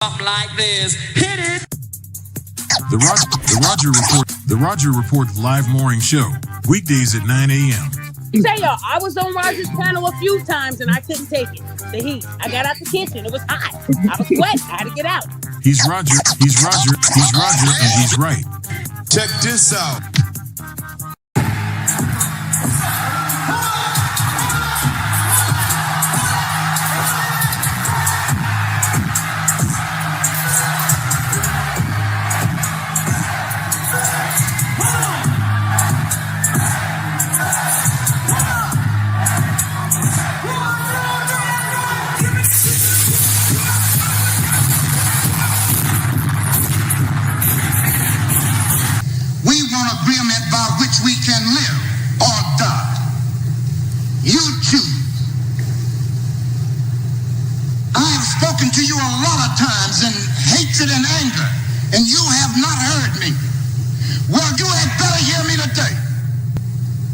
Like this. Hit it. The Roger Report live morning show, weekdays at 9 a.m. Say y'all, I was on Roger's panel a few times and I couldn't take it. The heat. I got out the kitchen. It was hot. I was sweating. I had to get out. He's Roger, and he's right. Check this out. Agreement by which we can live or die. You choose. I have spoken to you a lot of times in hatred and anger, and you have not heard me. Well, you had better hear me today.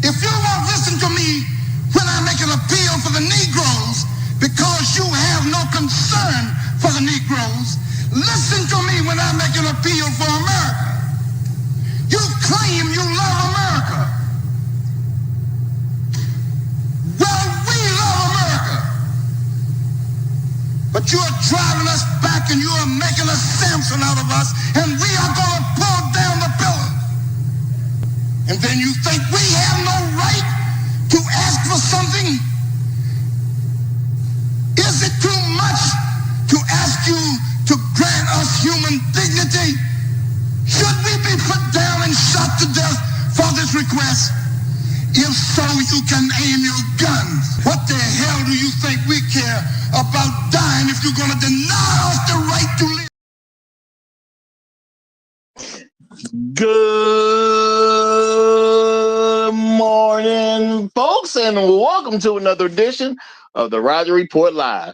If you won't listen to me when I make an appeal for the Negroes because you have no concern for the Negroes, listen to me when I make an appeal for America. You claim you love America. Well, we love America. But you are driving us back and you are making a Samson out of us, and we are going to pull down the pillars. And then you think we have no right to ask for something? Is it too much to ask you to grant us human dignity? Should we be put down and shot to death for this request? If so, you can aim your guns. What the hell do you think we care about dying if you're going to deny us the right to live? Good morning, folks, and welcome to another edition of the Roger Report Live,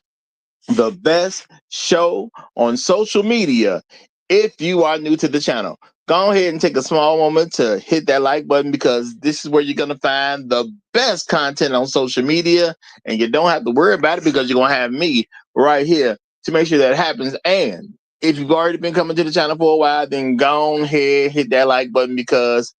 the best show on social media. If you are new to the channel, go ahead and take a small moment to hit that like button, because this is where you're going to find the best content on social media, and you don't have to worry about it because you're going to have me right here to make sure that happens. And if you've already been coming to the channel for a while, then go ahead, hit that like button, because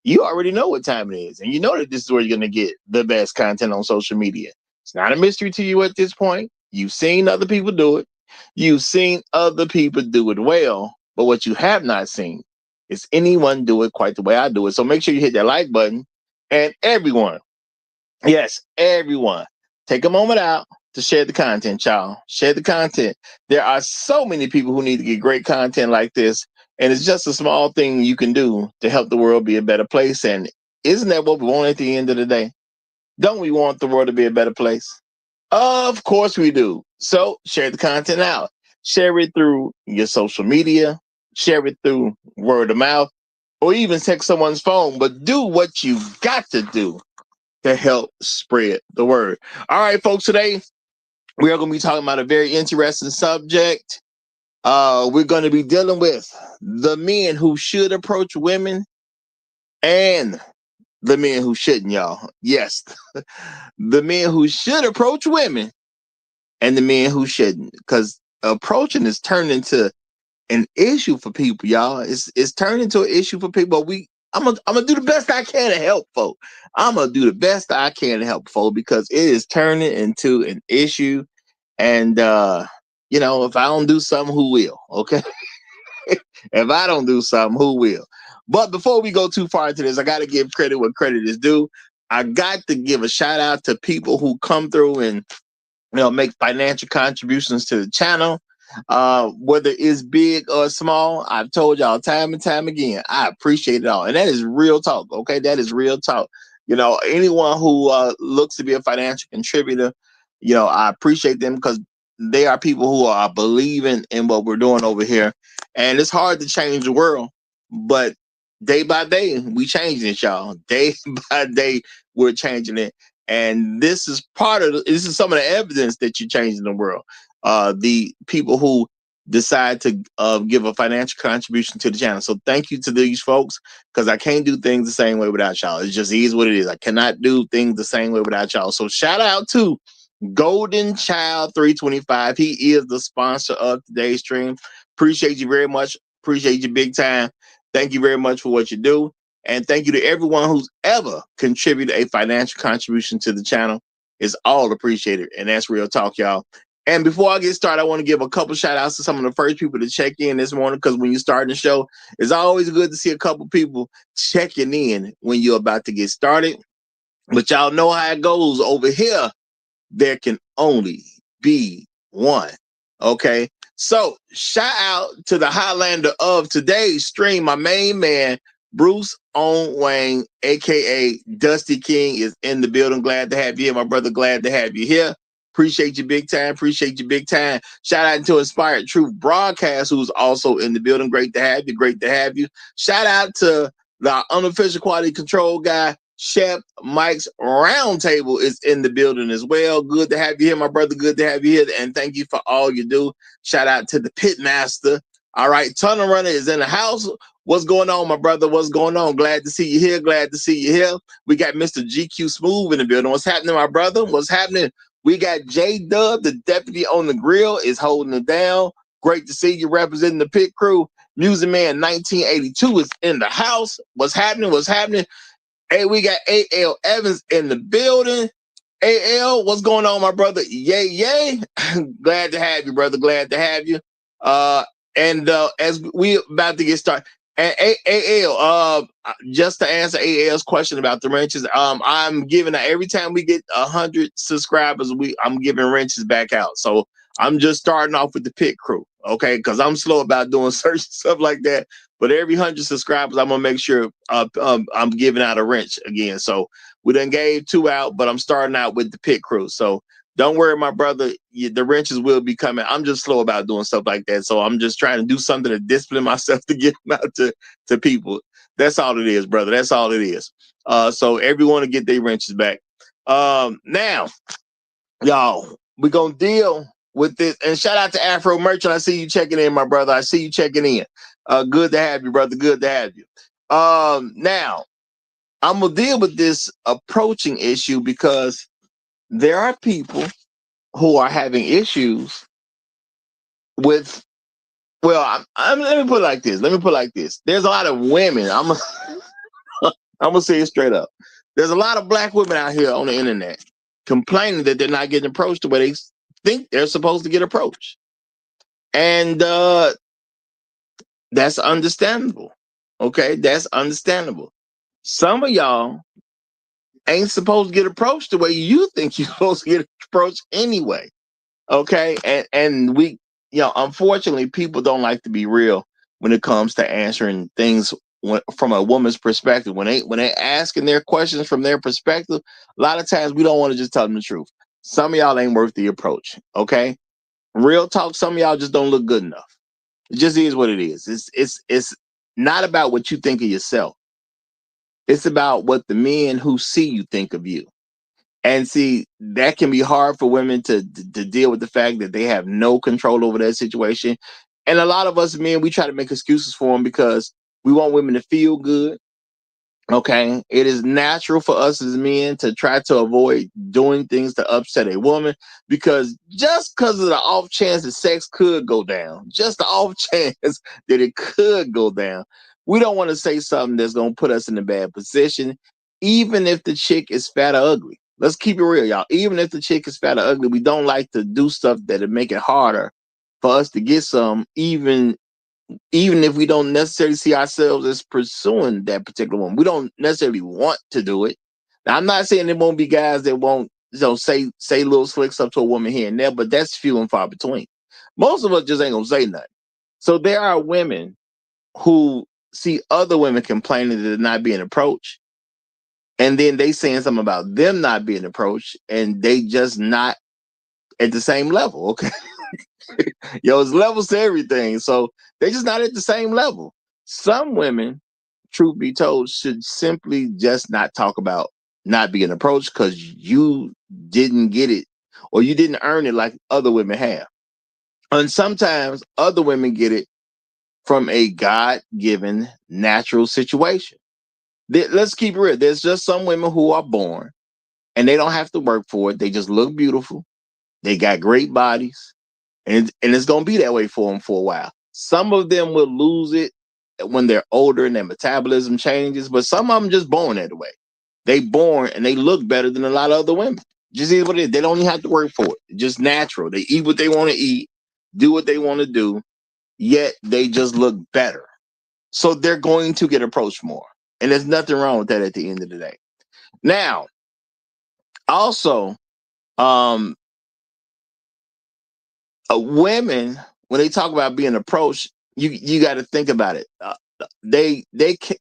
you already know what time it is, and you know that this is where you're going to get the best content on social media. It's not a mystery to you at this point. You've seen other people do it. You've seen other people do it well, but what you have not seen is anyone do it quite the way I do it. So make sure you hit that like button. And everyone, yes, everyone, take a moment out to share the content, y'all. Share the content. There are so many people who need to get great content like this, and it's just a small thing you can do to help the world be a better place. And isn't that what we want at the end of the day? Don't we want the world to be a better place? Of course we do. So share the content out. Share it through your social media. Share it through word of mouth, or even text someone's phone. But do what you've got to do to help spread the word. All right, folks, today we are going to be talking about a very interesting subject. We're going to be dealing with the men who should approach women and the men who shouldn't, y'all. Yes, the men who should approach women and the men who shouldn't, because approaching is turned into an issue for people, y'all. It's turned into an issue for people. I'm gonna do the best I can to help folk. I'm gonna do the best I can to help folk, because it is turning into an issue. And if I don't do something, who will? Okay. If I don't do something, who will? But before we go too far into this, I got to give credit where credit is due. I got to give a shout out to people who come through and make financial contributions to the channel, whether it's big or small. I've told y'all time and time again, I appreciate it all, and that is real talk. Okay, that is real talk. Anyone who looks to be a financial contributor, I appreciate them, because they are people who are believing in what we're doing over here. And it's hard to change the world, but day by day, we changing it, y'all. Day by day, we're changing it. And this is some of the evidence that you're changing the world. The people who decide to give a financial contribution to the channel. So thank you to these folks, because I can't do things the same way without y'all. It just is what it is. I cannot do things the same way without y'all. So shout out to Golden Child 325. He is the sponsor of today's stream. Appreciate you very much. Appreciate you big time. Thank you very much for what you do. And thank you to everyone who's ever contributed a financial contribution to the channel. It's all appreciated. And that's real talk, y'all. And before I get started, I want to give a couple shout outs to some of the first people to check in this morning, because when you start the show, it's always good to see a couple people checking in when you're about to get started. But y'all know how it goes over here. There can only be one. Okay. So shout out to the Highlander of today's stream. My main man, Bruce On Wayne, aka Dusty King, is in the building. Glad to have you here, my brother. Glad to have you here. Appreciate you big time. Appreciate you big time. Shout out to Inspired Truth Broadcast, who's also in the building. Great to have you. Great to have you. Shout out to the unofficial quality control guy, Chef Mike's Roundtable, is in the building as well. Good to have you here, my brother. Good to have you here. And thank you for all you do. Shout out to the Pit Master. All right. Tunnel Runner is in the house. What's going on, my brother? What's going on? Glad to see you here. Glad to see you here. We got Mr. GQ Smooth in the building. What's happening, my brother? What's happening? We got J Dub, the deputy on the grill, is holding it down. Great to see you representing the pit crew. Music Man 1982 is in the house. What's happening? What's happening? Hey, we got A.L. Evans in the building. A.L., what's going on, my brother? Yay, yay. Glad to have you, brother. Glad to have you. And as we about to get started, and A.L., just to answer A.L.'s question about the wrenches, I'm giving every time we get 100 subscribers, I'm giving wrenches back out. So I'm just starting off with the pit crew, okay? Because I'm slow about doing search stuff like that. But every 100 subscribers, I'm gonna make sure I'm giving out a wrench again. So we done gave 2 out, but I'm starting out with the pit crew. So don't worry, my brother. The wrenches will be coming. I'm just slow about doing stuff like that. So I'm just trying to do something to discipline myself to get them out to people. That's all it is, brother. That's all it is. So everyone to get their wrenches back. Now, y'all, we're gonna deal with this. And shout out to Afro Merchant. I see you checking in, my brother. I see you checking in. Good to have you, brother. Good to have you. Now, I'm gonna deal with this approaching issue because there are people who are having issues with. Well, let me put it like this. There's a lot of women. I'm gonna say it straight up. There's a lot of black women out here on the internet complaining that they're not getting approached the way they think they're supposed to get approached, and that's understandable. Okay, that's understandable. Some of y'all ain't supposed to get approached the way you think you're supposed to get approached anyway. Okay, and we, unfortunately, people don't like to be real when it comes to answering things from a woman's perspective. When they asking their questions from their perspective, a lot of times we don't want to just tell them the truth. Some of y'all ain't worth the approach. Okay, real talk. Some of y'all just don't look good enough. It just is what it is. It's not about what you think of yourself. It's about what the men who see you think of you. And see, that can be hard for women to deal with the fact that they have no control over that situation. And a lot of us men, we try to make excuses for them because we want women to feel good. Okay. It is natural for us as men to try to avoid doing things to upset a woman, because just because of the off chance that sex could go down, just the off chance that it could go down, we don't want to say something that's going to put us in a bad position, even if the chick is fat or ugly. Let's keep it real, y'all. Even if the chick is fat or ugly, we don't like to do stuff that'll make it harder for us to get some, even if we don't necessarily see ourselves as pursuing that particular one. We don't necessarily want to do it. Now, I'm not saying there won't be guys that won't say little slick stuff to a woman here and there, but that's few and far between. Most of us just ain't gonna say nothing. So there are women who see other women complaining that they're not being approached, and then they saying something about them not being approached, and they just not at the same level. Okay. It's levels to everything. So they're just not at the same level. Some women, truth be told, should simply just not talk about not being approached because you didn't get it or you didn't earn it like other women have. And sometimes other women get it from a God-given natural situation. Let's keep it real. There's just some women who are born and they don't have to work for it. They just look beautiful. They got great bodies, and it's going to be that way for them for a while. Some of them will lose it when they're older and their metabolism changes, but some of them just born that way. They born and they look better than a lot of other women. Just is what it is. They don't even have to work for it. It's just natural. They eat what they want to eat, do what they want to do, yet they just look better. So they're going to get approached more. And there's nothing wrong with that at the end of the day. Now, also, women, when they talk about being approached, you got to think about it. They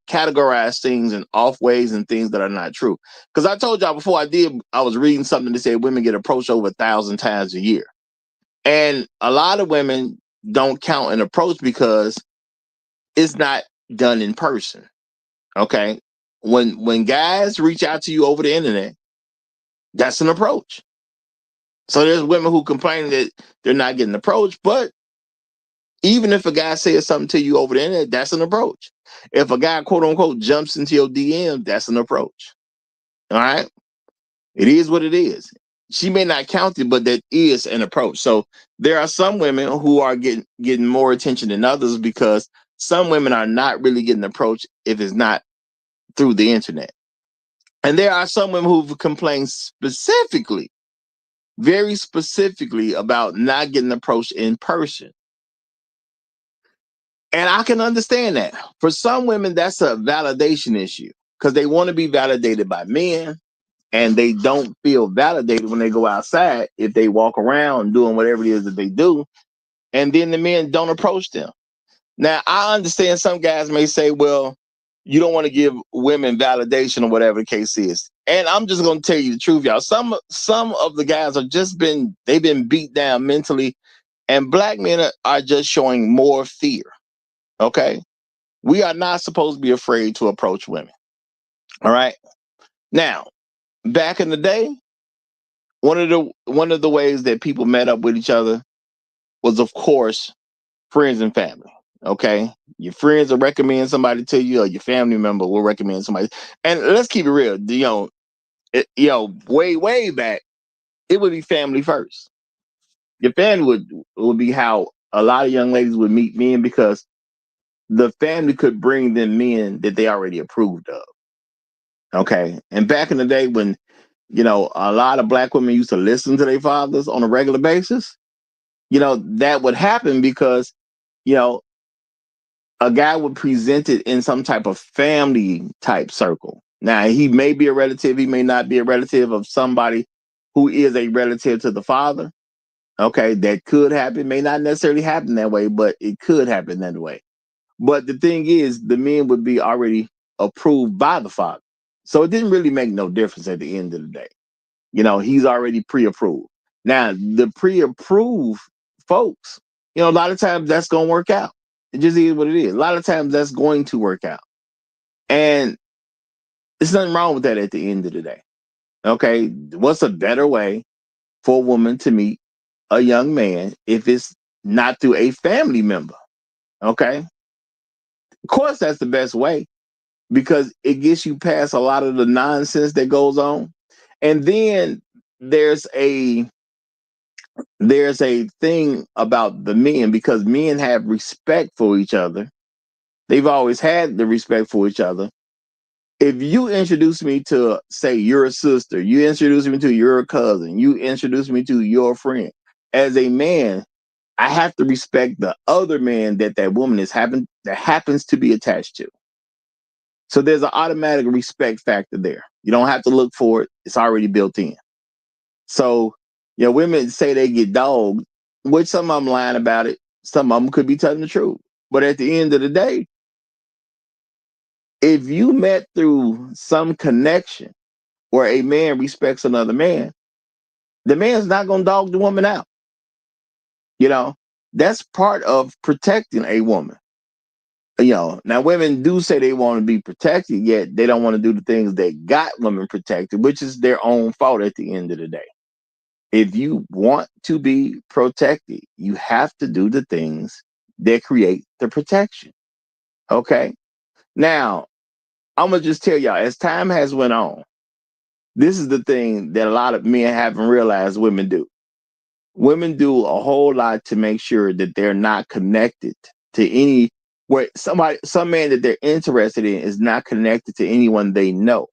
categorize things in off ways and things that are not true. Because I told y'all before I was reading something that said women get approached over 1,000 times a year. And a lot of women don't count an approach because it's not done in person. Okay. When guys reach out to you over the internet, that's an approach. So there's women who complain that they're not getting approached, but even if a guy says something to you over the internet, that's an approach. If a guy, quote unquote, jumps into your DM, that's an approach. All right. It is what it is. She may not count it, but that is an approach. So there are some women who are getting more attention than others because some women are not really getting approached if it's not through the internet. And there are some women who've complained specifically, very specifically about not getting approached in person. And I can understand that. For some women, that's a validation issue because they want to be validated by men and they don't feel validated when they go outside if they walk around doing whatever it is that they do. And then the men don't approach them. Now, I understand some guys may say, well, you don't want to give women validation or whatever the case is. And I'm just going to tell you the truth, y'all. Some of the guys they've been beat down mentally, and black men are just showing more fear. Okay. We are not supposed to be afraid to approach women. All right. Now, back in the day, one of the ways that people met up with each other was, of course, friends and family. Okay. Your friends will recommend somebody to you, or your family member will recommend somebody. And let's keep it real. Way back, it would be family first. Your family would be how a lot of young ladies would meet men because the family could bring them men that they already approved of. Okay. And back in the day when, a lot of black women used to listen to their fathers on a regular basis, that would happen because, a guy would present it in some type of family type circle. Now, he may be a relative, he may not be a relative of somebody who is a relative to the father. Okay. That could happen, may not necessarily happen that way, but it could happen that way. But the thing is, the men would be already approved by the father. So it didn't really make no difference at the end of the day. He's already pre-approved. Now, the pre-approved folks, a lot of times that's going to work out. It just is what it is. A lot of times that's going to work out. And there's nothing wrong with that at the end of the day. Okay. What's a better way for a woman to meet a young man if it's not through a family member? Okay. Of course, that's the best way because it gets you past a lot of the nonsense that goes on. And then there's a thing about the men because men have respect for each other. They've always had the respect for each other. If you introduce me to, say, your sister, you introduce me to your cousin, you introduce me to your friend, as a man, I have to respect the other man that woman happens to be attached to. So there's an automatic respect factor there. You don't have to look for it. It's already built in. So, women say they get dogged, which some of them lying about it. Some of them could be telling the truth. But at the end of the day, if you met through some connection where a man respects another man, the man's not going to dog the woman out. That's part of protecting a woman. Now women do say they want to be protected, yet they don't want to do the things that got women protected, which is their own fault at the end of the day. If you want to be protected, you have to do the things that create the protection. Okay. Now, I'm going to just tell y'all, as time has went on, this is the thing that a lot of men haven't realized women do. Women do a whole lot to make sure that they're not connected to any where some man that they're interested in is not connected to anyone they know,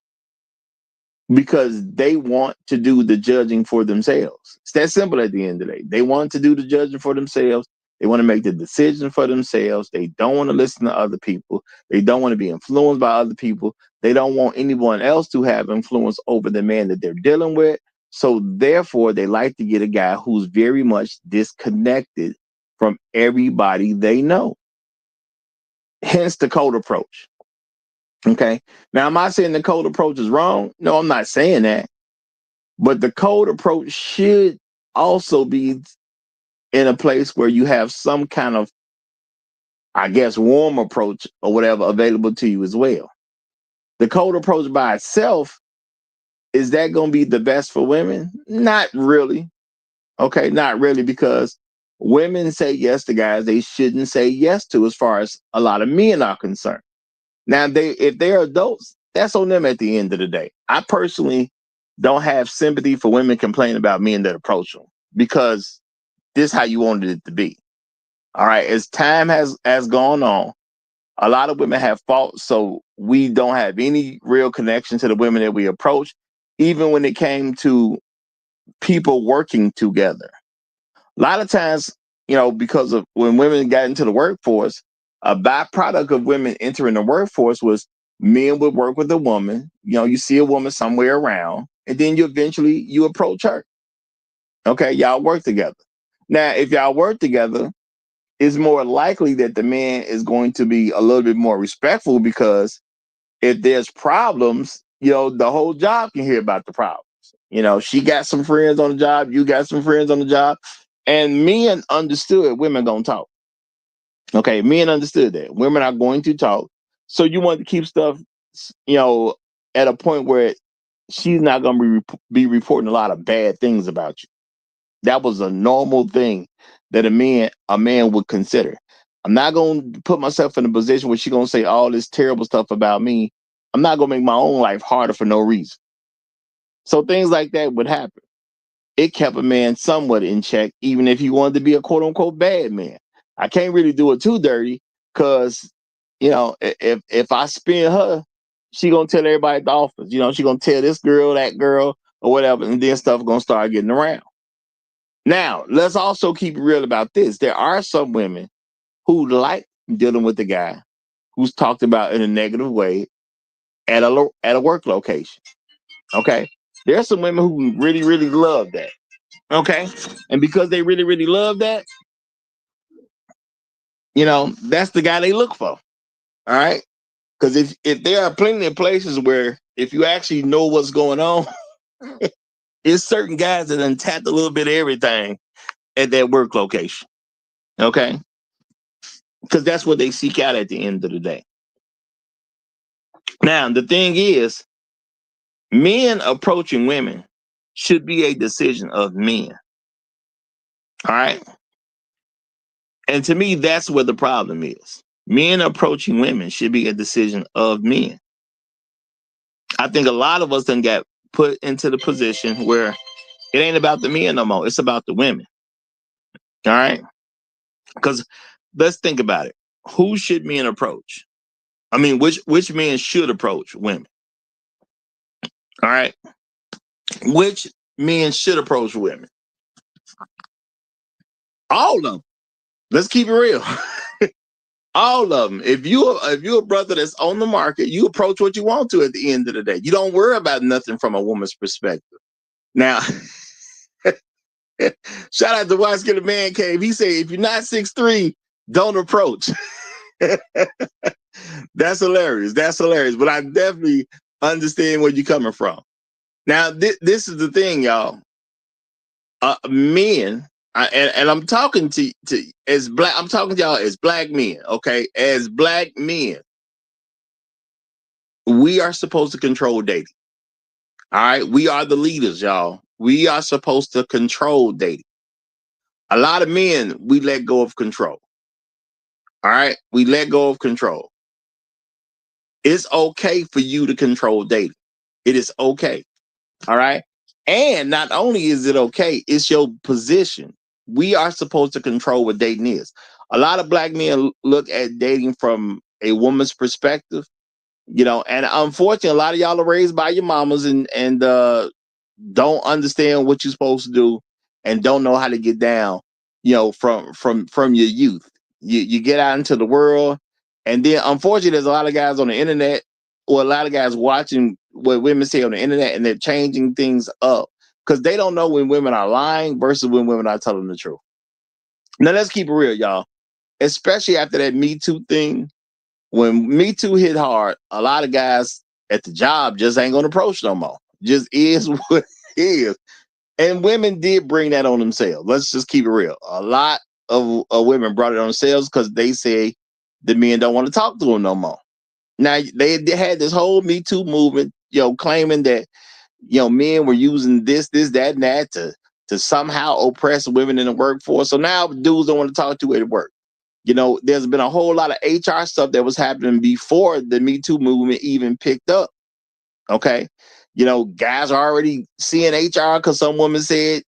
because they want to do the judging for themselves. It's that simple at the end of the day. They want to do the judging for themselves. They want to make the decision for themselves. They don't want to listen to other people. They don't want to be influenced by other people. They don't want anyone else to have influence over the man that they're dealing with. So therefore, they like to get a guy who's very much disconnected from everybody they know. Hence the cold approach. Okay. Now, am I saying the cold approach is wrong? No, I'm not saying that. But the cold approach should also be in a place where you have some kind of, I guess, warm approach or whatever available to you as well. The cold approach by itself, is that going to be the best for women? Not really. Okay, not really, because women say yes to guys they shouldn't say yes to, as far as a lot of men are concerned. Now, if they're adults, that's on them at the end of the day. I personally don't have sympathy for women complaining about men that approach them, because this is how you wanted it to be. All right. As time has gone on, a lot of women have fought, so we don't have any real connection to the women that we approach, even when it came to people working together. A lot of times, because of when women got into the workforce, a byproduct of women entering the workforce was men would work with a woman. You see a woman somewhere around, and then you approach her. Okay, y'all work together. Now, if y'all work together, it's more likely that the man is going to be a little bit more respectful, because if there's problems, the whole job can hear about the problems. She got some friends on the job, you got some friends on the job, and men understood women gonna talk. Okay, men understood that women are going to talk. So you want to keep stuff, at a point where she's not gonna be reporting a lot of bad things about you. That was a normal thing that a man would consider. I'm not going to put myself in a position where she's going to say all this terrible stuff about me. I'm not going to make my own life harder for no reason. So things like that would happen. It kept a man somewhat in check, even if he wanted to be a quote unquote bad man. I can't really do it too dirty, because, if I spin her, she going to tell everybody at the office. She going to tell this girl, that girl, or whatever, and then stuff going to start getting around. Now, let's also keep it real about this. There are some women who like dealing with the guy who's talked about in a negative way at a work location. Okay. There are some women who really, really love that. Okay. And because they really, really love that, that's the guy they look for. All right. Because if there are plenty of places where, if you actually know what's going on, it's certain guys that done tapped a little bit of everything at that work location. Okay. Because that's what they seek out at the end of the day. Now, the thing is, men approaching women should be a decision of men. All right. And to me, that's where the problem is. Men approaching women should be a decision of men. I think a lot of us done got put into the position where it ain't about the men no more. It's about the women. All right. Because let's think about it. Who should men approach? I mean, which men should approach women? All right. Which men should approach women? All of them. Let's keep it real. All of them. If you're a brother that's on the market, you approach what you want to at the end of the day. You don't worry about nothing from a woman's perspective. Now, shout out to Watch Get a Man Cave. He said, if you're not 6'3", don't approach. That's hilarious. That's hilarious. But I definitely understand where you're coming from. Now, this is the thing, y'all. Men, and I'm talking to as black. I'm talking to y'all as black men. Okay, as black men, we are supposed to control dating. All right, we are the leaders, y'all. We are supposed to control dating. A lot of men, we let go of control. All right, we let go of control. It's okay for you to control dating. It is okay. All right. And not only is it okay, it's your position. We are supposed to control what dating is. A lot of black men look at dating from a woman's perspective, and unfortunately, a lot of y'all are raised by your mamas and don't understand what you're supposed to do and don't know how to get down, from your youth. You get out into the world, and then unfortunately, there's a lot of guys on the internet or a lot of guys watching what women say on the internet, and they're changing things up because they don't know when women are lying versus when women are telling the truth. Now let's keep it real, y'all. Especially after that Me Too thing, when Me Too hit hard, a lot of guys at the job just ain't gonna approach no more. Just is what it is. And women did bring that on themselves. Let's just keep it real. A lot of women brought it on themselves because they say the men don't want to talk to them no more. Now they had this whole Me Too movement, claiming that men were using this, that, and that to somehow oppress women in the workforce. So now dudes don't want to talk to you at work. There's been a whole lot of HR stuff that was happening before the Me Too movement even picked up. Okay. Guys are already seeing HR because some woman said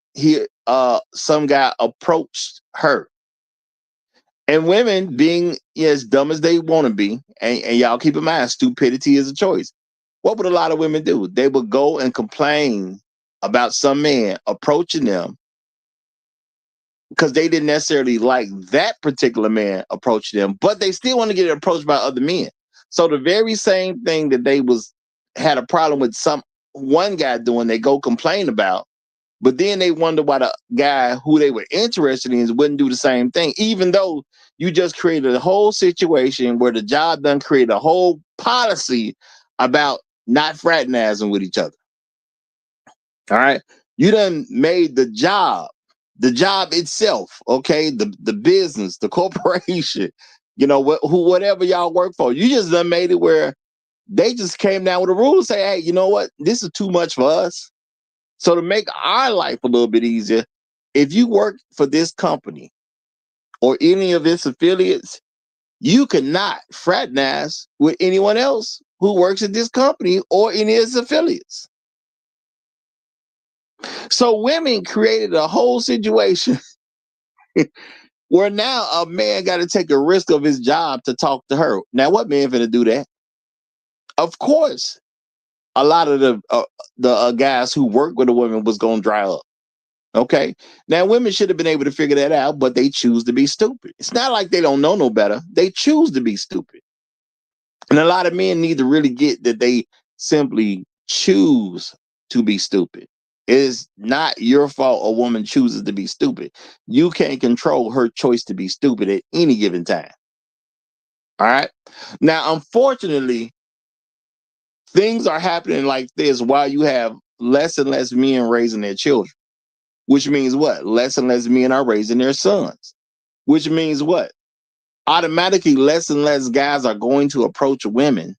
some guy approached her. And women being as dumb as they want to be, and y'all keep in mind, stupidity is a choice. What would a lot of women do? They would go and complain about some man approaching them because they didn't necessarily like that particular man approaching them, but they still want to get approached by other men. So the very same thing that they had a problem with one guy doing, they go complain about, but then they wonder why the guy who they were interested in wouldn't do the same thing, even though you just created a whole situation where the job done created a whole policy about not fraternizing with each other. All right. You done made the job itself, okay, the business, the corporation, whatever y'all work for, you just done made it where they just came down with a rule and say, hey, you know what? This is too much for us. So to make our life a little bit easier, if you work for this company or any of its affiliates, you cannot fraternize with anyone else who works at this company or any of its affiliates. So women created a whole situation where now a man got to take a risk of his job to talk to her. Now, what man finna do that? Of course, a lot of the guys who work with a woman was gonna dry up. Okay. Now, women should have been able to figure that out, but they choose to be stupid. It's not like they don't know no better. They choose to be stupid. And a lot of men need to really get that they simply choose to be stupid. It is not your fault a woman chooses to be stupid. You can't control her choice to be stupid at any given time. All right. Now, unfortunately, things are happening like this while you have less and less men raising their children. Which means what? Less and less men are raising their sons. Which means what? Automatically, less and less guys are going to approach women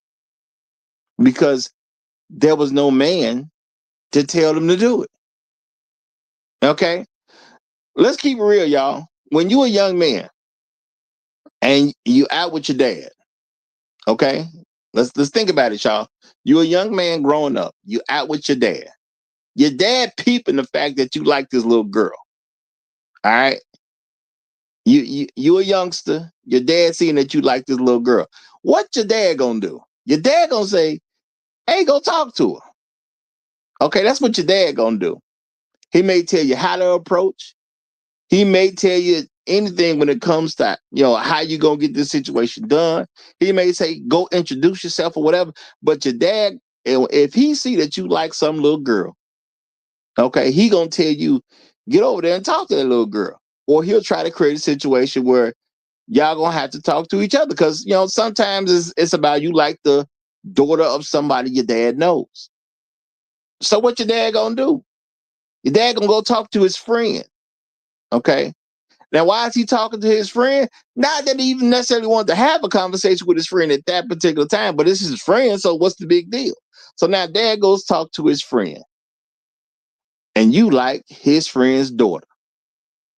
because there was no man to tell them to do it. Okay? Let's keep it real, y'all. When you a young man and you out with your dad, okay? Let's think about it, y'all. You a young man growing up. You out with your dad. Your dad peeping the fact that you like this little girl. All right? You a youngster. Your dad seeing that you like this little girl. What your dad gonna do? Your dad gonna say, "Hey, go talk to her." Okay, that's what your dad gonna do. He may tell you how to approach. He may tell you anything when it comes to how you gonna get this situation done. He may say, "Go introduce yourself" or whatever. But your dad, if he see that you like some little girl, okay, he gonna tell you, "Get over there and talk to that little girl," or he'll try to create a situation where y'all gonna have to talk to each other because sometimes it's about you like the daughter of somebody your dad knows. So what your dad gonna do? Your dad gonna go talk to his friend. Okay. Now, why is he talking to his friend? Not that he even necessarily wanted to have a conversation with his friend at that particular time, but it's his friend. So what's the big deal? So now dad goes talk to his friend, and you like his friend's daughter.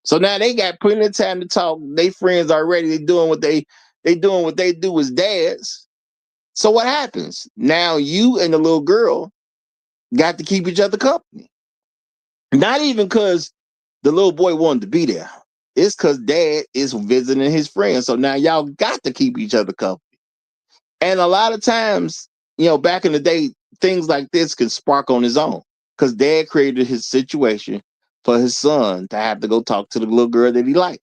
So now they got plenty of time to talk. They friends already. They doing what they do as dads. So what happens? Now you and the little girl got to keep each other company. Not even because the little boy wanted to be there. It's because dad is visiting his friends. So now y'all got to keep each other company. And a lot of times, back in the day, things like this could spark on his own because dad created his situation for his son to have to go talk to the little girl that he liked.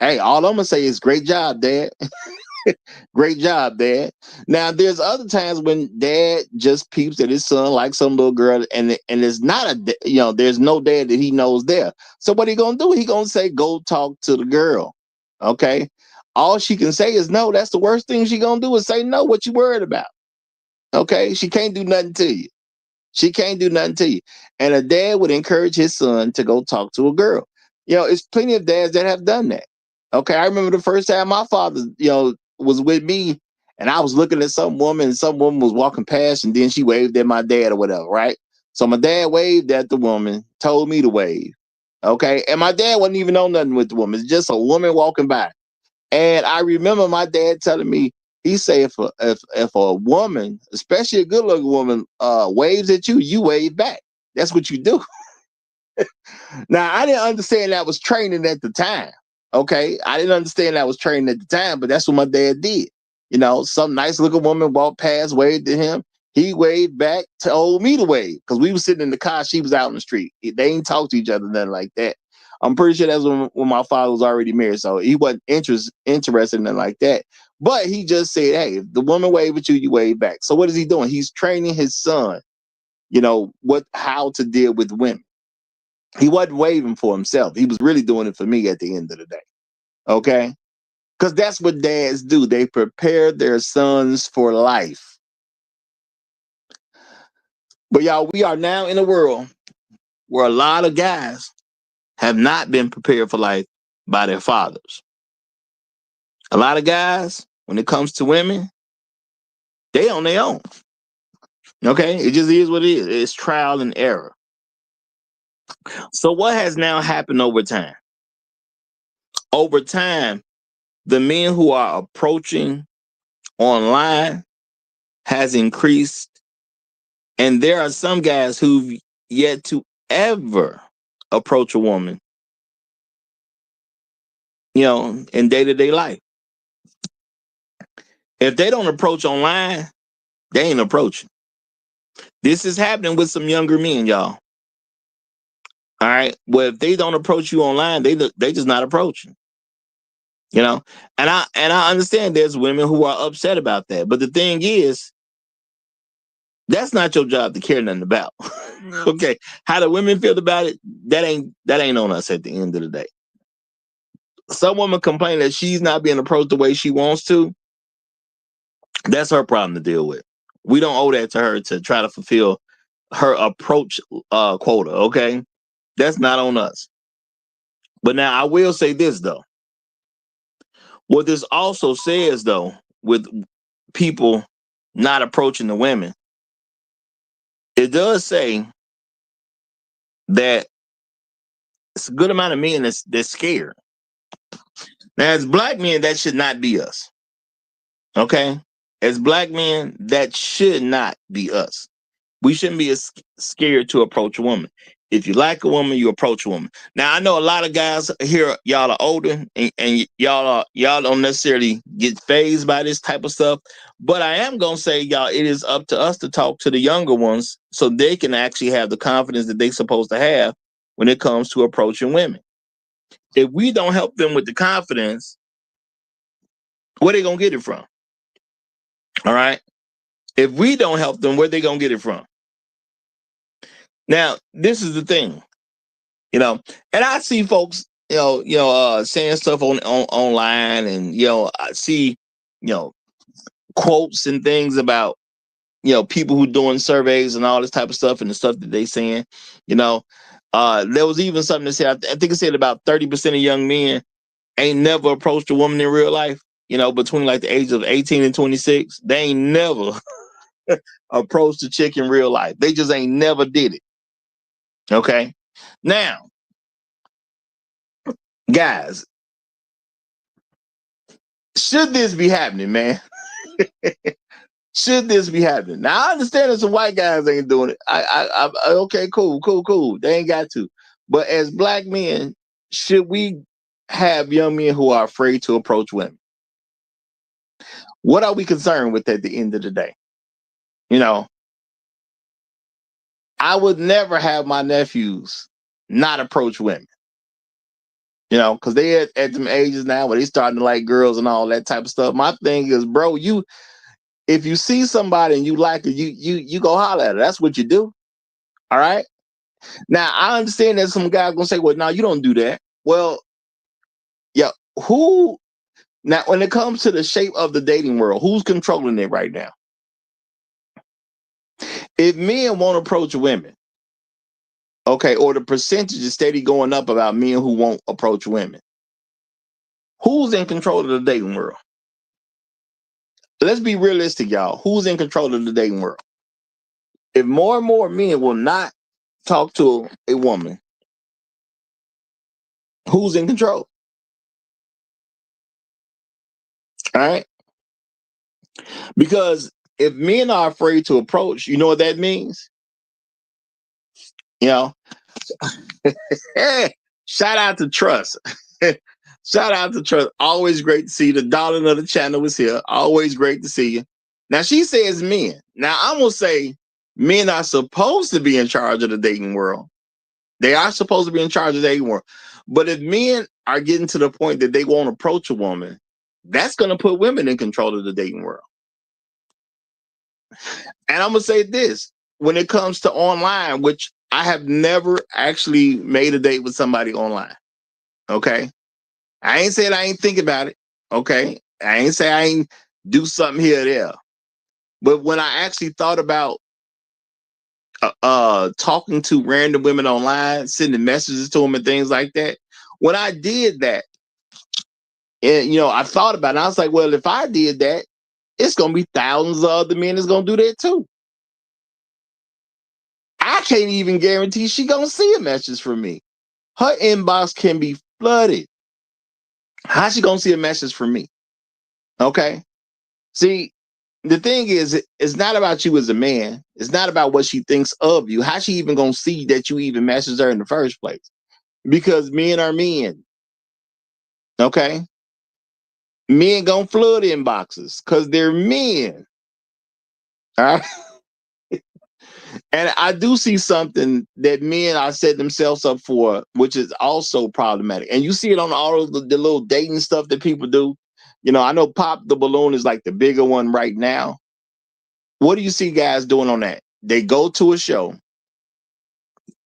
Hey, all I'm going to say is great job, dad. Great job, dad. Now, there's other times when dad just peeps that his son likes some little girl, and there's not there's no dad that he knows there. So what he gonna do? He gonna say, "Go talk to the girl." Okay. All she can say is no. That's the worst thing she gonna do is say no. What you worried about? Okay. She can't do nothing to you. She can't do nothing to you. And a dad would encourage his son to go talk to a girl. It's plenty of dads that have done that. Okay. I remember the first time my father, was with me and I was looking at some woman and some woman was walking past and then she waved at my dad or whatever, right? So my dad waved at the woman, told me to wave. Okay. And my dad wasn't even on nothing with the woman. It's just a woman walking by. And I remember my dad telling me, he said, if a woman, especially a good looking woman, waves at you, you wave back. That's what you do. Now, I didn't understand that was training at the time. Okay. I didn't understand that was training at the time, but that's what my dad did. Some nice looking woman walked past, waved at him. He waved back, told me to wave because we were sitting in the car. She was out in the street. They ain't talk to each other, nothing like that. I'm pretty sure that's when my father was already married. So he wasn't interested in nothing like that. But he just said, hey, if the woman wave at you, you wave back. So what is he doing? He's training his son, how to deal with women. He wasn't waving for himself. He was really doing it for me at the end of the day. Okay? Because that's what dads do. They prepare their sons for life. But y'all, we are now in a world where a lot of guys have not been prepared for life by their fathers. A lot of guys, when it comes to women, they on their own. Okay? It just is what it is. It's trial and error. So what has now happened over time? Over time, the men who are approaching online has increased. And there are some guys who've yet to ever approach a woman, in day-to-day life. If they don't approach online, they ain't approaching. This is happening with some younger men, y'all. All right. Well, if they don't approach you online, they just not approaching. And I understand there's women who are upset about that. But the thing is, that's not your job to care nothing about. Okay. How the women feel about it, that ain't on us at the end of the day. Some woman complain that she's not being approached the way she wants to. That's her problem to deal with. We don't owe that to her to try to fulfill her approach quota. Okay. That's not on us. But now I will say this though. What this also says though, with people not approaching the women, it does say that it's a good amount of men that's scared. Now, as black men, that should not be us. Okay? As black men, that should not be us. We shouldn't be as scared to approach a woman. If you like a woman, you approach a woman. Now, I know a lot of guys here, y'all are older, and y'all don't necessarily get fazed by this type of stuff. But I am gonna say, y'all, it is up to us to talk to the younger ones so they can actually have the confidence that they're supposed to have when it comes to approaching women. If we don't help them with the confidence, where they gonna get it from? All right. If we don't help them, where they gonna get it from? Now, this is the thing, and I see folks, saying stuff on online, and I see, quotes and things about, people who doing surveys and all this type of stuff and the stuff that they saying, there was even something that said, I think it said about 30% of young men ain't never approached a woman in real life, between like the age of 18 and 26, they ain't never approached a chick in real life. They just ain't never did it. Okay. Now, guys, should this be happening, man? should this be happening? Now I understand that some white guys ain't doing it. Okay, cool. They ain't got to. But as black men, should we have young men who are afraid to approach women? What are we concerned with at the end of the day? You know, I would never have my nephews not approach women. You know, because they at them ages now where they starting to like girls and all that type of stuff. My thing is, bro, if you see somebody and you like it, you go holler at her. That's what you do. All right. Now I understand that some guys gonna say, well, no, you don't do that. Well, yeah, who now when it comes to the shape of the dating world, who's controlling it right now? If men won't approach women, okay, or the percentage is steady going up about men who won't approach women, who's in control of the dating world? Let's be realistic, y'all. Who's in control of the dating world? If more and more men will not talk to a woman, who's in control? All right. Because if men are afraid to approach, you know what that means? You know, shout out to Trust. Shout out to Trust. Always great to see you. The darling of the channel is here. Always great to see you. Now, she says men. Now, I'm going to say men are supposed to be in charge of the dating world. They are supposed to be in charge of the dating world. But if men are getting to the point that they won't approach a woman, that's going to put women in control of the dating world. And I'm going to say this. When it comes to online, which I have never actually made a date with somebody online. Okay. I ain't said I ain't think about it. Okay. I ain't say I ain't do something here or there. But when I actually thought about talking to random women online, sending messages to them and things like that, when I did that, and you know, I thought about it. I was like, well, if I did that, it's gonna be thousands of other men that's gonna do that too. I can't even guarantee she gonna see a message from me. Her inbox can be flooded. How's she gonna see a message from me? Okay. See, the thing is, it's not about you as a man. It's not about what she thinks of you. How's she even gonna see that you even messaged her in the first place? Because men are men. Okay. Men gonna flood inboxes because they're men. All right. And I do see something that men are setting themselves up for, which is also problematic. And you see it on all of the little dating stuff that people do. You know, I know Pop the Balloon is like the bigger one right now. What do you see guys doing on that? They go to a show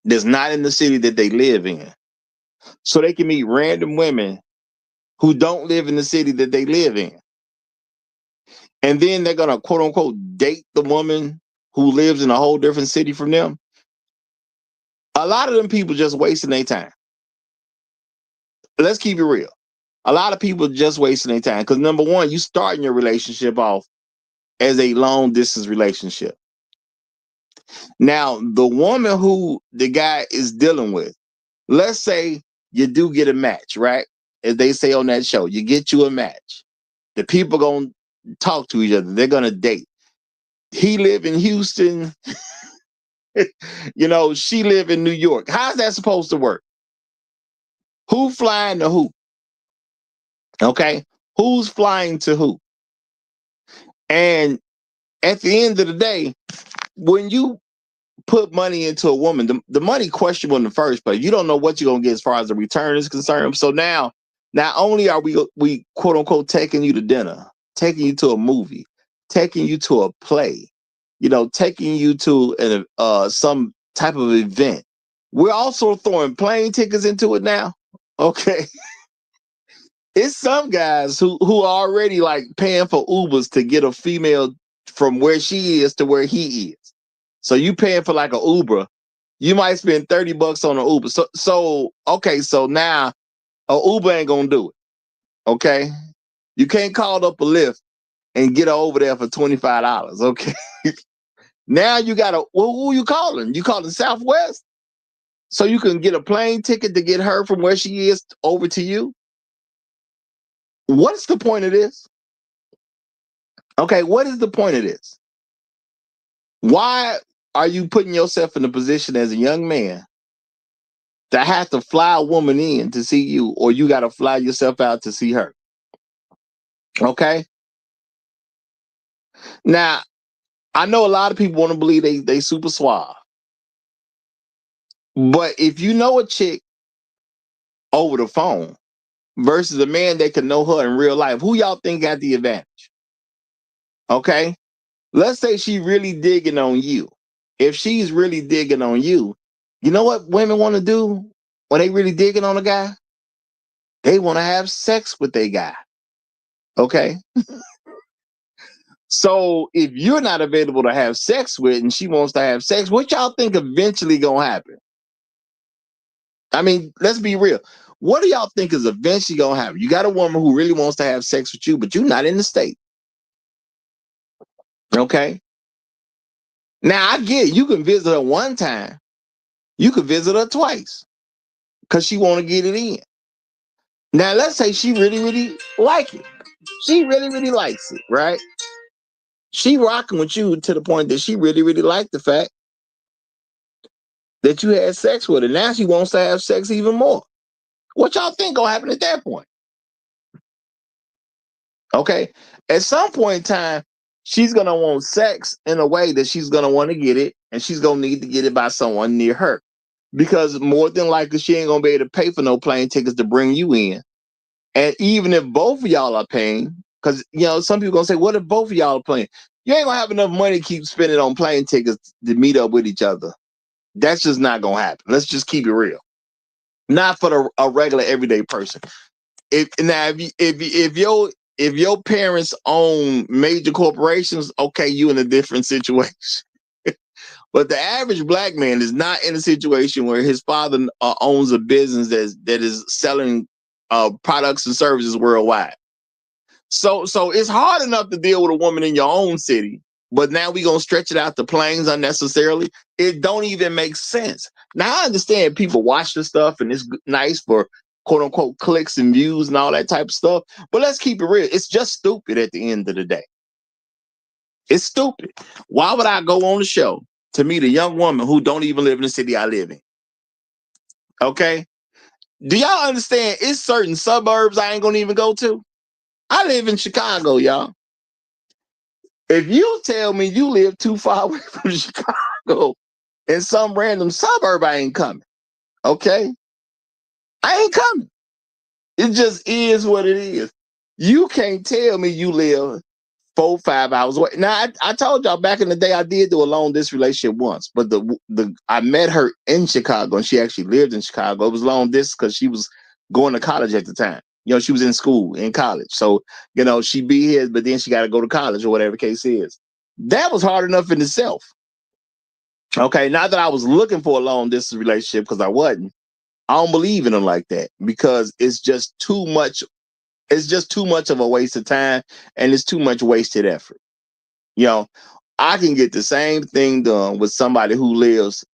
that's not in the city that they live in, so they can meet random women who don't live in the city that they live in. And then they're going to quote unquote date the woman who lives in a whole different city from them. A lot of them people just wasting their time. Let's keep it real. A lot of people just wasting their time because number one, you starting your relationship off as a long distance relationship. Now, the woman who the guy is dealing with, let's say you do get a match, right? As they say on that show, you get you a match. The people gonna talk to each other. They're gonna date. He live in Houston. You know, she live in New York. How's that supposed to work? Who flying to who? Okay. Who's flying to who? And at the end of the day, when you put money into a woman, the money questionable in the first place. You don't know what you're gonna get as far as the return is concerned. So now, not only are we quote unquote taking you to dinner, taking you to a movie, taking you to a play, you know, taking you to some type of event. We're also throwing plane tickets into it now. Okay. It's some guys who are already like paying for Ubers to get a female from where she is to where he is. So you paying for like an Uber, you might spend $30 on an Uber. So okay, so now a Uber ain't gonna do it. Okay, you can't call up a Lyft and get her over there for $25. Okay, now you gotta. Well, who you calling? You calling Southwest? So you can get a plane ticket to get her from where she is over to you. What's the point of this? Okay, what is the point of this? Why are you putting yourself in a position as a young man that has to fly a woman in to see you, or you got to fly yourself out to see her? Okay. Now, I know a lot of people want to believe they super suave. But if you know a chick over the phone versus a man that can know her in real life, who y'all think got the advantage? Okay. Let's say she really digging on you. If she's really digging on you, you know what women want to do when they really digging on a guy? They want to have sex with their guy. Okay. So if you're not available to have sex with and she wants to have sex, what y'all think eventually gonna happen? I mean, let's be real. What do y'all think is eventually gonna happen? You got a woman who really wants to have sex with you, but you're not in the state. Okay. Now I get it. You can visit her one time. You could visit her twice because she want to get it in. Now let's say she really, really like it. She really, really likes it, right? She rocking with you to the point that she really, really liked the fact that you had sex with her. Now she wants to have sex even more. What y'all think gonna happen at that point? Okay. At some point in time, she's gonna want sex in a way that she's gonna want to get it, and she's gonna need to get it by someone near her. Because more than likely she ain't gonna be able to pay for no plane tickets to bring you in. And even if both of y'all are paying, because some people gonna say, what if both of y'all are paying? You ain't gonna have enough money to keep spending on plane tickets to meet up with each other. That's just not gonna happen. Let's just keep it real. Not for a regular everyday person. If your parents own major corporations, okay, you in a different situation. But the average black man is not in a situation where his father owns a business that is selling products and services worldwide. So it's hard enough to deal with a woman in your own city, but now we're gonna stretch it out to planes unnecessarily. It don't even make sense. Now I understand people watch this stuff and it's nice for quote unquote clicks and views and all that type of stuff. But let's keep it real. It's just stupid at the end of the day. It's stupid. Why would I go on the show to meet a young woman who don't even live in the city I live in? Okay. Do y'all understand? It's certain suburbs I ain't gonna even go to. I live in Chicago, y'all. If you tell me you live too far away from Chicago in some random suburb, I ain't coming. Okay? I ain't coming. It just is what it is. You can't tell me you live 4-5 hours away. Now, I told y'all back in the day I did do a long distance relationship once, but I met her in Chicago and she actually lived in Chicago. It was long distance because she was going to college at the time. She was in school, in college. So, she'd be here, but then she got to go to college or whatever the case is. That was hard enough in itself. Okay, not that I was looking for a long distance relationship because I wasn't. I don't believe in them like that because it's just too much. It's just too much of a waste of time and it's too much wasted effort. I can get the same thing done with somebody who lives,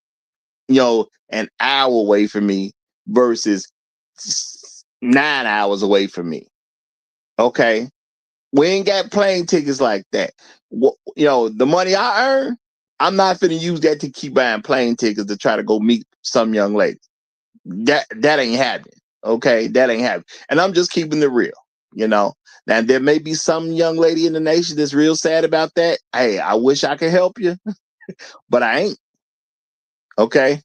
an hour away from me versus 9 hours away from me. Okay. We ain't got plane tickets like that. The money I earn, I'm not finna use that to keep buying plane tickets to try to go meet some young lady. That ain't happening. Okay, that ain't happening. And I'm just keeping it real. Now there may be some young lady in the nation that's real sad about that. Hey, I wish I could help you, but I ain't. Okay.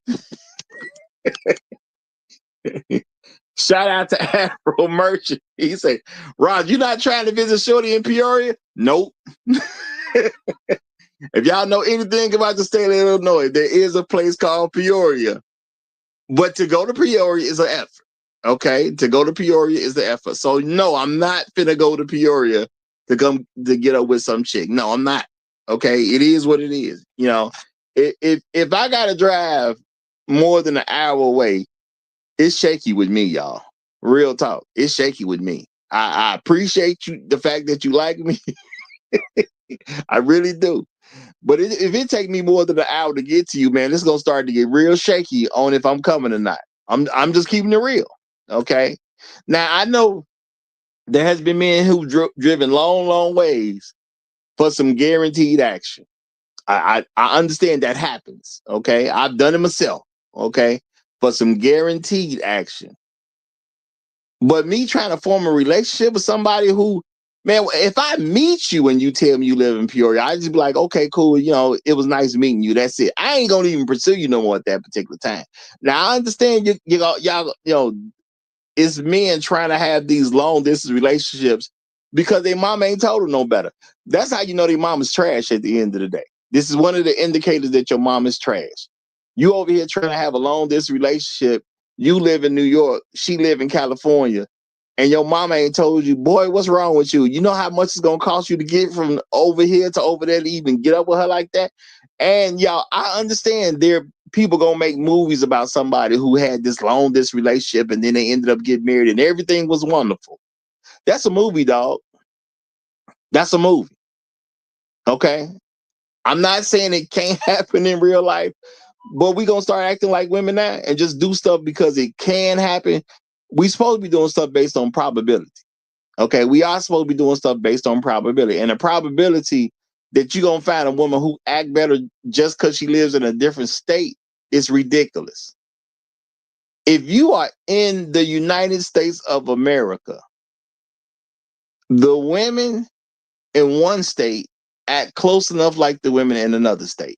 Shout out to Afro Merchant. He said, Rod, you not trying to visit Shorty in Peoria? Nope. If y'all know anything about the state of Illinois, there is a place called Peoria. But to go to Peoria is an effort. Okay? To go to Peoria is the effort. So no, I'm not finna go to Peoria to come to get up with some chick. No, I'm not. Okay? It is what it is. If I gotta drive more than an hour away, it's shaky with me, y'all. Real talk. It's shaky with me. I appreciate you, the fact that you like me. I really do. But if it take me more than an hour to get to you, man, it's gonna start to get real shaky on if I'm coming or not. I'm just keeping it real. Okay. Now I know there has been men who driven long, long ways for some guaranteed action. I understand that happens. Okay, I've done it myself. Okay, for some guaranteed action. But me trying to form a relationship with somebody who, man, if I meet you and you tell me you live in Peoria, I just be like, okay, cool. You know, it was nice meeting you. That's it. I ain't gonna even pursue you no more at that particular time. Now I understand y'all, it's men trying to have these long distance relationships because their mom ain't told them no better. That's how you know their mom is trash at the end of the day. This is one of the indicators that your mom is trash. You over here trying to have a long distance relationship. You live in New York, she live in California, and your mama ain't told you, boy, what's wrong with you? You know how much it's gonna cost you to get from over here to over there to even get up with her like that? And y'all, I understand there people gonna make movies about somebody who had this long distance relationship and then they ended up getting married and everything was wonderful. That's a movie, dog. That's a movie. Okay. I'm not saying it can't happen in real life, but we gonna start acting like women now and just do stuff because it can happen. We supposed to be doing stuff based on probability. Okay, we are supposed to be doing stuff based on probability, and the probability that you're gonna find a woman who act better just because she lives in a different state is ridiculous. If you are in the United States of America, the women in one state act close enough like the women in another state.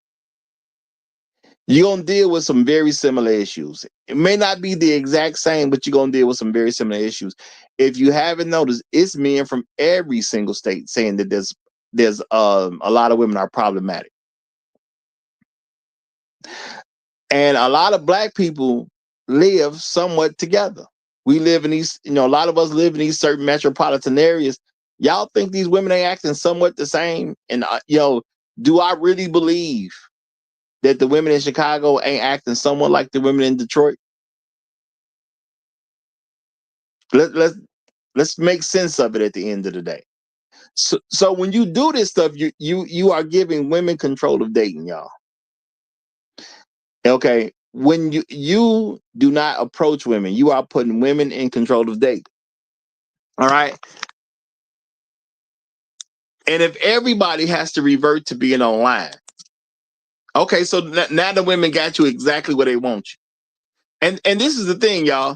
You're going to deal with some very similar issues. It may not be the exact same, but you're going to deal with some very similar issues. If you haven't noticed, it's men from every single state saying that there's a lot of women are problematic. And a lot of black people live somewhat together. We live in these, a lot of us live in these certain metropolitan areas. Y'all think these women ain't acting somewhat the same? And, do I really believe that the women in Chicago ain't acting somewhat like the women in Detroit? Let's make sense of it at the end of the day. So when you do this stuff, you are giving women control of dating, y'all. Okay, when you do not approach women, you are putting women in control of dating. All right. And if everybody has to revert to being online, okay, so now the women got you exactly where they want you. And this is the thing, y'all.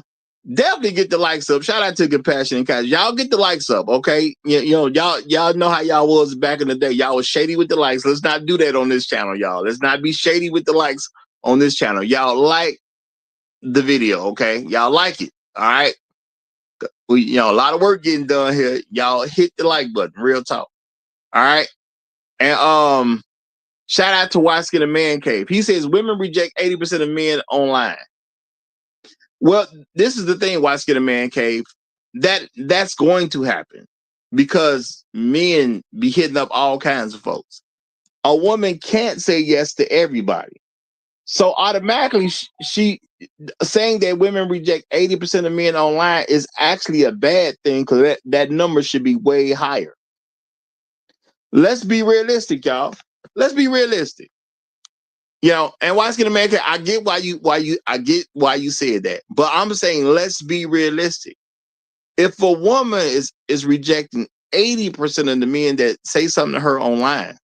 Definitely get the likes up. Shout out to Compassion and Kindness. Y'all get the likes up, okay? Y'all know how y'all was back in the day. Y'all was shady with the likes. Let's not do that on this channel, y'all. Let's not be shady with the likes on this channel. Y'all like the video, okay? Y'all like it, all right? A lot of work getting done here. Y'all hit the like button, real talk, all right? And shout out to White Skin and Man Cave. He says women reject 80% of men online. Well, this is the thing, White Skin and Man Cave. That's going to happen because men be hitting up all kinds of folks. A woman can't say yes to everybody. So automatically she saying that women reject 80% of men online is actually a bad thing because that number should be way higher. Let's be realistic, y'all. Let's be realistic. And White Skin and Man Cave, I get why you said that. But I'm saying let's be realistic. If a woman is rejecting 80% of the men that say something to her online,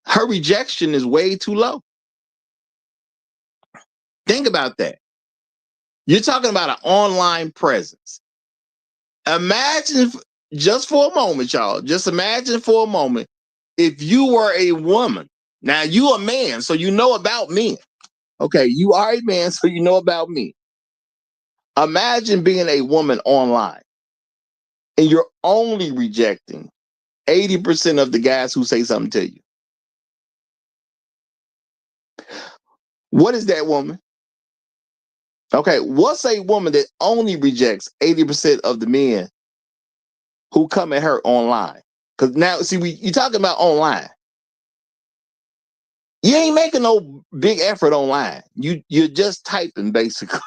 her rejection is way too low. Think about that. You're talking about an online presence. Imagine just for a moment, y'all. Just imagine for a moment if you were a woman. Now you a man, so you know about men. Okay, you are a man, so you know about me. Imagine being a woman online and you're only rejecting 80% of the guys who say something to you. What is that woman? Okay, what's a woman that only rejects 80% of the men who come at her online? Because now, see, you're talking about online. You ain't making no big effort online. You're just typing, basically.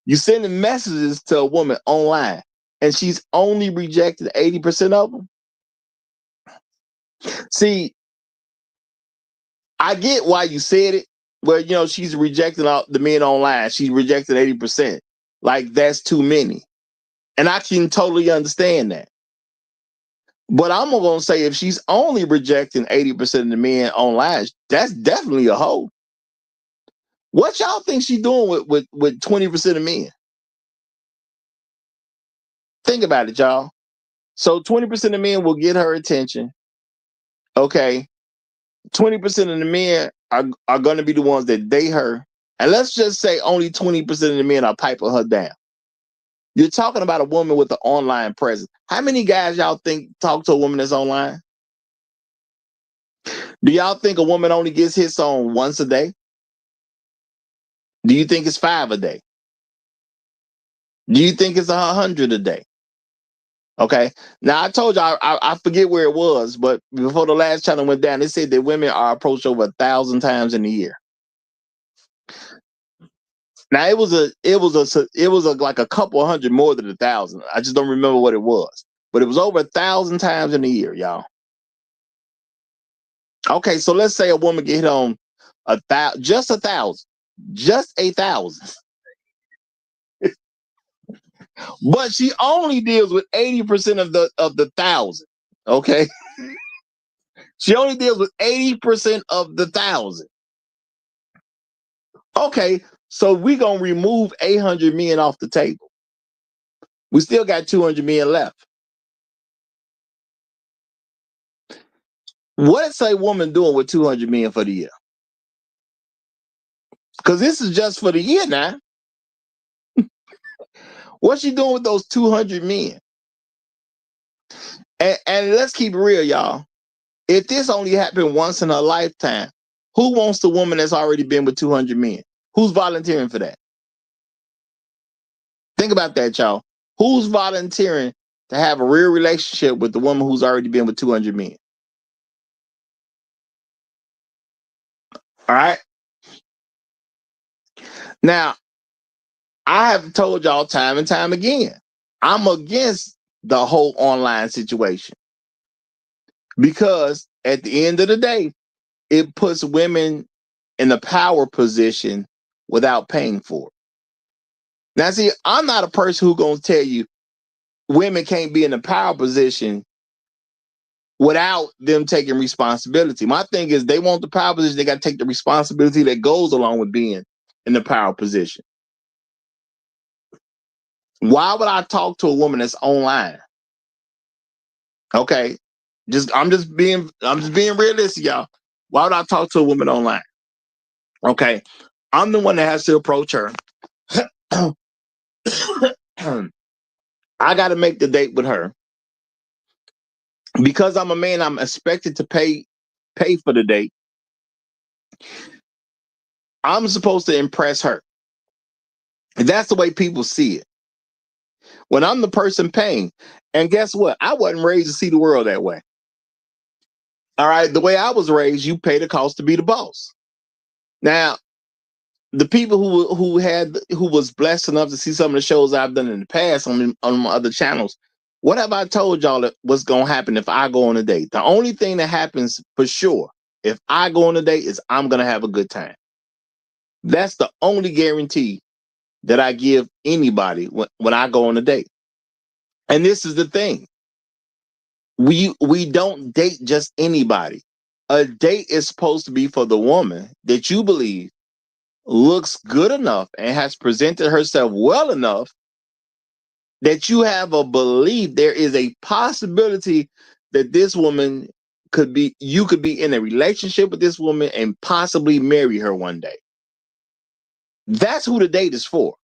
You're sending messages to a woman online, and she's only rejected 80% of them. See, I get why you said it. Well, she's rejecting all the men online. She's rejected 80%. Like, that's too many. And I can totally understand that. But I'm gonna say if she's only rejecting 80% of the men online, that's definitely a hoe. What y'all think she's doing with 20% of men? Think about it, y'all. So 20% of men will get her attention. Okay. 20% of the men are going to be the ones that date her. And let's just say only 20% of the men are piping her down. You're talking about a woman with an online presence. How many guys y'all think talk to a woman that's online? Do y'all think a woman only gets hits on once a day? Do you think it's 5 a day? Do you think it's 100 a day? Okay. Now I told you I forget where it was, but before the last channel went down, it said that women are approached over 1,000 times in a year. Now it was like a couple hundred more than 1,000. I just don't remember what it was, but it was over 1,000 times in a year, y'all. Okay, so let's say a woman get hit on just 1,000, but she only deals with 80% of the 1,000. Okay, she only deals with 80% of the 1,000. Okay, so we gonna remove 800 men off the table. We still got 200 men left. What's a woman doing with 200 men for the year? Because this is just for the year now. What's she doing with those 200 men? And let's keep it real, y'all. If this only happened once in her lifetime, who wants the woman that's already been with 200 men? Who's volunteering for that? Think about that, y'all. Who's volunteering to have a real relationship with the woman who's already been with 200 men? All right. Now, I have told y'all time and time again, I'm against the whole online situation because at the end of the day, it puts women in a power position without paying for it. Now, see, I'm not a person who's going to tell you women can't be in a power position without them taking responsibility. My thing is they want the power position, they got to take the responsibility that goes along with being in the power position. Why would I talk to a woman that's online? Okay. I'm just being realistic, y'all. Why would I talk to a woman online? Okay. I'm the one that has to approach her. I got to make the date with her. Because I'm a man, I'm expected to pay for the date. I'm supposed to impress her. That's the way people see it. When I'm the person paying, and guess what? I wasn't raised to see the world that way. All right, the way I was raised, you pay the cost to be the boss. Now, the people who was blessed enough to see some of the shows I've done in the past on my other channels, what have I told y'all that what's gonna happen if I go on a date? The only thing that happens for sure if I go on a date is I'm gonna have a good time. That's the only guarantee that I give anybody when I go on a date. And this is the thing. We don't date just anybody. A date is supposed to be for the woman that you believe looks good enough and has presented herself well enough that you have a belief there is a possibility that this woman you could be in a relationship with this woman and possibly marry her one day. That's who the date is for.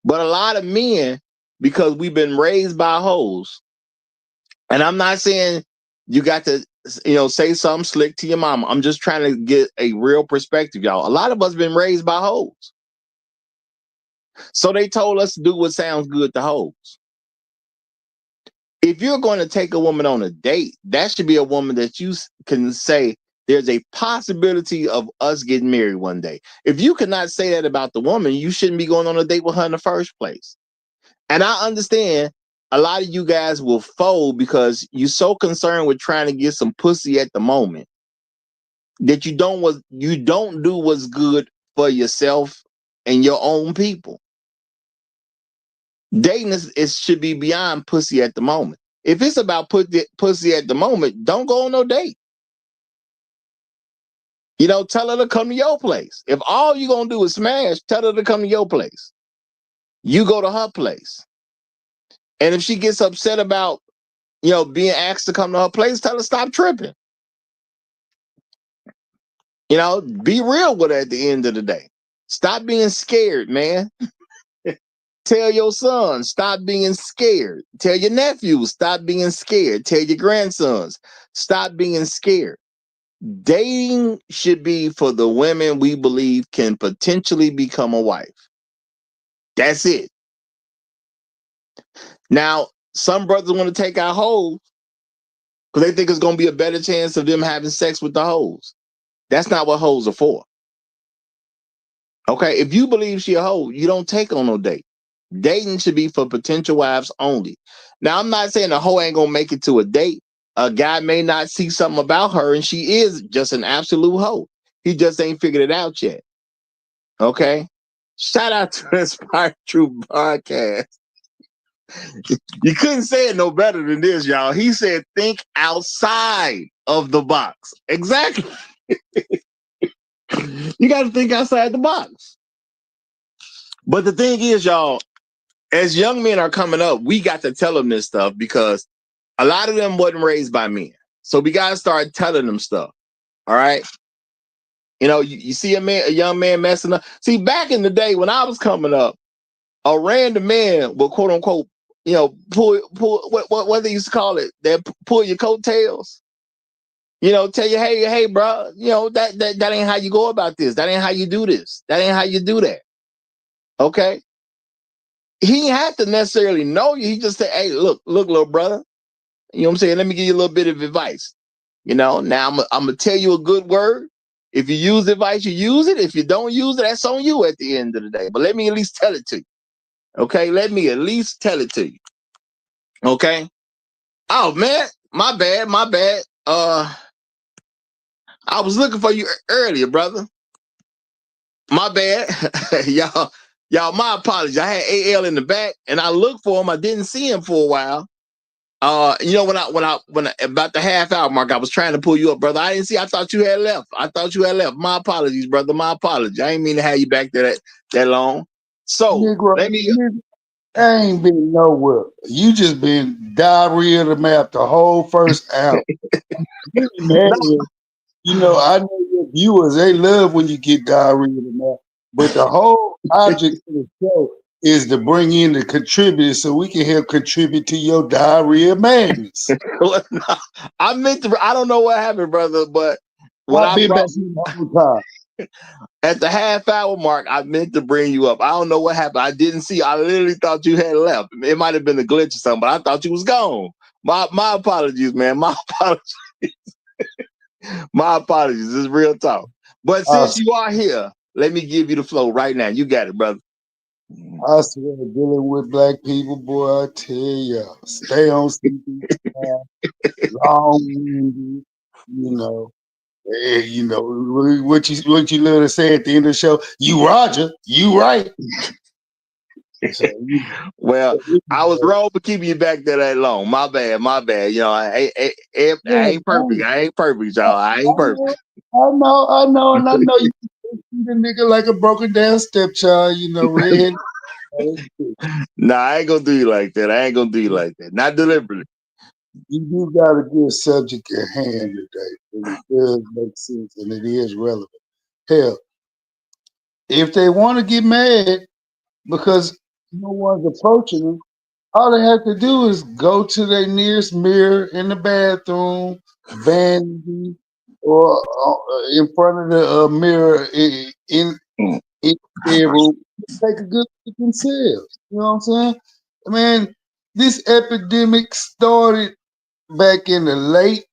But a lot of men, because we've been raised by hoes, and I'm not saying you got to, say something slick to your mama. I'm just trying to get a real perspective, y'all. A lot of us been raised by hoes. So they told us to do what sounds good to hoes. If you're going to take a woman on a date, that should be a woman that you can say there's a possibility of us getting married one day. If you cannot say that about the woman, you shouldn't be going on a date with her in the first place. And I understand a lot of you guys will fold because you're so concerned with trying to get some pussy at the moment that you don't do what's good for yourself and your own people. Dating should be beyond pussy at the moment. If it's about pussy at the moment, don't go on no date. You know, tell her to come to your place. If all you're going to do is smash, tell her to come to your place. You go to her place. And if she gets upset about, you know, being asked to come to her place, tell her stop tripping. You know, be real with her at the end of the day. Stop being scared, man. Tell your son, stop being scared. Tell your nephews, stop being scared. Tell your grandsons, stop being scared. Dating should be for the women we believe can potentially become a wife. That's it. Now, some brothers want to take our hoes because they think it's going to be a better chance of them having sex with the hoes. That's not what hoes are for. Okay, if you believe she a hoe, you don't take on no date. Dating should be for potential wives only. Now, I'm not saying a hoe ain't gonna make it to a date. A guy may not see something about her and she is just an absolute hoe. He just ain't figured it out yet. Okay? Shout out to Inspired True Podcast. You couldn't say it no better than this, y'all. He said, think outside of the box. Exactly. You got to think outside the box. But the thing is, y'all, as young men are coming up, we got to tell them this stuff because a lot of them wasn't raised by men. So we got to start telling them stuff. All right. You know, you see a young man messing up. See, back in the day when I was coming up, a random man will quote unquote, you know, pull what they used to call it, they pull your coattails. You know, tell you, hey, bro, you know, that ain't how you go about this. That ain't how you do this. That ain't how you do that. Okay. He had to necessarily know you. He just said, hey, look, little brother. You know what I'm saying? Let me give you a little bit of advice. You know, now I'm going to tell you a good word. If you use advice, you use it. If you don't use it, that's on you at the end of the day. But let me at least tell it to you. Okay? Let me at least tell it to you. Okay? Oh, man. My bad. I was looking for you earlier, brother. My bad. Y'all, my apologies. I had AL in the back, and I looked for him. I didn't see him for a while. You know, when I about the half hour mark, I was trying to pull you up, brother. I didn't see. I thought you had left. My apologies, brother. My apologies. I didn't mean to have you back there that long. So Negro, let me. I ain't been nowhere. You just been diarrhea of the map the whole first hour. You know, I know your viewers, they love when you get diarrhea of the map. But the whole object of the show is to bring in the contributors so we can help contribute to your diarrhea madness. I meant to. I don't know what happened, brother, but when I've been back here the whole time. At the half hour mark, I meant to bring you up. I don't know what happened. I didn't see. I literally thought you had left. It might have been a glitch or something, but I thought you was gone. My apologies, man. My apologies. My apologies. This is real talk. But since you are here, let me give you the flow right now. You got it, brother. I swear, dealing with black people, boy, I tell you, stay on CP, long-winded, you know. Hey, you know what you love to say at the end of the show. You Roger, you right. So, well, I was wrong for keeping you back there that long. My bad. You know, I ain't perfect. I ain't perfect, y'all. I ain't perfect. I know, and I know you the nigga like a broken down stepchild. You know, redhead. Nah, I ain't gonna do you like that. Not deliberately. You do got a good subject at hand today, and it does make sense, and it is relevant. Hell, if they want to get mad because no one's approaching them, all they have to do is go to their nearest mirror in the bathroom, vanity, or in front of the mirror in their room. Take a good look at themselves. You know what I'm saying? I mean, this epidemic started back in the late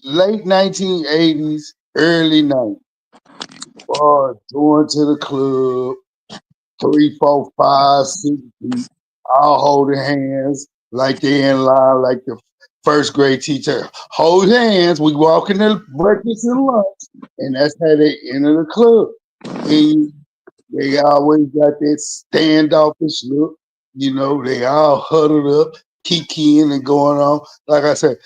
1980s, early 90s. Going to the club, 3, 4, 5, 6 deep, all holding hands like they in line, like the first grade teacher. Hold hands, we walking to breakfast and lunch, and that's how they enter the club. And they always got that standoffish look, you know, they all huddled up, kikiing and going on. Like I said,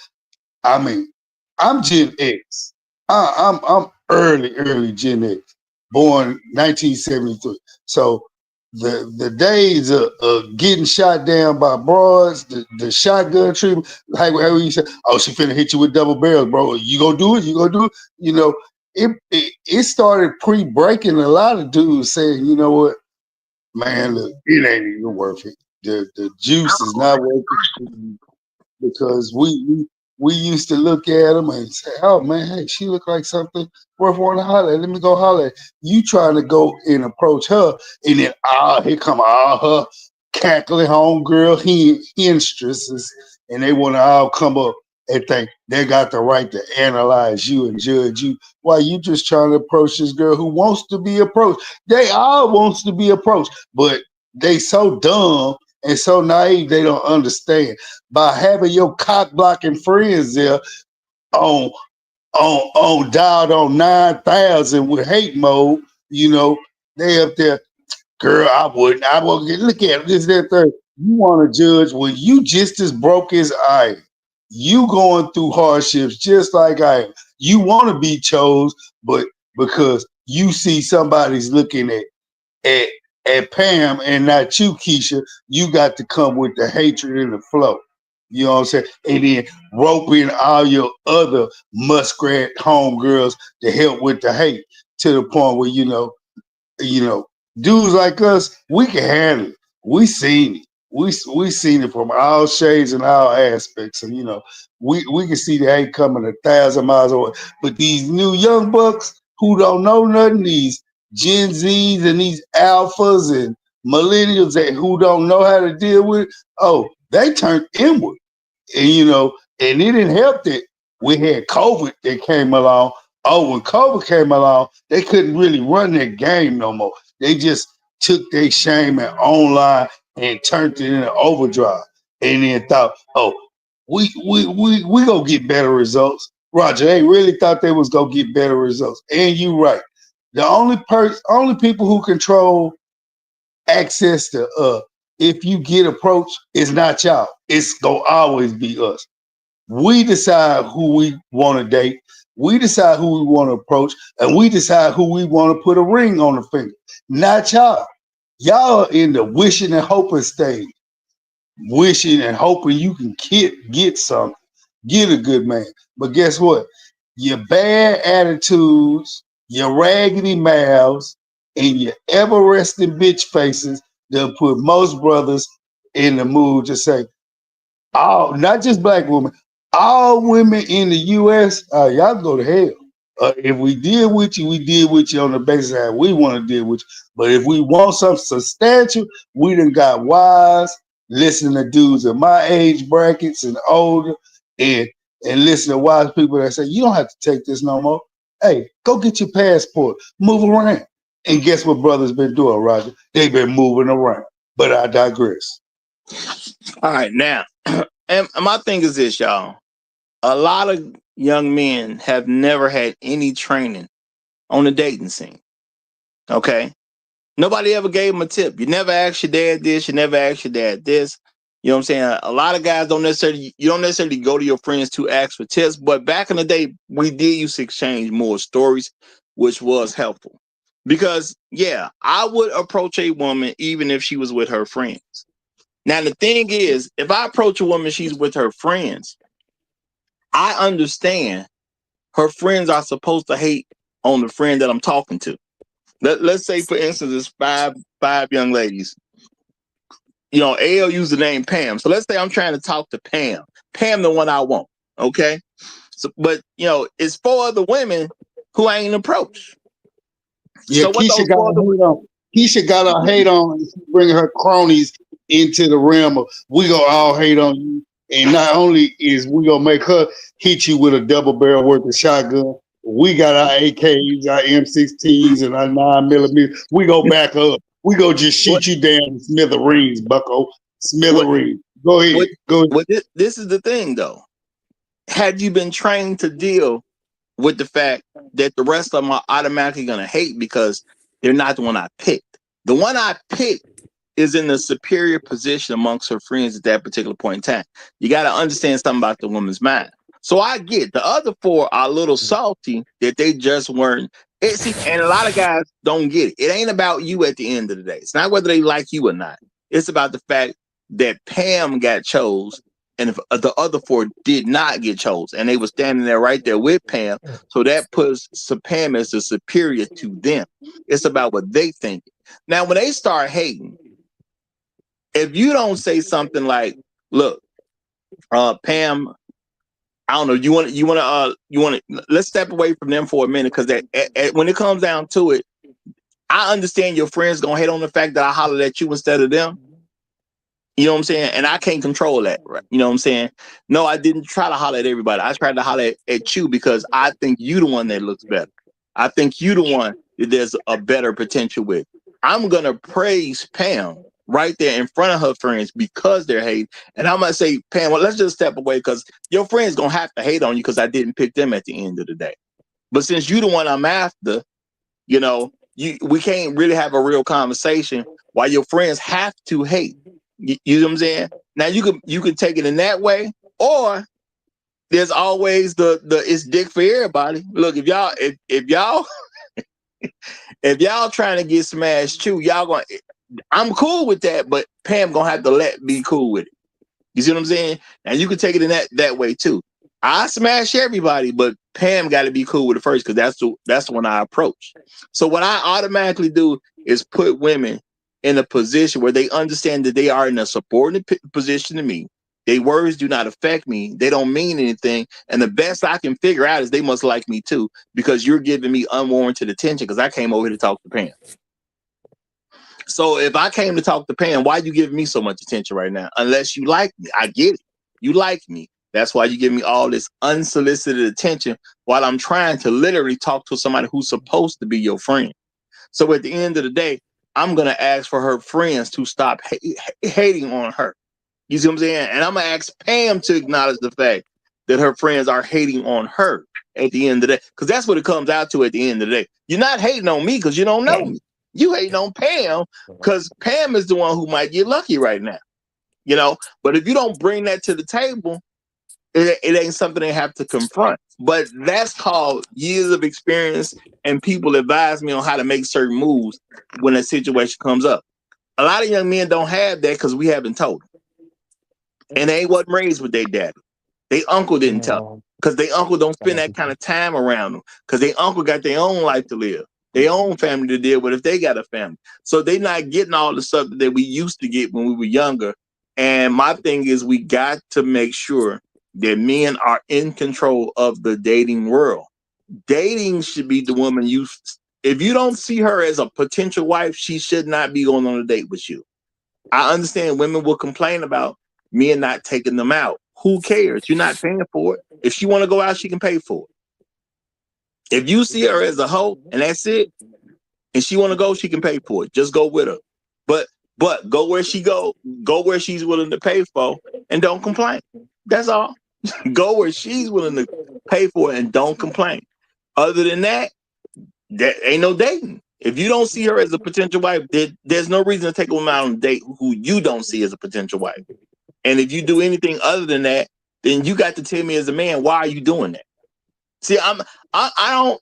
I mean, I'm Gen X. I'm early Gen X, born 1973. So the days of getting shot down by broads, the shotgun treatment, like how you said, oh, she finna hit you with double barrels, bro. You gonna do it? You gonna do it? You know, it started pre-breaking a lot of dudes saying, you know what, man, look, it ain't even worth it. The juice is not worth it because we used to look at them and say, "Oh man, hey, she look like something worth wanting to holler at. Let me go holler at." You trying to go and approach her, and then here come all her cackling homegirl henstresses, and they want to all come up and think they got the right to analyze you and judge you while you just trying to approach this girl who wants to be approached. They all wants to be approached, but they so dumb and so naive they don't understand. By having your cock blocking friends there on dialed on 9,000 with hate mode, you know, they up there, girl, I wouldn't look at this, that, third. You want to judge when you just as broke as I am. You going through hardships just like I am. You want to be chose, but because you see somebody's looking at at Pam and not you, Keisha, you got to come with the hatred and the flow. You know what I'm saying? And then rope in all your other muskrat homegirls to help with the hate to the point where, dudes like us, we can handle it. We seen it. We seen it from all shades and all aspects. And, we can see the hate coming 1,000 miles away. But these new young bucks who don't know nothing, these Gen Zs and these alphas and millennials that who don't know how to deal with it, they turned inward. And and it didn't help that we had COVID that came along. Oh, when COVID came along, they couldn't really run their game no more. They just took their shame and online and turned it into overdrive. And then thought, we gonna get better results. Roger, they really thought they was gonna get better results. And you right. The only people who control access to if you get approached, it's not y'all. It's gonna always be us. We decide who we want to date. We decide who we want to approach, and we decide who we want to put a ring on the finger. Not y'all. Y'all are in the wishing and hoping stage. Wishing and hoping you can get something, get a good man. But guess what? Your bad attitudes, your raggedy mouths, and your ever-resting bitch faces that put most brothers in the mood to say, all, not just black women, all women in the U.S., y'all go to hell. If we deal with you, we deal with you on the basis that we want to deal with you. But if we want something substantial, we done got wise, listen to dudes in my age brackets and older, and listen to wise people that say, you don't have to take this no more. Hey, go get your passport, move around. And guess what brothers been doing, Roger? They've been moving around. But I digress. All right, now, and my thing is this, y'all. A lot of young men have never had any training on the dating scene. Okay? Nobody ever gave them a tip. You never asked your dad this, you never asked your dad this. You know what I'm saying? A lot of guys don't necessarily go to your friends to ask for tips, but back in the day, we did used to exchange more stories, which was helpful. Because, yeah, I would approach a woman even if she was with her friends. Now, the thing is, if I approach a woman, she's with her friends, I understand her friends are supposed to hate on the friend that I'm talking to. Let's say, for instance, it's five young ladies. AL used the name Pam. So let's say I'm trying to talk to Pam. Pam, the one I want. Okay. So, but it's 4 other women who I ain't approached. Yeah, so Keisha got her hate on bringing her cronies into the realm of we gonna all hate on you. And not only is we gonna make her hit you with a double barrel worth of shotgun, we got our AKs, our M16s, and our 9mm. We go back up. We go just shoot you down in smithereens, bucko. Smithereens. Go ahead. Go ahead. This is the thing, though. Had you been trained to deal with the fact that the rest of them are automatically gonna hate because they're not the one I picked. The one I picked is in a superior position amongst her friends at that particular point in time. You got to understand something about the woman's mind. So I get the other four are a little salty that they just weren't. And a lot of guys don't get it. It ain't about you at the end of the day. It's not whether they like you or not. It's about the fact that Pam got chose and if the other four did not get chose, and they were standing there right there with Pam. So that puts Pam as the superior to them. It's about what they think. Now, when they start hating, if you don't say something like, "Look, Pam, I don't know. You want to. Let's step away from them for a minute because when it comes down to it, I understand your friends gonna hate on the fact that I hollered at you instead of them. You know what I'm saying? And I can't control that, right? You know what I'm saying? No, I didn't try to holler at everybody. I tried to holler at you because I think you the one that looks better. I think you the one that there's a better potential with. I'm gonna praise Pam right there in front of her friends because they're hating. And I'm gonna say, Pam, well, let's just step away because your friends gonna have to hate on you because I didn't pick them at the end of the day. But since you the one I'm after, you know, we can't really have a real conversation while your friends have to hate. You know what I'm saying? Now you can take it in that way, or there's always the it's dick for everybody. Look, if y'all if y'all trying to get smashed too, y'all going. I'm cool with that, but Pam gonna have to let me cool with it. You see what I'm saying? Now you can take it in that way too. I smash everybody, but Pam got to be cool with it first because that's the one I approach. So what I automatically do is put women in a position where they understand that they are in a subordinate position to me. Their words do not affect me. They don't mean anything. And the best I can figure out is they must like me too because you're giving me unwarranted attention because I came over here to talk to Pam. So if I came to talk to Pam, why you giving me so much attention right now? Unless you like me. I get it. You like me. That's why you give me all this unsolicited attention while I'm trying to literally talk to somebody who's supposed to be your friend. So at the end of the day, I'm going to ask for her friends to stop hating on her. You see what I'm saying? And I'm going to ask Pam to acknowledge the fact that her friends are hating on her at the end of the day. Because that's what it comes out to at the end of the day. You're not hating on me because you don't know me. You hating on Pam because Pam is the one who might get lucky right now. You know, but if you don't bring that to the table, it ain't something they have to confront. But that's called years of experience, and people advise me on how to make certain moves when a situation comes up. A lot of young men don't have that because we haven't told them. And they wasn't raised with their daddy. Their uncle didn't tell them because their uncle don't spend that kind of time around them because their uncle got their own life to live, their own family to deal with if they got a family. So they're not getting all the stuff that we used to get when we were younger. And my thing is we got to make sure that men are in control of the dating world. Dating should be the woman if you don't see her as a potential wife, she should not be going on a date with you. I understand women will complain about men not taking them out. Who cares? You're not paying for it. If she want to go out, she can pay for it. If you see her as a hoe and that's it, and she want to go, she can pay for it. Just go with her. But go where she's willing to pay for, and don't complain. That's all. Go where she's willing to pay for it and don't complain. Other than that, there ain't no dating. If you don't see her as a potential wife, there's no reason to take a woman out on a date who you don't see as a potential wife. And if you do anything other than that, then you got to tell me as a man, why are you doing that? See, I don't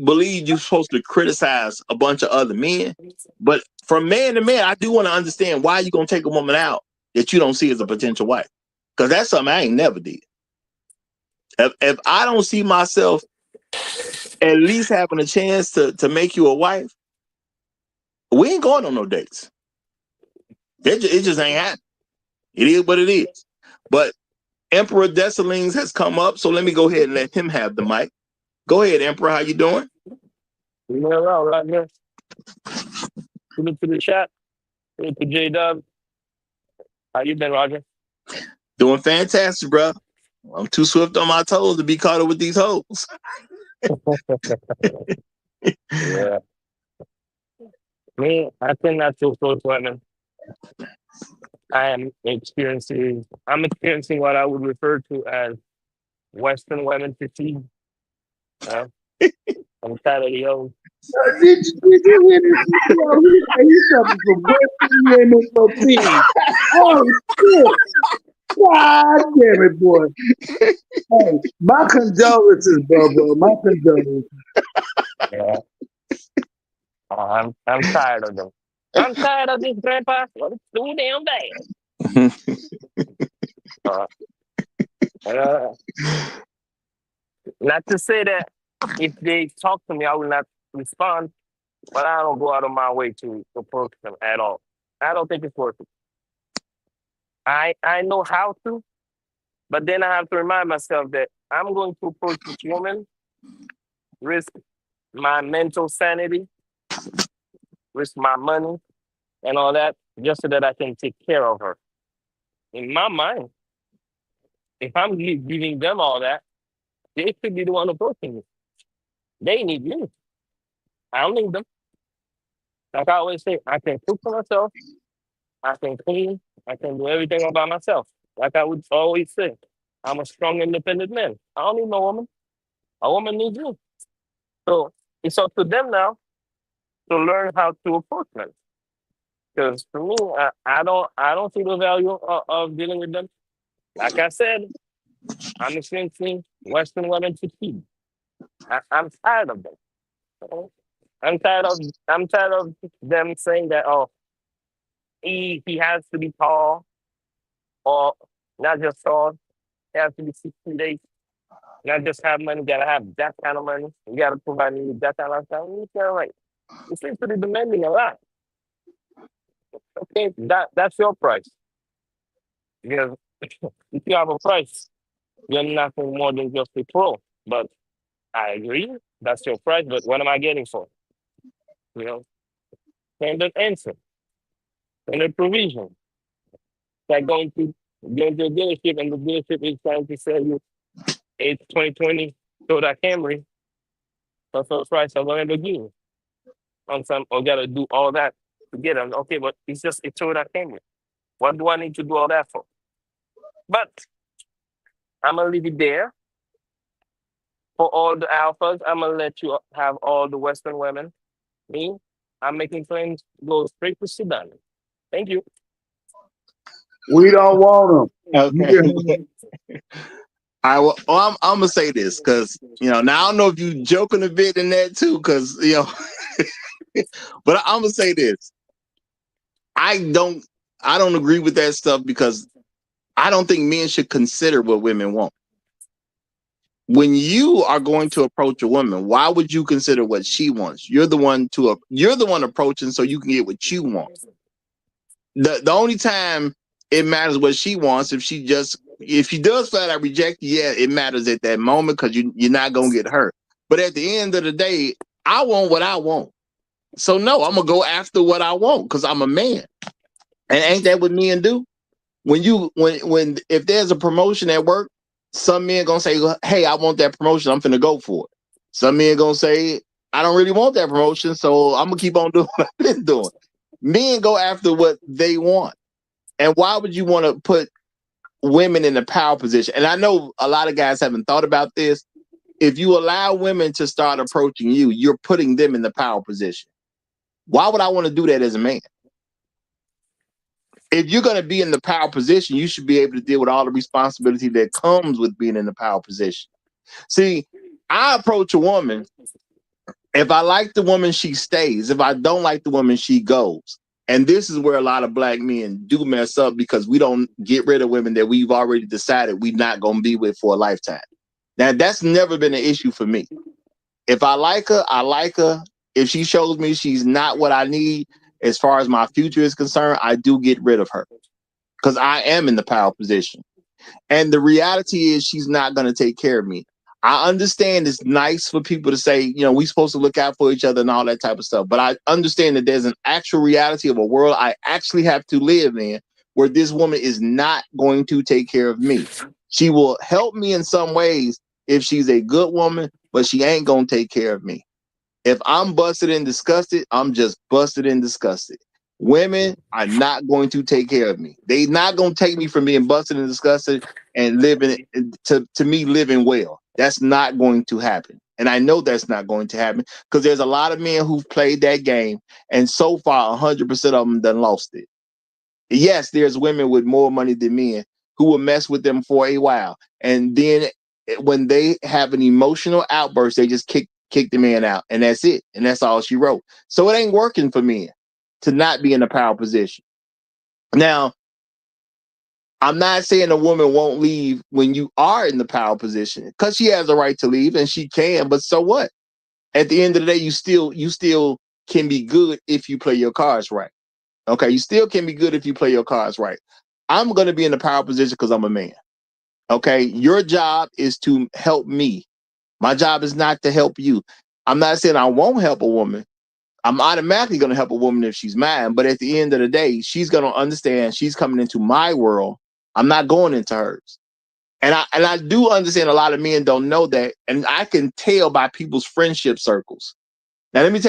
believe you're supposed to criticize a bunch of other men, but from man to man, I do want to understand why you're gonna take a woman out that you don't see as a potential wife. Because that's something I ain't never did. If I don't see myself at least having a chance to make you a wife, we ain't going on no dates. It just ain't happening. It is what it is. But Emperor Dessalines has come up, so let me go ahead and let him have the mic. Go ahead, Emperor. How you doing? Well, right here. Look to the chat. Look to J Dub. How you been, Roger? Doing fantastic, bro. I'm too swift on my toes to be caught up with these hoes. Yeah. Me, I think not too close women. I'm experiencing what I would refer to as Western women fatigue. I'm tired of the old. Did you hear this? Yo, he's something from Western women for peace. Oh shit! God damn it, boy. Hey, my condolences, bro. My condolences. Yeah. I'm tired of them. I'm tired of this, Grandpa. Well, it's too damn bad. Uh, uh, not to say that if they talk to me, I will not respond, but I don't go out of my way to approach them at all. I don't think it's worth it. I know how to, but then I have to remind myself that I'm going to approach this woman, risk my mental sanity, risk my money, and all that, just so that I can take care of her. In my mind, if I'm giving them all that, they should be the one approaching me. They need me. I don't need them. Like I always say, I can cook for myself, I can clean, I can do everything all by myself. Like I would always say, I'm a strong, independent man. I don't need no woman. A woman needs me. So it's up to them now to learn how to approach men. Because for me, I don't see the value of dealing with them. Like I said, I'm experiencing Western women fatigue. I'm tired of them. Okay? I'm tired of them saying that he has to be tall or not just tall, he has to be 6 feet 8, not just have money, gotta have that kind of money. You gotta provide me with that kind of stuff. It's kind of like it seems to be demanding a lot. Okay, that's your price. Because if you have a price, you're nothing more than just a pro. But I agree, that's your price. But what am I getting for? You know, standard answer, standard provision. Like going to a dealership and the dealership is trying to sell you a 2020 Toyota Camry for the price of a Lamborghini. On some, or gotta do all that to get them. Okay, but it's just a Toyota Camry. What do I need to do all that for? But I'm gonna leave it there for all the alphas. I'm gonna let you have all the Western women. Me, I'm making friends go straight to Sudan. Thank you. We don't want them. You Okay. can I'm gonna say this because now I don't know if you joking a bit in that too, because but I'm gonna say this. I don't agree with that stuff because I don't think men should consider what women want. When you are going to approach a woman, why would you consider what she wants? You're the one approaching so you can get what you want. The only time it matters what she wants if she does flat out reject you, yeah, it matters at that moment because you're not gonna get hurt. But at the end of the day, I want what I want. So no, I'm gonna go after what I want because I'm a man. And ain't that what men do? When if there's a promotion at work, some men gonna say, hey, I want that promotion, I'm finna go for it. Some men gonna say, I don't really want that promotion, so I'm gonna keep on doing what I've been doing. Men go after what they want. And why would you want to put women in a power position? And I know a lot of guys haven't thought about this. If you allow women to start approaching you, you're putting them in the power position. Why would I want to do that as a man? If you're going to be in the power position, you should be able to deal with all the responsibility that comes with being in the power position. See, I approach a woman. If I like the woman, she stays. If I don't like the woman, she goes. And this is where a lot of black men do mess up because we don't get rid of women that we've already decided we're not going to be with for a lifetime. Now, that's never been an issue for me. If I like her, I like her. If she shows me she's not what I need as far as my future is concerned, I do get rid of her because I am in the power position. And the reality is she's not going to take care of me. I understand it's nice for people to say, we're supposed to look out for each other and all that type of stuff. But I understand that there's an actual reality of a world I actually have to live in where this woman is not going to take care of me. She will help me in some ways if she's a good woman, but she ain't going to take care of me. If I'm busted and disgusted, I'm just busted and disgusted. Women are not going to take care of me. They're not going to take me from being busted and disgusted and living to me living well. That's not going to happen. And I know that's not going to happen because there's a lot of men who've played that game, and so far 100% of them done lost it. Yes, there's women with more money than men who will mess with them for a while, and then when they have an emotional outburst, they just kick the man out, and that's it, and that's all she wrote. So it ain't working for men to not be in a power position. Now, I'm not saying a woman won't leave when you are in the power position, because she has a right to leave and she can, but so what? At the end of the day, you still can be good if you play your cards right. Okay, you still can be good if you play your cards right. I'm going to be in the power position because I'm a man. Okay, your job is to help me. My job is not to help you. I'm not saying I won't help a woman. I'm automatically going to help a woman if she's mine. But at the end of the day, she's going to understand she's coming into my world. I'm not going into hers. And I do understand a lot of men don't know that. And I can tell by people's friendship circles. Now, let me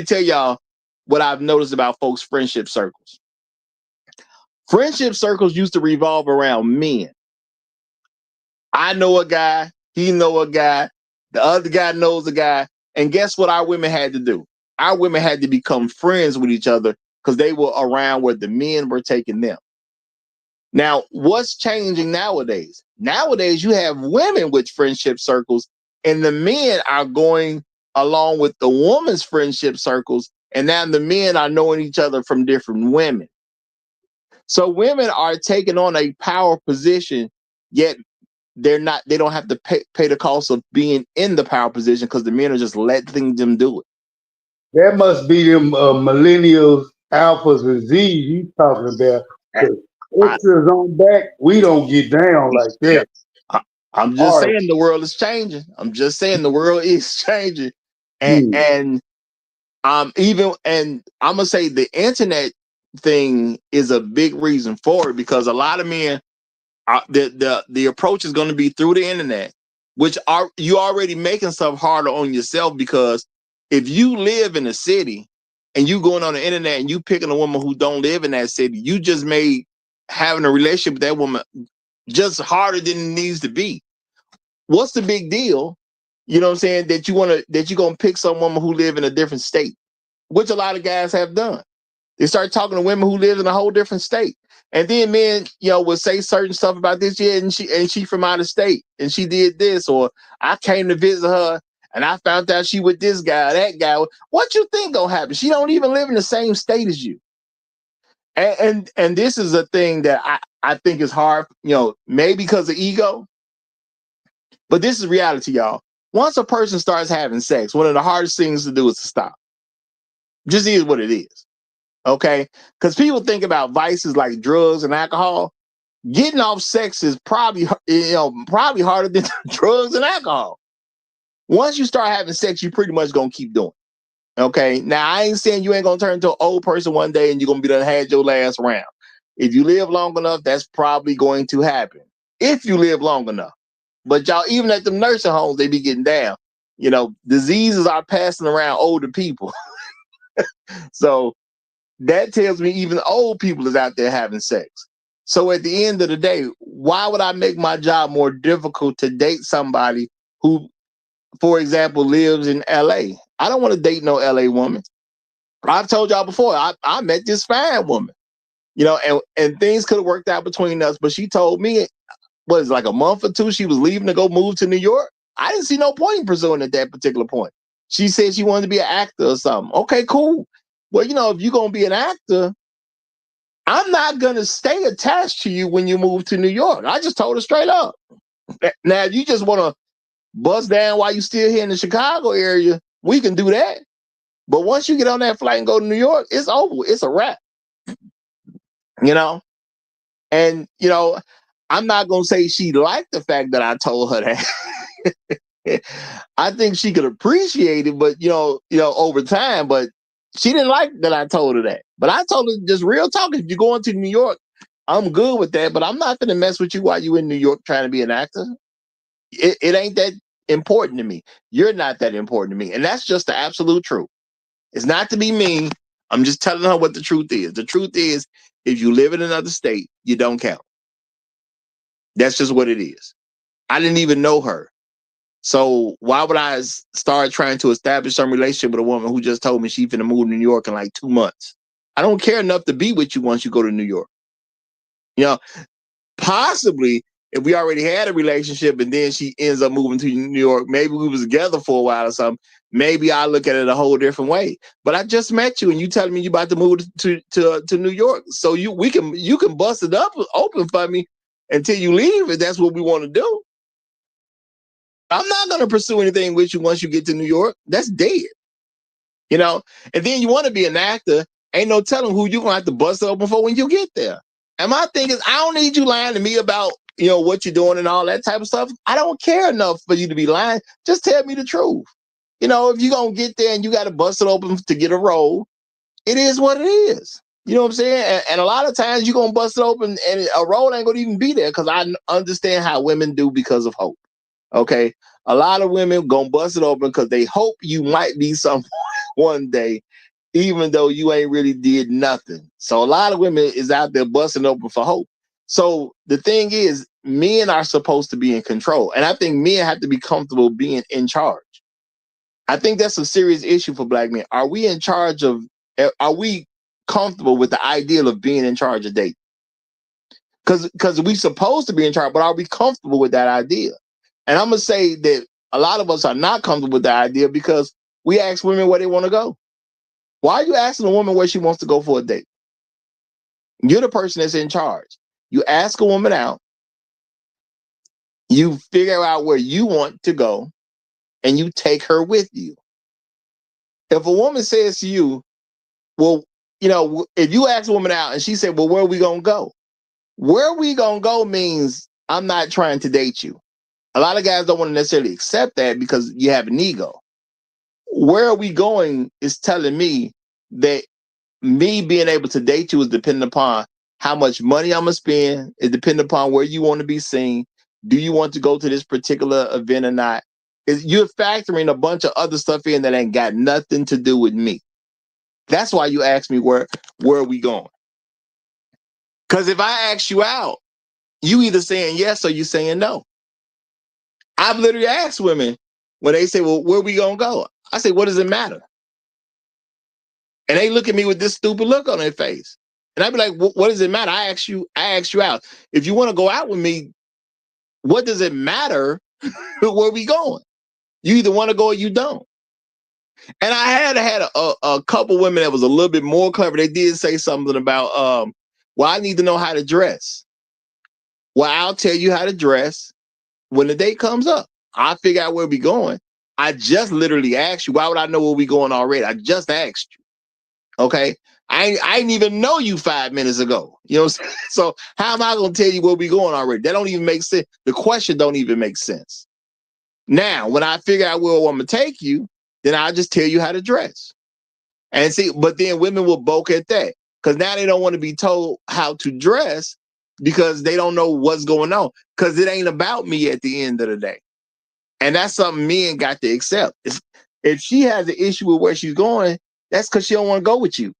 tell y'all what I've noticed about folks' friendship circles. Friendship circles used to revolve around men. I know a guy, he know a guy, the other guy knows a guy. And guess what our women had to do? Our women had to become friends with each other because they were around where the men were taking them. Now, what's changing nowadays? Nowadays, you have women with friendship circles, and the men are going along with the woman's friendship circles, and now the men are knowing each other from different women. So women are taking on a power position, yet they don't have to pay the cost of being in the power position because the men are just letting them do it. That must be them millennials, alphas, and Z you talking about. The extras on back, we don't get down like that. I'm just saying the world is changing. I'm just saying the world is changing. And I'm gonna say the internet thing is a big reason for it, because a lot of men the approach is going to be through the internet, which are you already making stuff harder on yourself, because if you live in a city and you going on the internet and you picking a woman who don't live in that city, you just made having a relationship with that woman just harder than it needs to be. What's the big deal? You know what I'm saying? That you're gonna pick some woman who live in a different state, which a lot of guys have done. They start talking to women who live in a whole different state. And then men, will say certain stuff about this, yeah, and she from out of state and she did this, or I came to visit her and I found out she with this guy, that guy. What you think gonna happen? She don't even live in the same state as you. And this is a thing that I think is hard, maybe because of ego. But this is reality, y'all. Once a person starts having sex, one of the hardest things to do is to stop. Just is what it is. Okay? Because people think about vices like drugs and alcohol. Getting off sex is probably harder than drugs and alcohol. Once you start having sex, you pretty much gonna keep doing it. Okay? Now, I ain't saying you ain't gonna turn into an old person one day and you're gonna be done had your last round. If you live long enough, that's probably going to happen. If you live long enough. But y'all, even at the nursing homes, they be getting down. Diseases are passing around older people. So that tells me even old people is out there having sex. So at the end of the day, why would I make my job more difficult to date somebody who, for example, lives in LA? I don't want to date no LA woman. I've told y'all before, I met this fine woman, and things could have worked out between us, but she told me, like a month or two, she was leaving to go move to New York. I didn't see no point in pursuing at that particular point. She said she wanted to be an actor or something. Okay, cool. Well, if you're going to be an actor, I'm not going to stay attached to you when you move to New York. I just told her straight up. Now, if you just want to bust down while you're still here in the Chicago area, we can do that. But once you get on that flight and go to New York, it's over. It's a wrap. And, I'm not going to say she liked the fact that I told her that. I think she could appreciate it, but, over time, but she didn't like that I told her that. But I told her, just real talk, if you're going to New York, I'm good with that, but I'm not going to mess with you while you're in New York trying to be an actor. It ain't that important to me. You're not that important to me. And that's just the absolute truth. It's not to be mean. I'm just telling her what the truth is. The truth is, if you live in another state, you don't count. That's just what it is. I didn't even know her. So why would I start trying to establish some relationship with a woman who just told me she's finna move to New York in like 2 months? I don't care enough to be with you once you go to New York. You know, possibly if we already had a relationship and then she ends up moving to New York, maybe we was together for a while or something. Maybe I look at it a whole different way. But I just met you and you telling me you about to move to New York. So you can bust it up open for me until you leave if that's what we want to do. I'm not going to pursue anything with you once you get to New York. That's dead. You know, and then you want to be an actor. Ain't no telling who you're going to have to bust it open for when you get there. And my thing is, I don't need you lying to me about, what you're doing and all that type of stuff. I don't care enough for you to be lying. Just tell me the truth. If you're going to get there and you got to bust it open to get a role, it is what it is. You know what I'm saying? And a lot of times you're going to bust it open and a role ain't going to even be there because I understand how women do because of hope. Okay? A lot of women going to bust it open because they hope you might be someone one day, even though you ain't really did nothing. So a lot of women is out there busting open for hope. So the thing is, men are supposed to be in control. And I think men have to be comfortable being in charge. I think that's a serious issue for Black men. Are we comfortable with the ideal of being in charge of dating? Because we supposed to be in charge, but are we comfortable with that idea? And I'm going to say that a lot of us are not comfortable with that idea because we ask women where they want to go. Why are you asking a woman where she wants to go for a date? You're the person that's in charge. You ask a woman out, you figure out where you want to go, and you take her with you. If a woman says to you, well, if you ask a woman out and she said, well, where are we going to go? Where we going to go means I'm not trying to date you. A lot of guys don't want to necessarily accept that because you have an ego. Where are we going is telling me that me being able to date you is dependent upon how much money I'm going to spend. It's dependent upon where you want to be seen. Do you want to go to this particular event or not? You're factoring a bunch of other stuff in that ain't got nothing to do with me. That's why you ask me where are we going? Because if I ask you out, you either saying yes or you saying no. I've literally asked women when they say, well, where we going to go? I say, what does it matter? And they look at me with this stupid look on their face. And I'd be like, what does it matter? I asked you out. If you want to go out with me, what does it matter where we going? You either want to go or you don't. And I had a couple women that was a little bit more clever. They did say something about, well, I need to know how to dress. Well, I'll tell you how to dress when the date comes up. I'll figure out where we going. I just literally asked you. Why would I know where we going already? I just asked you. Okay. I didn't even know you 5 minutes ago. You know what I'm saying? So how am I going to tell you where we going already? That don't even make sense. The question don't even make sense. Now, when I figure out where I'm going to take you, then I'll just tell you how to dress. And see, but then women will balk at that because now they don't want to be told how to dress because they don't know what's going on because it ain't about me at the end of the day. And that's something men got to accept. If she has an issue with where she's going, that's because she don't want to go with you.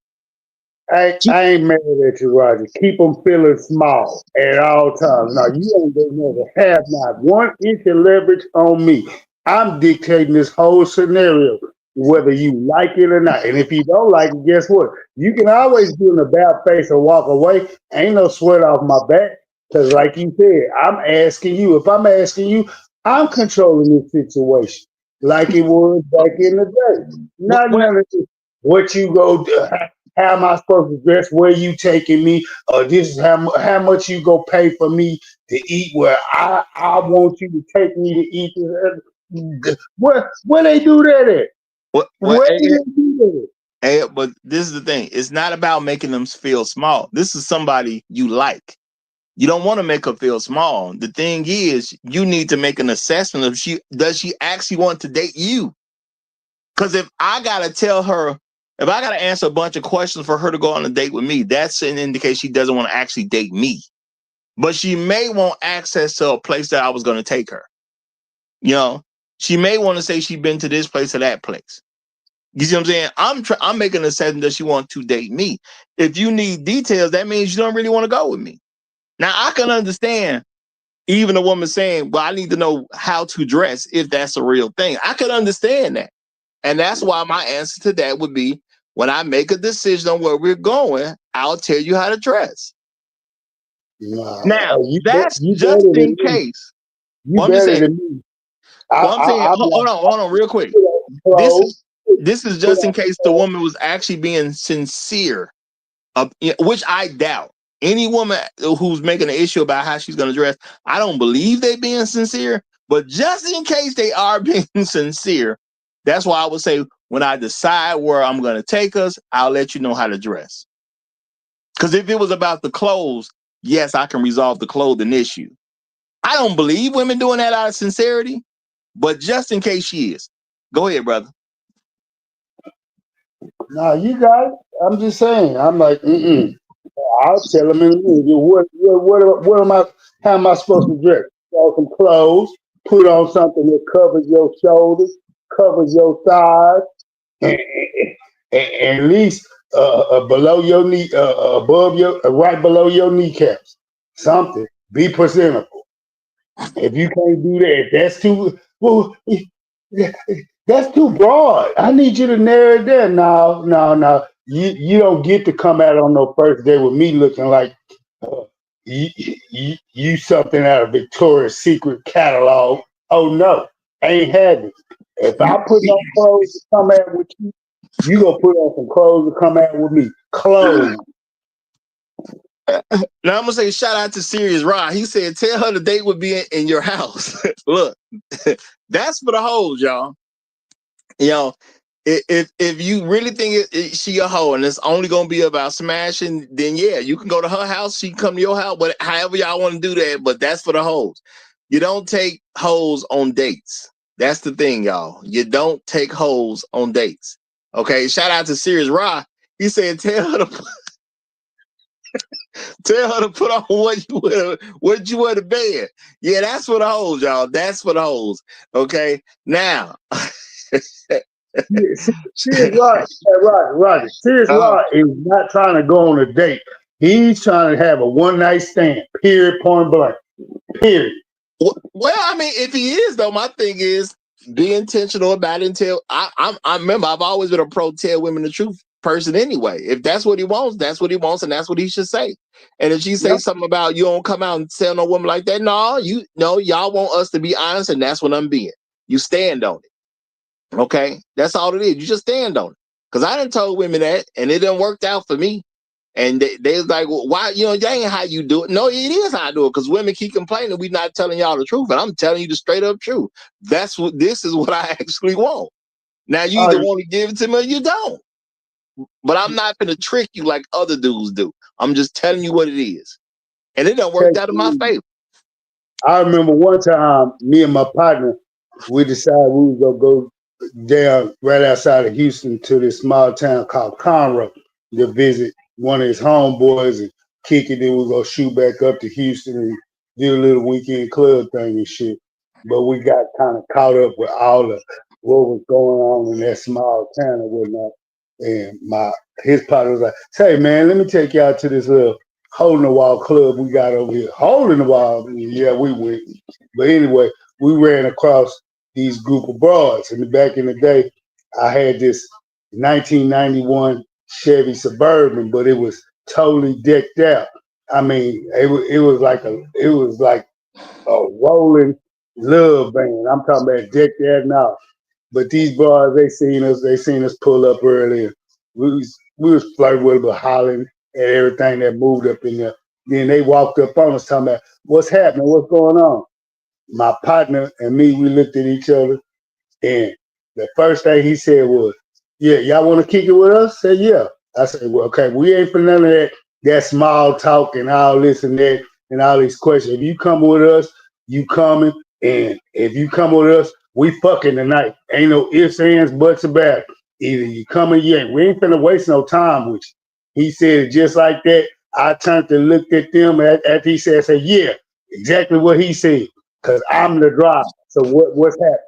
I ain't mad at you, Roger. Keep them feeling small at all times. Now, you ain't going to never have not 1 inch of leverage on me. I'm dictating this whole scenario, whether you like it or not. And if you don't like it, guess what? You can always do an about face or walk away. Ain't no sweat off my back. Because like you said, I'm asking you. If I'm asking you, I'm controlling this situation like it was back in the day. Not none of this. What you go do. How am I supposed to dress? Where you taking me? This is how much you go pay for me to eat? Where I want you to take me to eat. Where they do that at? Where they do that at? Hey, but this is the thing. It's not about making them feel small. This is somebody you like. You don't want to make her feel small. The thing is, you need to make an assessment of does she actually want to date you? Because if I gotta answer a bunch of questions for her to go on a date with me, that's an indication she doesn't want to actually date me. But she may want access to a place that I was going to take her. She may want to say she's been to this place or that place. You see what I'm saying? I'm making an assessment that she wants to date me. If you need details, that means you don't really want to go with me. Now I can understand even a woman saying, well, I need to know how to dress if that's a real thing. I could understand that. And that's why my answer to that would be, when I make a decision on where we're going, I'll tell you how to dress. Nah, Now, you that's you just better than in me. case. You Well, I'm just better saying, than me. well, I'm saying, I'm like, hold on, real quick. clothes, This is put just in on case the woman was actually being sincere, which I doubt. Any woman who's making an issue about how she's going to dress, I don't believe they being sincere. But just in case they are being sincere, that's why I would say, when I decide where I'm going to take us, I'll let you know how to dress. Because if it was about the clothes, yes, I can resolve the clothing issue. I don't believe women doing that out of sincerity, but just in case she is. Go ahead, brother. Nah, you got it. I'm just saying. I'm like, I'll tell them in a minute. What am I? How am I supposed to dress? Put on some clothes. Put on something that covers your shoulders, covers your thighs, and at least below your knee, above your, right below your kneecaps. Something. Be presentable. If you can't do that, that's too well. That's too broad. I need you to narrow it down. No. You don't get to come out on no first day with me looking like you something out of Victoria's Secret catalog. Oh no, I ain't having it. If I put on clothes to come out with you, you gonna put on some clothes to come out with me. Clothes. Now I'm gonna say shout out to Serious Rod. He said, tell her the date would be in your house. Look, that's for the hoes, y'all. You know, if you really think she a hoe and it's only gonna be about smashing, then yeah, you can go to her house, she can come to your house, but however y'all want to do that, but that's for the hoes. You don't take hoes on dates. That's the thing, y'all. You don't take hoes on dates. Okay, shout out to Serious Rod. He said, tell her to put on what you wear to bed. Yeah, that's for the hoes, y'all. That's for the hoes. Okay, now. Serious Roger. Serious Rod is not trying to go on a date. He's trying to have a one night stand. Period. Point blank. Period. Well, I mean, if he is though, my thing is be intentional about it. Until I remember, I've always been a pro tell women the truth person anyway. If that's what he wants, that's what he wants, and that's what he should say. And if she says something about you don't come out and tell no woman like that, y'all want us to be honest, and that's what I'm being. You stand on it. Okay, that's all it is. You just stand on it. Because I done told women that, and it done worked out for me. And they was like, well, why, that ain't how you do it. No, it is how I do it. Because women keep complaining we not telling y'all the truth. And I'm telling you the straight up truth. This is what I actually want. Now you either want to give it to me or you don't. But I'm not going to trick you like other dudes do. I'm just telling you what it is. And it done worked out in my favor. I remember one time, me and my partner, we decided we was gonna go down right outside of Houston to this small town called Conroe to visit one of his homeboys and kick it. Then we was gonna shoot back up to Houston and do a little weekend club thing and shit. But we got kind of caught up with all the what was going on in that small town and whatnot. And his partner was like, "Hey man, let me take y'all to this little hole in the wall club we got over here." Hole in the wall, yeah, we went. But anyway, we ran across these group of broads. And back in the day, I had this 1991 Chevy Suburban, but it was totally decked out. I mean, it was like a rolling love band. I'm talking about decked out now. But these broads, they seen us pull up earlier. We was flirting with them, hollering at everything that moved up in there. Then they walked up on us talking about, what's happening? What's going on? My partner and me, we looked at each other, and the first thing he said was, yeah, y'all want to kick it with us? I said, yeah. I said, well, okay, we ain't for none of that small talk and all this and that and all these questions. If you come with us, you coming. And if you come with us, we fucking tonight. Ain't no ifs, ands, buts about it. Either you come or you ain't. We ain't finna waste no time with you. He said it just like that. I turned and looked at them after he said, yeah, exactly what he said. Because I'm the driver. So what's happening?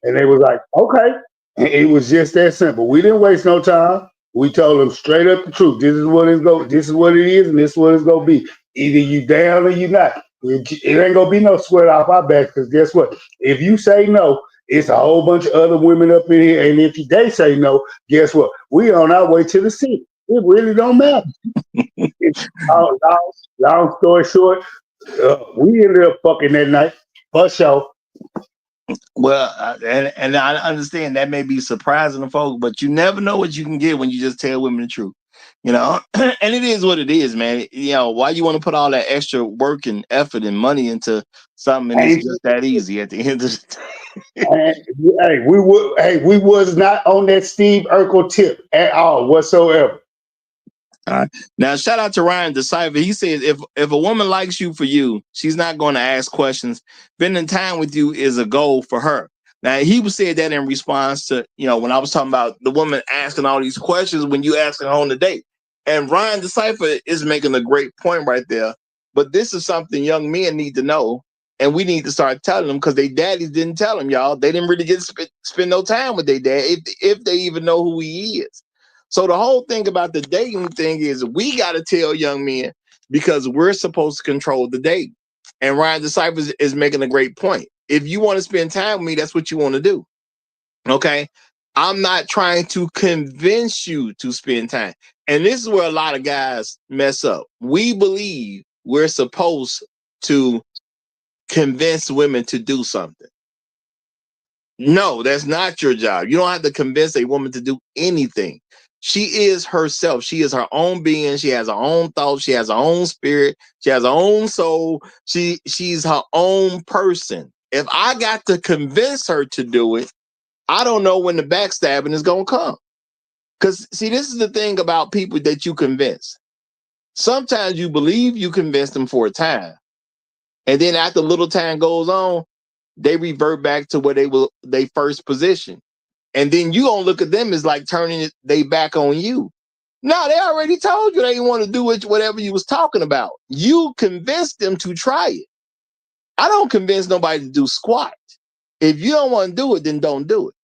And they was like, okay. And it was just that simple. We didn't waste no time. We told them straight up the truth. This is what it is, and this is what it's gonna be. Either you down or you not. It ain't gonna be no sweat off our back because guess what? If you say no, it's a whole bunch of other women up in here, and if they say no, guess what? We on our way to the city. It really don't matter. Long story short, we ended up fucking that night for sure. Well, and I understand that may be surprising to folks, but you never know what you can get when you just tell women the truth, you know. And it is what it is, man. You know, why you want to put all that extra work and effort and money into something and it's just that easy at the end of the day. We was not on that Steve Urkel tip at all whatsoever. All right. Now, shout out to Ryan Decipher. He says if a woman likes you for you, she's not going to ask questions. Spending time with you is a goal for her. Now, he was saying that in response to, you know, when I was talking about the woman asking all these questions when you asking her on the date. And Ryan Decipher is making a great point right there. But this is something young men need to know. And we need to start telling them because their daddies didn't tell them, y'all. They didn't really get to spend no time with their dad if they even know who he is. So the whole thing about the dating thing is we got to tell young men because we're supposed to control the date. And Ryan Decipher is making a great point. If you want to spend time with me, that's what you want to do. Okay. I'm not trying to convince you to spend time. And this is where a lot of guys mess up. We believe we're supposed to convince women to do something. No, that's not your job. You don't have to convince a woman to do anything. She is herself. She is her own being. She has her own thoughts. She has her own spirit. She has her own soul. She's her own person. If I got to convince her to do it, I don't know when the backstabbing is going to come. Because, see, this is the thing about people that you convince. Sometimes you believe you convinced them for a time. And then after a little time goes on, they revert back to where they first position. And then you gonna look at them as like turning they back on you. No, they already told you they didn't want to do it, whatever you was talking about. You convinced them to try it. I don't convince nobody to do squat. If you don't want to do it, then don't do it.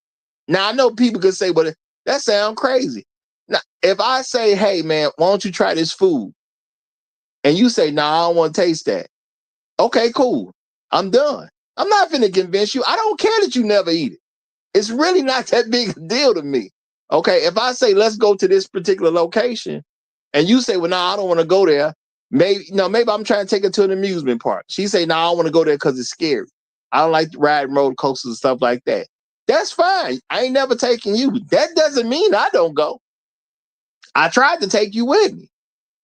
Now I know people could say, "But that sounds crazy." Now, if I say, "Hey man, why don't you try this food?" and you say, "Nah, I don't want to taste that." Okay, cool. I'm done. I'm not finna convince you. I don't care that you never eat it. It's really not that big a deal to me. Okay, if I say let's go to this particular location, and you say, "Well, no, I don't want to go there." Maybe I'm trying to take her to an amusement park. She say, "No, I don't want to go there because it's scary. I don't like riding roller coasters and stuff like that." That's fine. I ain't never taking you. That doesn't mean I don't go. I tried to take you with me.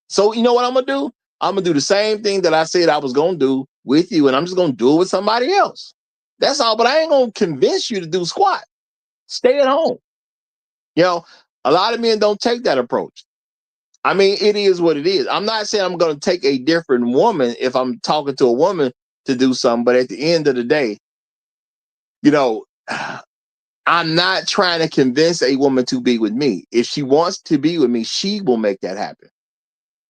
So you know what I'm gonna do? I'm gonna do the same thing that I said I was gonna do with you, and I'm just gonna do it with somebody else. That's all. But I ain't gonna convince you to do squat. Stay at home. You know, a lot of men don't take that approach. I mean, it is what it is. I'm not saying I'm going to take a different woman if I'm talking to a woman to do something, but at the end of the day, you know, I'm not trying to convince a woman to be with me. If she wants to be with me, she will make that happen.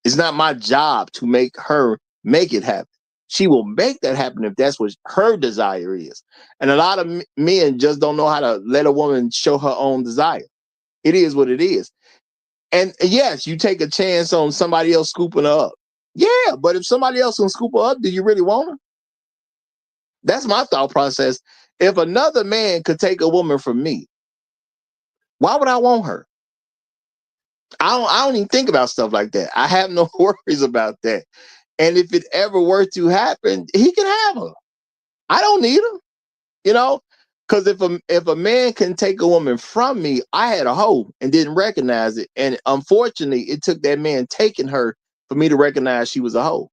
It's not my job to make her make it happen. She will make that happen if that's what her desire is. And a lot of men just don't know how to let a woman show her own desire. It is what it is. And yes, you take a chance on somebody else scooping her up. Yeah, but if somebody else can scoop her up, do you really want her? That's my thought process. If another man could take a woman from me, why would I want her? I don't even think about stuff like that. I have no worries about that. And if it ever were to happen, he can have her. I don't need her, you know? Because if a man can take a woman from me, I had a hoe and didn't recognize it. And unfortunately, it took that man taking her for me to recognize she was a hoe.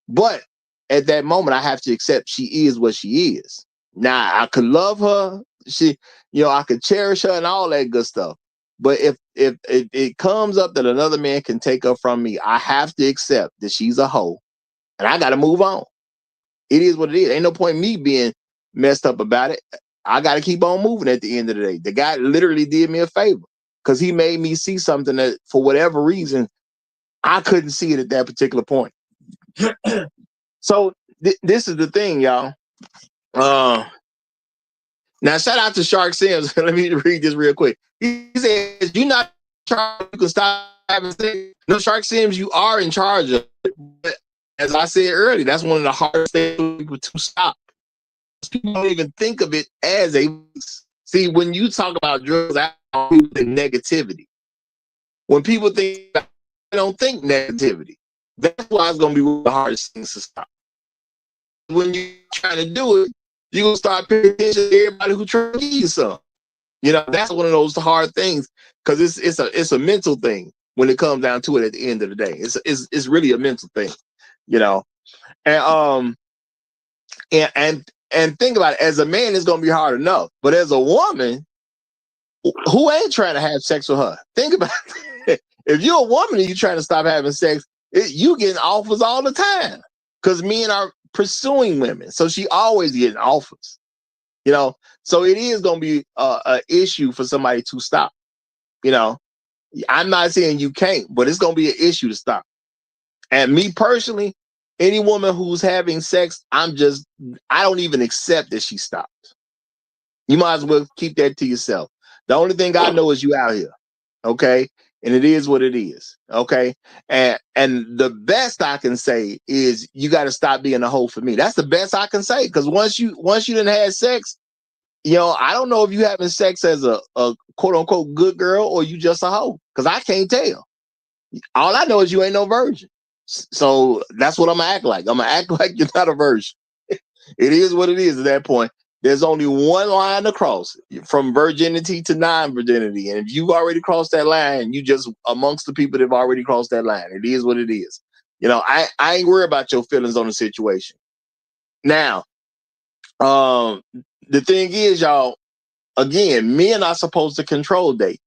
But at that moment, I have to accept she is what she is. Now, I could love her. I could cherish her and all that good stuff. But if it comes up that another man can take her from me, I have to accept that she's a hoe. And I got to move on. It is what it is. Ain't no point in me being messed up about it. I got to keep on moving at the end of the day. The guy literally did me a favor because he made me see something that, for whatever reason, I couldn't see it at that particular point. So this is the thing, y'all. Now, shout out to Shark Sims. Let me read this real quick. He says, "You're not in charge. You can stop having sex." No, Shark Sims, you are in charge of it. But as I said earlier, that's one of the hardest things for people to stop. People don't even think of it as a vice. See, when you talk about drugs, alcohol, people think negativity. When people think, they don't think negativity. That's why it's going to be one of the hardest things to stop. When you're trying to do it, you're going to start paying attention to everybody who tries to give you some. You know, that's one of those hard things because it's a mental thing when it comes down to it at the end of the day. It's really a mental thing, you know. And and think about it, as a man, it's gonna be hard enough. But as a woman, who ain't trying to have sex with her? Think about it. If you're a woman and you're trying to stop having sex, you getting offers all the time. Because men are pursuing women. So she always getting offers. You know, so it is gonna be an issue for somebody to stop. You know, I'm not saying you can't, but it's gonna be an issue to stop. And me personally, any woman who's having sex, I don't even accept that she stopped. You might as well keep that to yourself. The only thing I know is you out here, okay? And it is what it is, okay? And the best I can say is you got to stop being a hoe for me. That's the best I can say, because once you done had sex, you know, I don't know if you having sex as a quote unquote good girl or you just a hoe, because I can't tell. All I know is you ain't no virgin. So that's what I'm gonna act like. I'm gonna act like you're not a virgin. It is what it is at that point. There's only one line to cross from virginity to non-virginity. And if you've already crossed that line, you just amongst the people that have already crossed that line. It is what it is. You know, I ain't worried about your feelings on the situation. Now, the thing is, y'all, again, men are supposed to control date.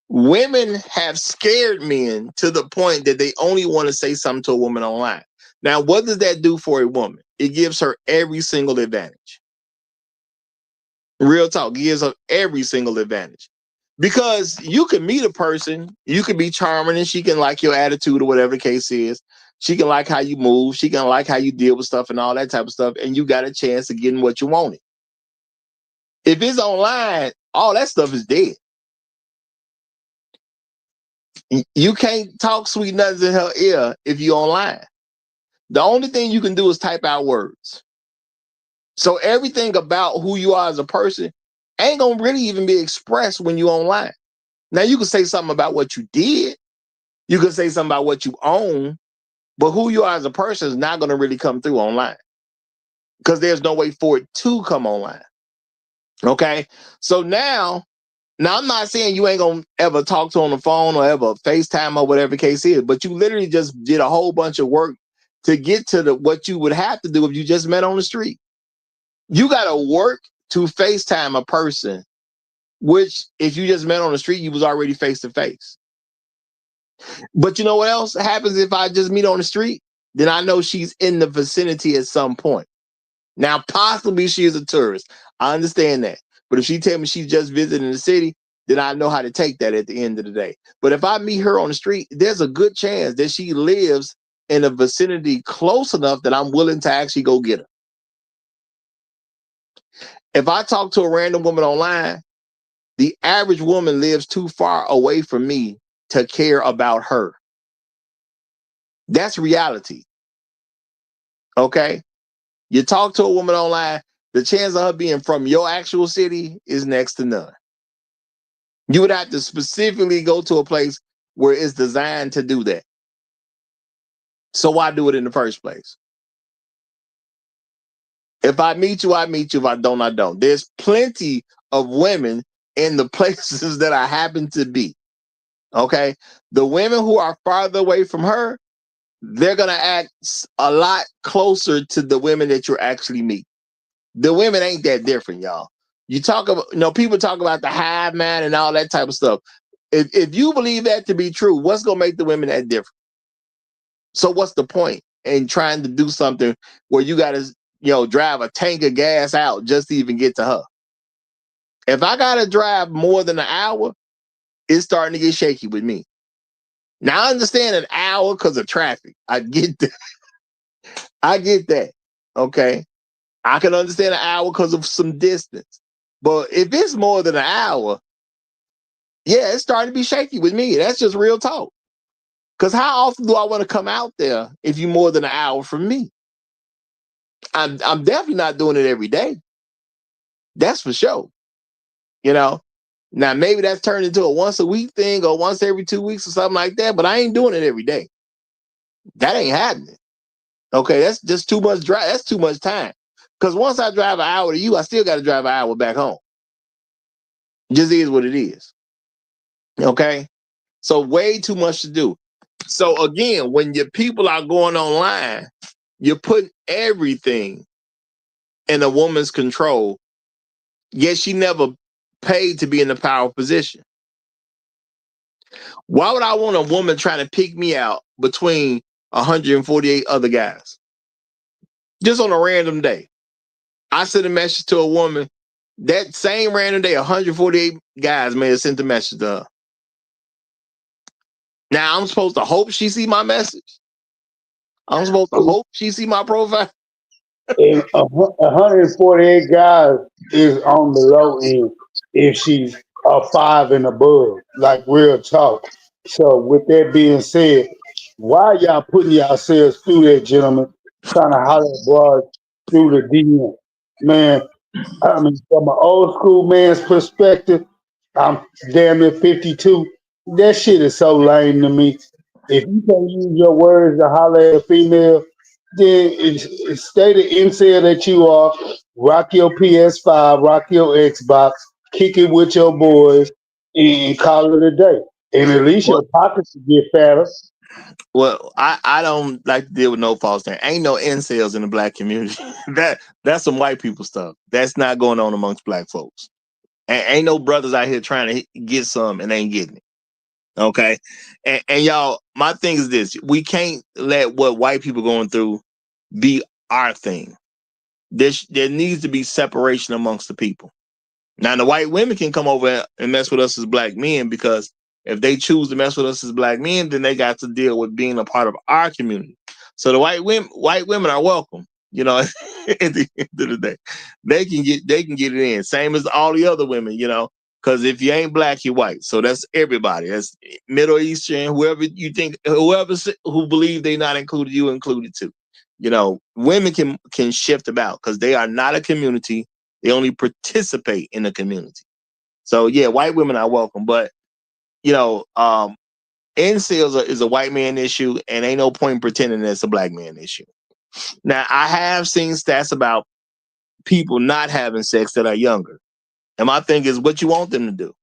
Women have scared men to the point that they only want to say something to a woman online. Now, what does that do for a woman? It gives her every single advantage. Real talk, gives her every single advantage. Because you can meet a person, you can be charming and she can like your attitude or whatever the case is. She can like how you move. She can like how you deal with stuff and all that type of stuff. And you got a chance of getting what you wanted. If it's online, all that stuff is dead. You can't talk sweet nothings in her ear if you're online. The only thing you can do is type out words. So everything about who you are as a person ain't gonna really even be expressed when you're online. Now you can say something about what you did, you can say something about what you own, but who you are as a person is not gonna really come through online because there's no way for it to come online. Okay, so now I'm not saying you ain't gonna ever talk to her on the phone or ever FaceTime or whatever the case is, but you literally just did a whole bunch of work to get to what you would have to do if you just met on the street. You gotta work to FaceTime a person, which if you just met on the street, you was already face to face. But you know what else happens if I just meet on the street? Then I know she's in the vicinity at some point. Now, possibly she is a tourist. I understand that. But if she tell me she's just visiting the city, then I know how to take that at the end of the day. But if I meet her on the street, there's a good chance that she lives in a vicinity close enough that I'm willing to actually go get her. If I talk to a random woman online, the average woman lives too far away from me to care about her. That's reality. Okay? You talk to a woman online, the chance of her being from your actual city is next to none. You would have to specifically go to a place where it's designed to do that. So why do it in the first place? If I meet you, I meet you. If I don't, I don't. There's plenty of women in the places that I happen to be. Okay? The women who are farther away from her, they're going to act a lot closer to the women that you're actually meeting. The women ain't that different, y'all. You talk about, people talk about the hive man and all that type of stuff. If you believe that to be true, what's going to make the women that different? So what's the point in trying to do something where you got to, drive a tank of gas out just to even get to her? If I got to drive more than an hour, it's starting to get shaky with me. Now I understand an hour because of traffic. I get that. I get that. Okay. I can understand an hour because of some distance. But if it's more than an hour, yeah, it's starting to be shaky with me. That's just real talk. Because how often do I want to come out there if you're more than an hour from me? I'm definitely not doing it every day. That's for sure. You know, now maybe that's turned into a once a week thing or once every 2 weeks or something like that, but I ain't doing it every day. That ain't happening. Okay, that's just too much drive. That's too much time. Because once I drive an hour to you, I still got to drive an hour back home. It just is what it is. Okay, so way too much to do. So again, when your people are going online, you're putting everything in a woman's control. Yet she never paid to be in a powerful position. Why would I want a woman trying to pick me out between 148 other guys? Just on a random day. I sent a message to a woman. That same random day, 148 guys may have sent a message to her. Now I'm supposed to hope she see my message. I'm supposed to hope she see my profile. And 148 guys is on the low end if she's a 5 and above, like real talk. So with that being said, why y'all putting yourselves through that, gentlemen, trying to holler at bras through the DM? Man, I mean, from an old school man's perspective, I'm damn near 52. That shit is so lame to me. If you can't use your words to holler at a female, then stay the incel that you are. Rock your PS5, rock your Xbox, kick it with your boys, and call it a day. And at least your pockets will get fatter. Well, I don't like to deal with no false thing. Ain't no incels in the black community. That's some white people stuff. That's not going on amongst black folks. And ain't no brothers out here trying to get some and ain't getting it. Okay. And y'all, my thing is this: we can't let what white people going through be our thing. There needs to be separation amongst the people. Now, the white women can come over and mess with us as black men, because if they choose to mess with us as black men, then they got to deal with being a part of our community. So the white women are welcome. You know, at the end of the day, they can get it in. Same as all the other women. You know, because if you ain't black, you're white. So that's everybody. That's Middle Eastern, whoever you think, who believe they not included, you included too. You know, women can shift about because they are not a community. They only participate in the community. So yeah, white women are welcome, but you know, incels is a white man issue, and ain't no point in pretending that it's a black man issue. Now, I have seen stats about people not having sex that are younger, and my thing is, what you want them to do?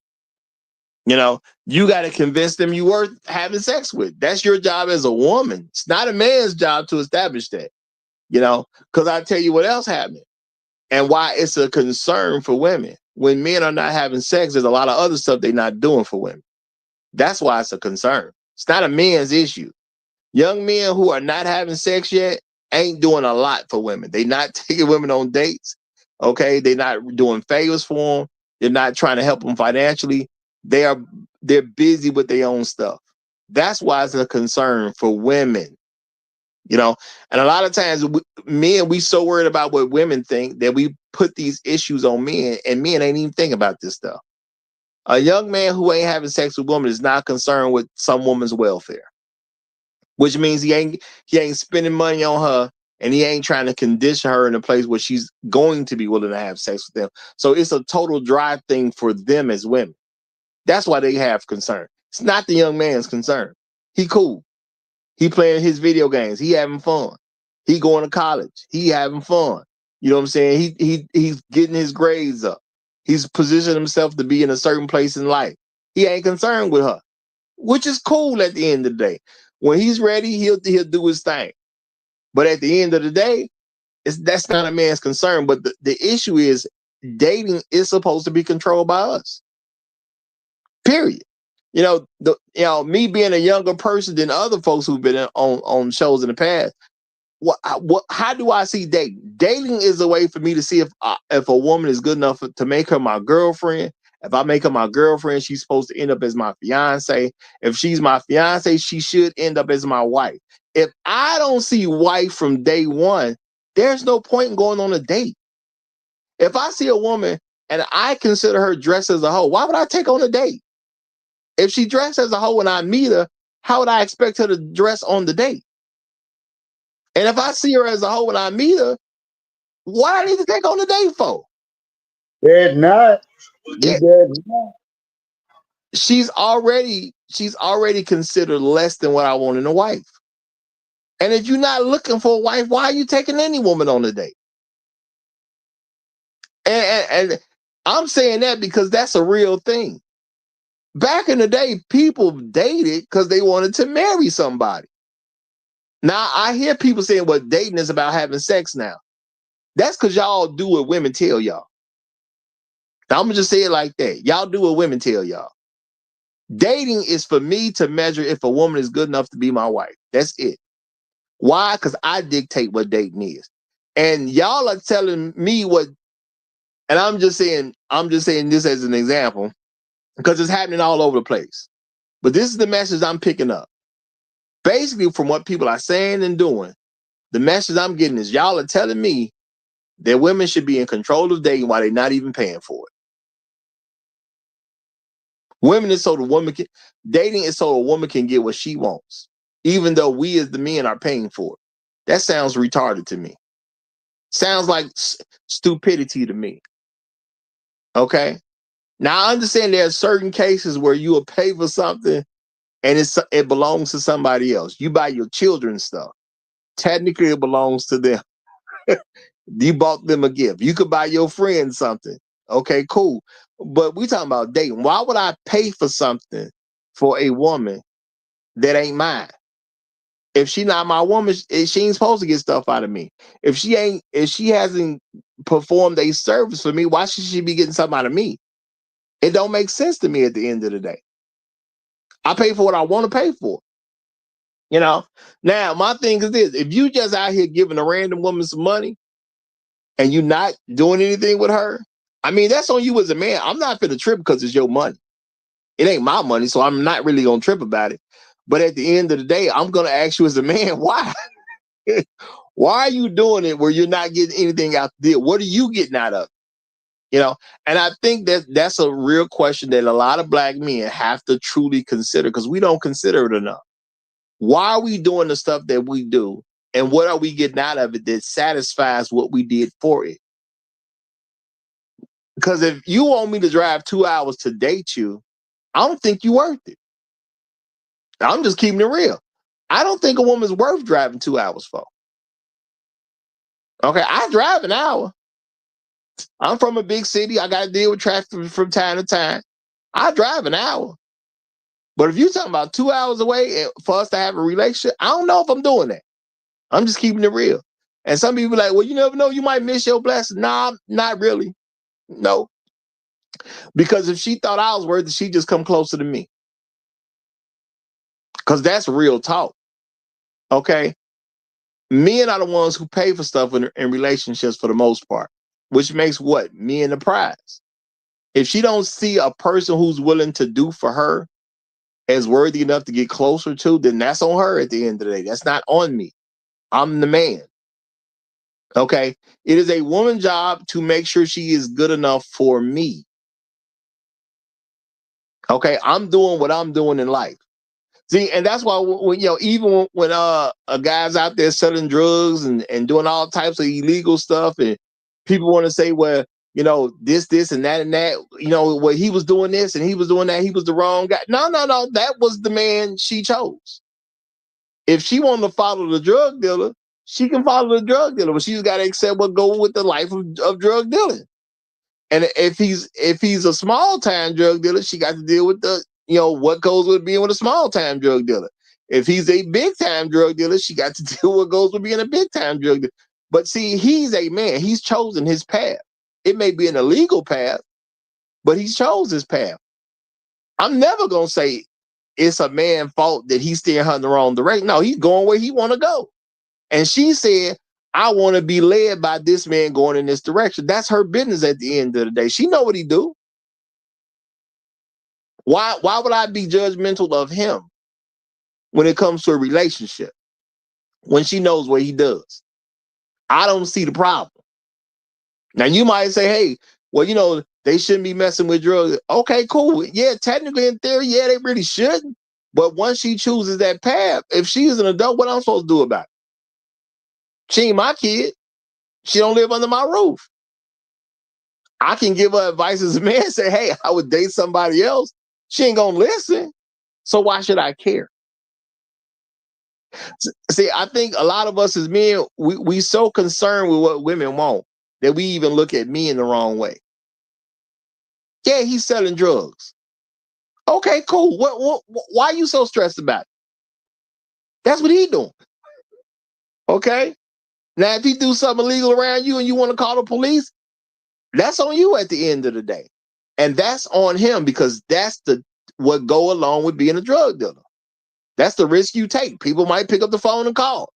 You know, you got to convince them you worth having sex with. That's your job as a woman. It's not a man's job to establish that. You know, because I tell you what else happened. And why it's a concern for women. When men are not having sex, there's a lot of other stuff they're not doing for women. That's why it's a concern. It's not a man's issue. Young men who are not having sex yet ain't doing a lot for women. They're not taking women on dates. Okay. They're not doing favors for them. They're not trying to help them financially. They're busy with their own stuff. That's why it's a concern for women. You know, and a lot of times we so worried about what women think that we put these issues on men, and men ain't even think about this stuff. A young man who ain't having sex with women is not concerned with some woman's welfare, which means he ain't spending money on her, and he ain't trying to condition her in a place where she's going to be willing to have sex with them. So it's a total drive thing for them as women. That's why they have concern. It's not the young man's concern. He cool. He playing his video games. He having fun. He going to college. He having fun. You know what I'm saying? He's getting his grades up. He's positioned himself to be in a certain place in life. He ain't concerned with her, which is cool at the end of the day. When he's ready, he'll do his thing. But at the end of the day, that's not a man's concern. But the issue is dating is supposed to be controlled by us. Period. You know, me being a younger person than other folks who've been on shows in the past. How do I see dating? Dating is a way for me to see if a woman is good enough to make her my girlfriend. If I make her my girlfriend, she's supposed to end up as my fiance. If she's my fiance, she should end up as my wife. If I don't see wife from day one, there's no point in going on a date. If I see a woman and I consider her dressed as a hoe, why would I take on a date? If she dressed as a hoe and I meet her, how would I expect her to dress on the date? And if I see her as a hoe when I meet her, what I need to take on the date for? Dead not. You Yeah, dead not. she's already considered less than what I want in a wife. And if you're not looking for a wife, why are you taking any woman on a date? And I'm saying that because that's a real thing. Back in the day, people dated because they wanted to marry somebody. Now I hear people saying, well, dating is about having sex now. That's because y'all do what women tell y'all. Now, I'm gonna just say it like that. Y'all do what women tell y'all. Dating is for me to measure if a woman is good enough to be my wife. That's it. Why? Because I dictate what dating is. And y'all are telling me what, and I'm just saying this as an example, because it's happening all over the place. But this is the message I'm picking up. Basically, from what people are saying and doing, the message I'm getting is y'all are telling me that women should be in control of dating while they're not even paying for it. Dating is so a woman can get what she wants, even though we as the men are paying for it. That sounds retarded to me. Sounds like stupidity to me. Okay. Now I understand there are certain cases where you will pay for something and it belongs to somebody else. You buy your children stuff. Technically, it belongs to them. You bought them a gift. You could buy your friend something. Okay, cool. But we talking about dating. Why would I pay for something for a woman that ain't mine? If she not my woman, she ain't supposed to get stuff out of me. If she hasn't performed a service for me, why should she be getting something out of me? It don't make sense to me at the end of the day. I pay for what I want to pay for. You know? Now, my thing is this. If you just out here giving a random woman some money and you not doing anything with her, I mean, that's on you as a man. I'm not finna trip because it's your money. It ain't my money, so I'm not really gonna trip about it. But at the end of the day, I'm gonna ask you as a man, why? Why are you doing it where you're not getting anything out the deal? What are you getting out of it? You know, and I think that's a real question that a lot of black men have to truly consider because we don't consider it enough. Why are we doing the stuff that we do? And what are we getting out of it that satisfies what we did for it? Because if you want me to drive 2 hours to date you, I don't think you're worth it. I'm just keeping it real. I don't think a woman's worth driving 2 hours for. Okay, I drive an hour. I'm from a big city. I got to deal with traffic from time to time. I drive an hour. But if you're talking about 2 hours away for us to have a relationship, I don't know if I'm doing that. I'm just keeping it real. And some people are like, well, you never know. You might miss your blessing. Nah, not really. No. Because if she thought I was worth it, she'd just come closer to me. Because that's real talk. Okay? Men are the ones who pay for stuff in relationships for the most part, which makes what? Men the prize. If she don't see a person who's willing to do for her as worthy enough to get closer to, then that's on her at the end of the day. That's not on me. I'm the man. Okay? It is a woman's job to make sure she is good enough for me. Okay? I'm doing what I'm doing in life. See, and that's why when even when a guy's out there selling drugs and doing all types of illegal stuff, and people want to say, well, this and that, well, he was doing this and he was doing that, he was the wrong guy. No, that was the man she chose. If she wanted to follow the drug dealer, she can follow the drug dealer, but she's got to accept what goes with the life of drug dealing. And if he's a small time drug dealer, she got to deal with the what goes with being with a small time drug dealer. If he's a big time drug dealer, she got to deal with what goes with being a big time drug dealer. But see, he's a man. He's chosen his path. It may be an illegal path, but he's chose his path. I'm never gonna say it's a man's fault that he's steering her in the wrong direction. No, he's going where he want to go. And she said, I want to be led by this man going in this direction. That's her business at the end of the day. She know what he do. Why would I be judgmental of him when it comes to a relationship when she knows what he does? I don't see the problem. Now you might say, hey, well, they shouldn't be messing with drugs. Okay, cool. Yeah, technically in theory, yeah, they really shouldn't. But once she chooses that path, if she is an adult, what I'm supposed to do about it? She ain't my kid. She don't live under my roof. I can give her advice as a man, say, hey, I would date somebody else. She ain't gonna listen. So why should I care? See, I think a lot of us as men, we so concerned with what women want that we even look at men the wrong way. Yeah, he's selling drugs. Okay, cool. Why are you so stressed about it? That's what he doing. Okay. Now, if he do something illegal around you and you want to call the police, that's on you at the end of the day. And that's on him because that's what go along with being a drug dealer. That's the risk you take. People might pick up the phone and call.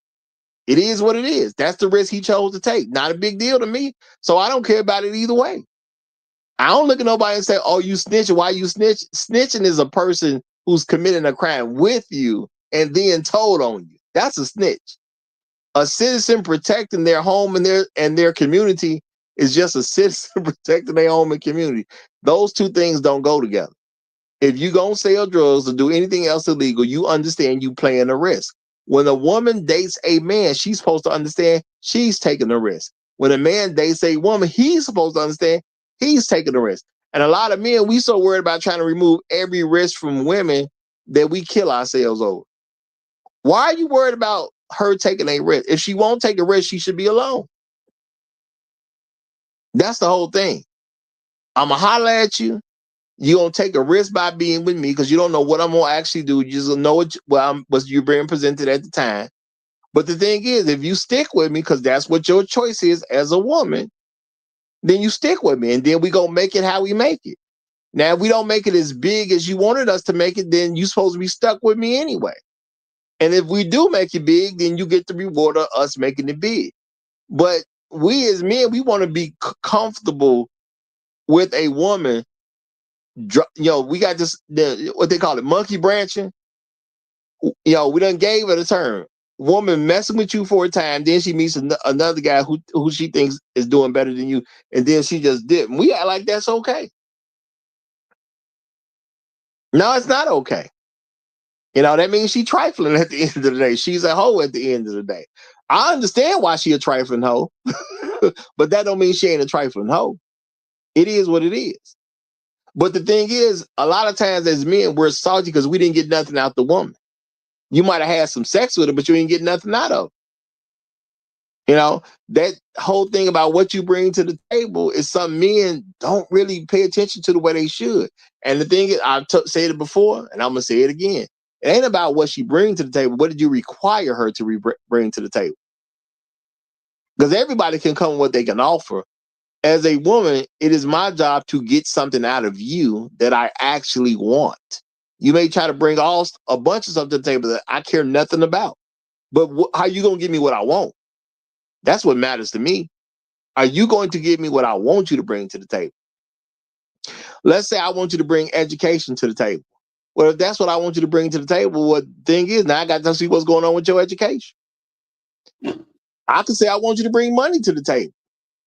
It is what it is. That's the risk he chose to take. Not a big deal to me. So I don't care about it either way. I don't look at nobody and say, oh, you snitching. Why you snitch? Snitching is a person who's committing a crime with you and then told on you. That's a snitch. A citizen protecting their home and their community is just a citizen protecting their home and community. Those two things don't go together. If you gonna sell drugs or do anything else illegal, you understand you playing a risk. When a woman dates a man, she's supposed to understand she's taking a risk. When a man dates a woman, he's supposed to understand he's taking a risk. And a lot of men, we so worried about trying to remove every risk from women that we kill ourselves over. Why are you worried about her taking a risk? If she won't take a risk, she should be alone. That's the whole thing. I'ma holler at you. You're going to take a risk by being with me because you don't know what I'm going to actually do. You just know what you're being presented at the time. But the thing is, if you stick with me, because that's what your choice is as a woman, then you stick with me. And then we going to make it how we make it. Now, if we don't make it as big as you wanted us to make it, then you're supposed to be stuck with me anyway. And if we do make it big, then you get the reward of us making it big. But we as men, we want to be comfortable with a woman. We got this, what they call it, monkey branching. We done gave her the term. Woman messing with you for a time, then she meets another guy who she thinks is doing better than you, and then she just did. We act like that's okay. No, it's not okay. That means she trifling at the end of the day. She's a hoe at the end of the day. I understand why she a trifling hoe, but that don't mean she ain't a trifling hoe. It is what it is. But the thing is, a lot of times as men, we're salty because we didn't get nothing out the woman. You might have had some sex with her, but you ain't get nothing out of her. That whole thing about what you bring to the table is something men don't really pay attention to the way they should. And the thing is, I've said it before, and I'm going to say it again. It ain't about what she brings to the table. What did you require her to bring to the table? Because everybody can come with what they can offer. As a woman, it is my job to get something out of you that I actually want. You may try to bring a bunch of stuff to the table that I care nothing about. But how you going to give me what I want? That's what matters to me. Are you going to give me what I want you to bring to the table? Let's say I want you to bring education to the table. Well, if that's what I want you to bring to the table, what thing is, now I got to see what's going on with your education. I can say I want you to bring money to the table.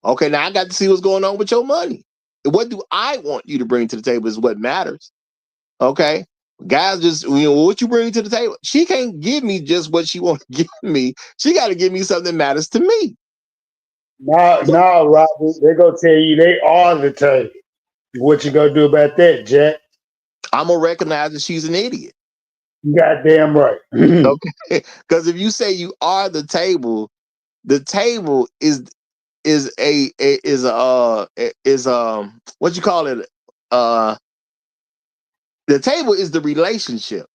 Okay, now I got to see what's going on with your money. What do I want you to bring to the table is what matters. Okay? Guys just, what you bring to the table. She can't give me just what she wants to give me. She got to give me something that matters to me. No, Robert, they're going to tell you they are the table. What you going to do about that, Jack? I'm going to recognize that she's an idiot. Goddamn right. Okay? Because if you say you are the table is what you call it? The table is the relationship.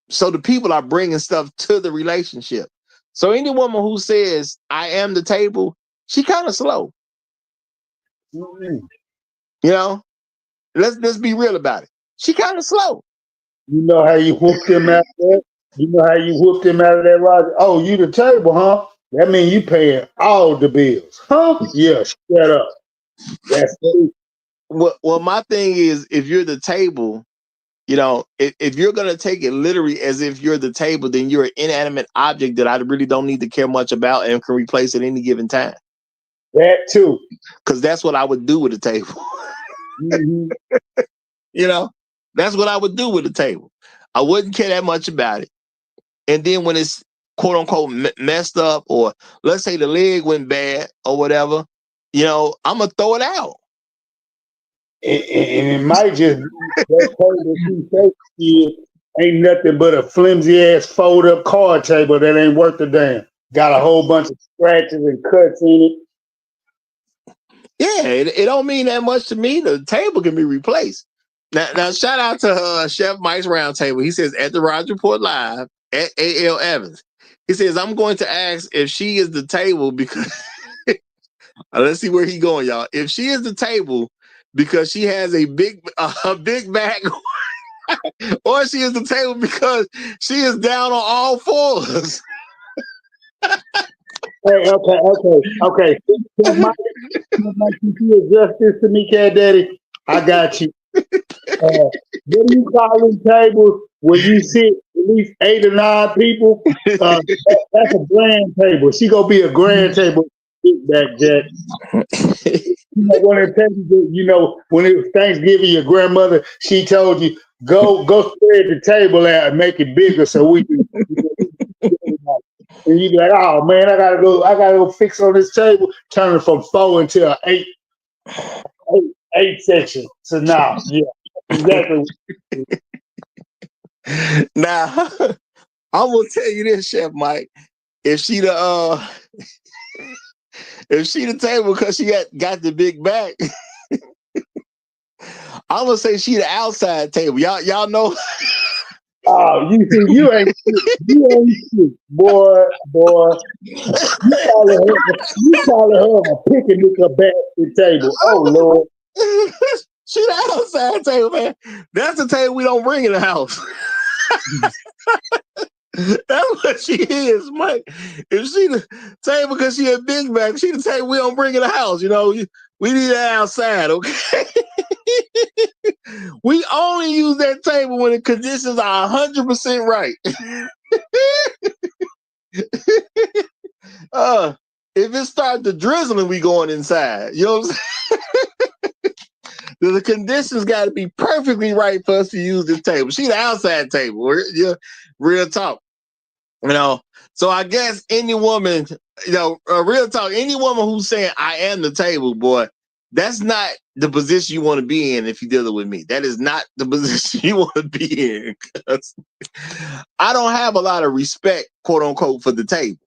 So the people are bringing stuff to the relationship. So any woman who says I am the table, she kind of slow. Let's be real about it. She kind of slow. You know how you whooped him out there? You know how you whooped him out of that, Roger? Oh, you the table, huh? That means you paying all the bills, huh? Yeah, shut up. That's it. Well, my thing is, if you're the table, if you're going to take it literally as if you're the table, then you're an inanimate object that I really don't need to care much about and can replace at any given time. That too. Because that's what I would do with the table. That's what I would do with the table. I wouldn't care that much about it. And then when it's quote unquote messed up, or let's say the leg went bad or whatever, I'm gonna throw it out. And it might just be that table she takes ain't nothing but a flimsy ass fold up card table that ain't worth a damn. Got a whole bunch of scratches and cuts in it. Yeah, it don't mean that much to me. The table can be replaced. Now shout out to Chef Mike's Roundtable. He says at the Roger Report Live at A.L. Evans. He says, I'm going to ask if she is the table because let's see where he going, y'all. If she is the table because she has a big back, or she is the table because she is down on all fours. Hey, okay. Mike, you adjust this to me, Cat Daddy. I got you. What do you call them tables where you sit at least 8 or 9 people? That's a grand table. She gonna be a grand table. Big back, Jack. One of the tables that, when it was Thanksgiving, your grandmother, she told you go spread the table out and make it bigger so we can. And you be like, oh man, I gotta go fix on this table. Turn it from 4 into 8 section. So now, yeah, exactly. Now, I'm gonna tell you this, Chef Mike. If she the table because she got the big back, I'm gonna say she the outside table. Y'all know. Oh, you see, you ain't shit, boy. You calling her a picnic a basket table. Oh Lord. She the outside table, man. That's the table we don't bring in the house. That's what she is, Mike. If she the table because she a big back, she the table we don't bring in the house. We need that outside, okay? We only use that table when the conditions are 100% right. If it starts to drizzling, we going inside. You know what I'm saying? The conditions got to be perfectly right for us to use this table. She the outside table. Real talk. So I guess any woman, real talk, any woman who's saying I am the table, boy, that's not the position you want to be in if you're dealing with me. That is not the position you want to be in. I don't have a lot of respect, quote unquote, for the table.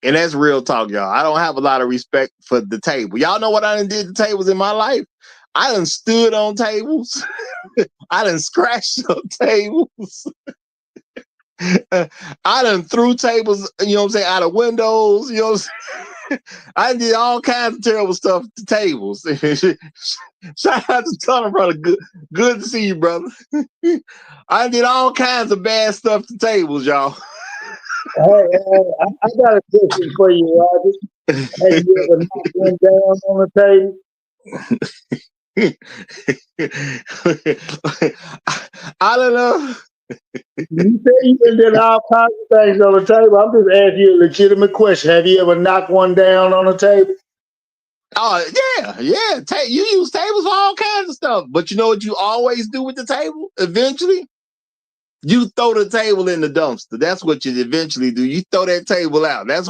And that's real talk, y'all. I don't have a lot of respect for the table. Y'all know what I done did to tables in my life? I done stood on tables. I done scratched on tables. I done threw tables, out of windows, I did all kinds of terrible stuff to tables. Shout out to Tunnel, brother. Good to see you, brother. I did all kinds of bad stuff to tables, y'all. I got a question for you, Roger. Have you ever knocked one down on the table? I don't know. You say you did all kinds of things on the table. I'm just asking you a legitimate question. Have you ever knocked one down on the table? Oh, yeah. You use tables for all kinds of stuff. But you know what you always do with the table? Eventually, you throw the table in the dumpster. That's what you eventually do. You throw that table out. That's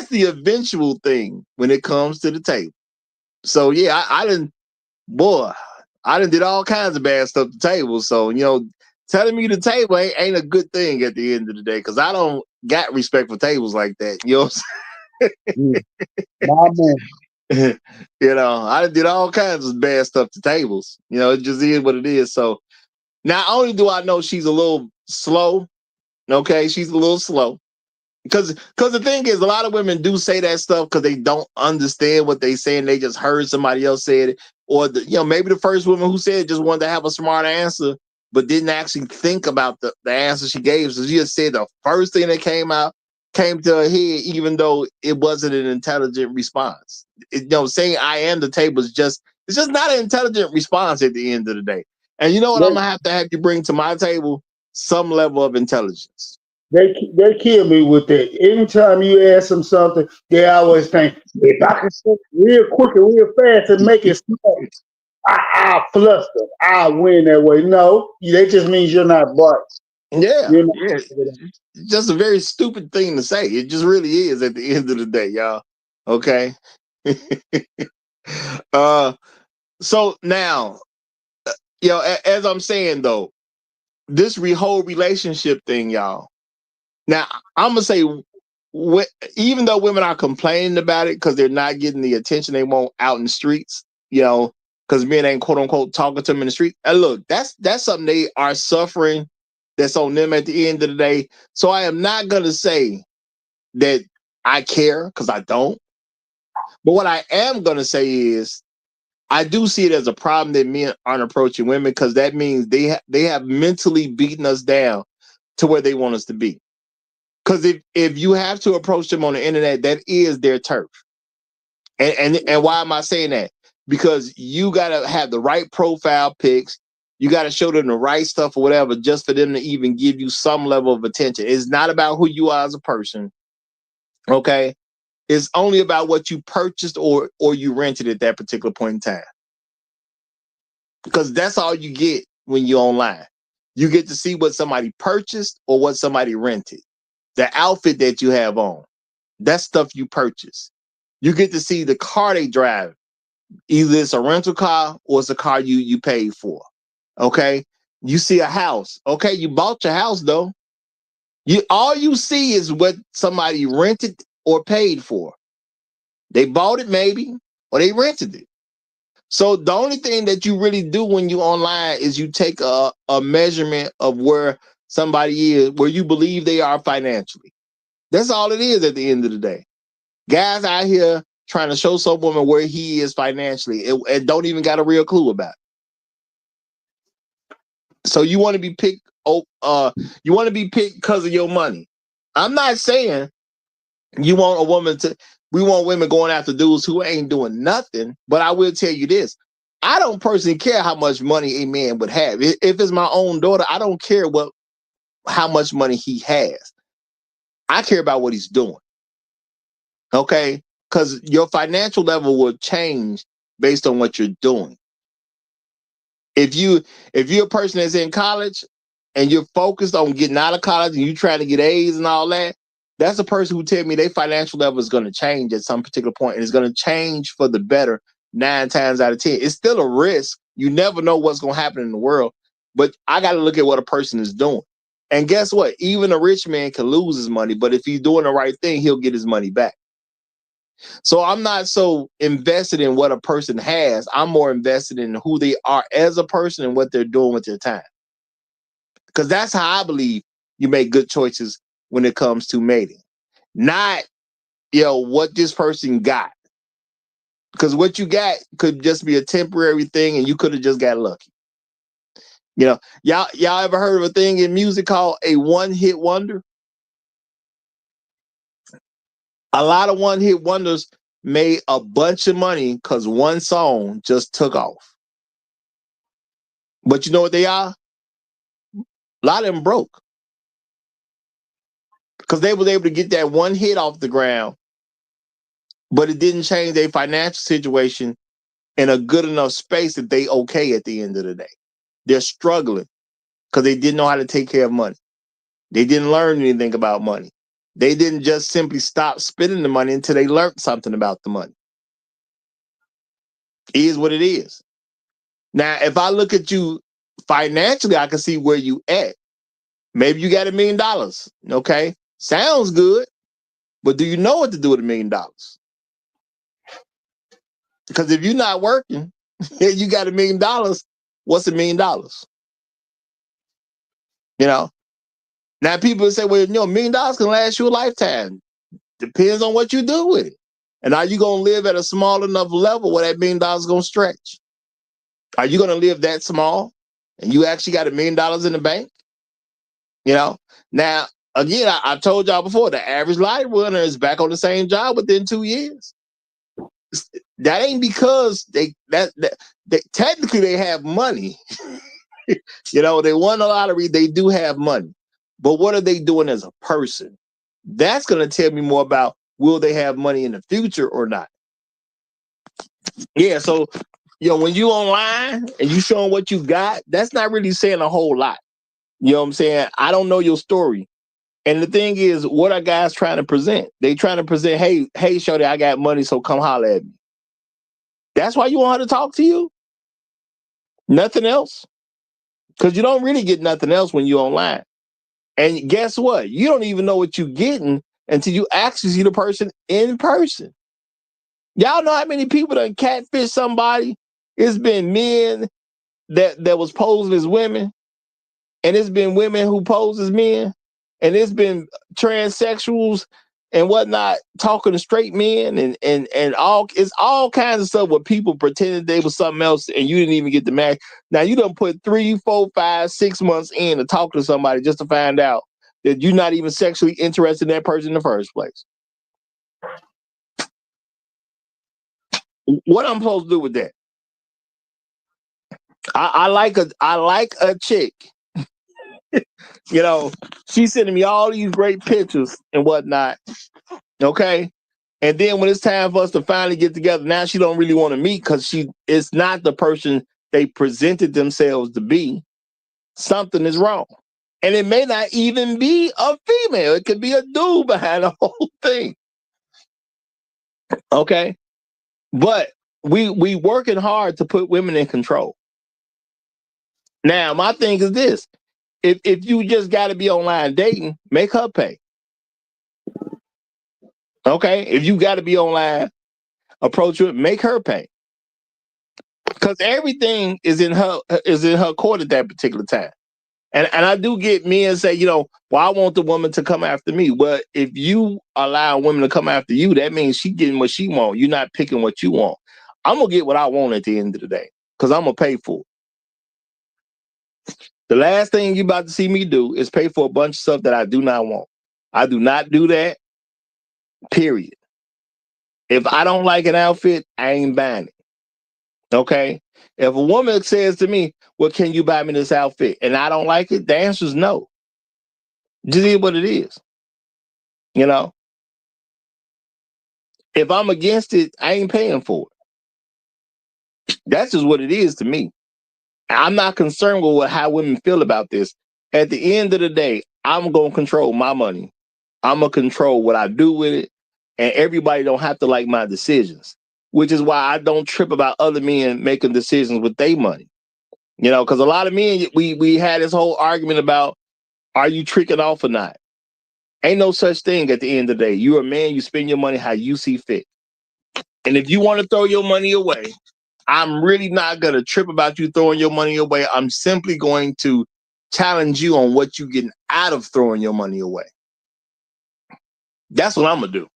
the eventual thing when it comes to the table. So, yeah, I done did all kinds of bad stuff to tables. So, telling me the table ain't a good thing at the end of the day because I don't got respect for tables like that. You know what I'm saying? I did all kinds of bad stuff to tables. It just is what it is. So not only do I know she's a little slow, okay, she's a little slow. Because the thing is, a lot of women do say that stuff because they don't understand what they say and they just heard somebody else say it. Or, maybe the first woman who said it just wanted to have a smart answer, but didn't actually think about the answer she gave. So she just said the first thing that came to her head, even though it wasn't an intelligent response. Saying I am the table it's just not an intelligent response at the end of the day. And you know what? I'm going to have you bring to my table? Some level of intelligence. They kill me with that. Anytime you ask them something, they always think, if I can say it real quick and real fast and make it smart, I fluster. I win that way. No, that just means you're not bright. Yeah, You're not. yeah. It's just a very stupid thing to say. It just really is at the end of the day, y'all. Okay. So now, as I'm saying though, this whole relationship thing, y'all. Now, I'm gonna say, even though women are complaining about it because they're not getting the attention they want out in the streets, because men ain't quote unquote talking to them in the street. And look, that's something they are suffering. That's on them at the end of the day. So I am not gonna say that I care because I don't. But what I am gonna say is I do see it as a problem that men aren't approaching women because that means they have mentally beaten us down to where they want us to be. Because if you have to approach them on the internet, that is their turf. And why am I saying that? Because you gotta have the right profile pics, you gotta show them the right stuff or whatever, just for them to even give you some level of attention. It's not about who you are as a person, okay? It's only about what you purchased or you rented at that particular point in time. Because that's all you get when you're online. You get to see what somebody purchased or what somebody rented. The outfit that you have on, that's stuff you purchase. You get to see the car they drive. Either it's a rental car or it's a car you paid for. Okay. You see a house. Okay, you bought your house though. All you see is what somebody rented or paid for. They bought it maybe, or they rented it. So the only thing that you really do when you online is you take a measurement of where somebody is, where you believe they are financially. That's all it is at the end of the day. Guys out here trying to show some woman where he is financially and don't even got a real clue about it. So you want to be picked. You want to be picked because of your money. I'm not saying you want a woman to. We want women going after dudes who ain't doing nothing. But I will tell you this: I don't personally care how much money a man would have. If it's my own daughter, I don't care how much money he has. I care about what he's doing. Okay, because your financial level will change based on what you're doing. If you're a person that's in college and you're focused on getting out of college and you trying to get A's and all that, that's a person who tell me their financial level is going to change at some particular point, and it's going to change for the better 9 times out of 10. It's still a risk. You never know what's going to happen in the world, but I got to look at what a person is doing. And guess what? Even a rich man can lose his money, but if he's doing the right thing, he'll get his money back. So I'm not so invested in what a person has. I'm more invested in who they are as a person and what they're doing with their time. Because that's how I believe you make good choices when it comes to mating. Not, what this person got. Because what you got could just be a temporary thing and you could have just got lucky. Y'all ever heard of a thing in music called a one-hit wonder? A lot of one-hit wonders made a bunch of money because one song just took off. But you know what they are? A lot of them broke. Because they was able to get that one hit off the ground, but it didn't change their financial situation in a good enough space that they okay at the end of the day. They're struggling because they didn't know how to take care of money. They didn't learn anything about money. They didn't just simply stop spending the money until they learned something about the money. It is what it is. Now, if I look at you financially, I can see where you at. Maybe you got $1 million. Okay. Sounds good. But do you know what to do with $1 million? Because if you're not working, you got $1 million. What's $1 million? Now people say, well, $1 million can last you a lifetime. Depends on what you do with it. And are you going to live at a small enough level where that $1 million is going to stretch? Are you going to live that small and you actually got $1 million in the bank? Now, again, I told y'all before, the average life runner is back on the same job within 2 years. That ain't because they technically they have money. They won the lottery, they do have money. But what are they doing as a person? That's going to tell me more about will they have money in the future or not. Yeah, so when you online and you showing what you got, that's not really saying a whole lot. You know what I'm saying? I don't know your story. And the thing is, what are guys trying to present? They trying to present, hey, shorty, I got money, so come holler at me. That's why you want her to talk to you? Nothing else? Because you don't really get nothing else when you're online. And guess what? You don't even know what you're getting until you actually see the person in person. Y'all know how many people done catfish somebody? It's been men that was posing as women, and it's been women who pose as men, and it's been transsexuals and whatnot talking to straight men, and all kinds of stuff where people pretended they was something else and you didn't even get the match. Now you done put 3, 4, 5, 6 months in to talk to somebody just to find out that you're not even sexually interested in that person in the first place. What I'm supposed to do with that? I like a chick. She's sending me all these great pictures and whatnot. Okay. And then when it's time for us to finally get together, now she don't really want to meet because it's not the person they presented themselves to be. Something is wrong. And it may not even be a female. It could be a dude behind the whole thing. Okay. But we working hard to put women in control. Now, my thing is this. If you just got to be online dating, make her pay. Okay? If you got to be online, approach her, make her pay. Because everything is in her court at that particular time. And I do get men say, well, I want the woman to come after me. Well, if you allow women to come after you, that means she getting what she want. You're not picking what you want. I'm going to get what I want at the end of the day because I'm going to pay for it. The last thing you're about to see me do is pay for a bunch of stuff that I do not want. I do not do that, period. If I don't like an outfit, I ain't buying it. Okay? If a woman says to me, well, can you buy me this outfit? And I don't like it, the answer is no. Just is what it is. If I'm against it, I ain't paying for it. That's just what it is to me. I'm not concerned with how women feel about this. At the end of the day, I'm going to control my money. I'm going to control what I do with it. And everybody don't have to like my decisions, which is why I don't trip about other men making decisions with their money. Because a lot of men, we had this whole argument about, are you tricking off or not? Ain't no such thing at the end of the day. You're a man, you spend your money how you see fit. And if you want to throw your money away, I'm really not going to trip about you throwing your money away. I'm simply going to challenge you on what you're getting out of throwing your money away. That's what I'm going to do.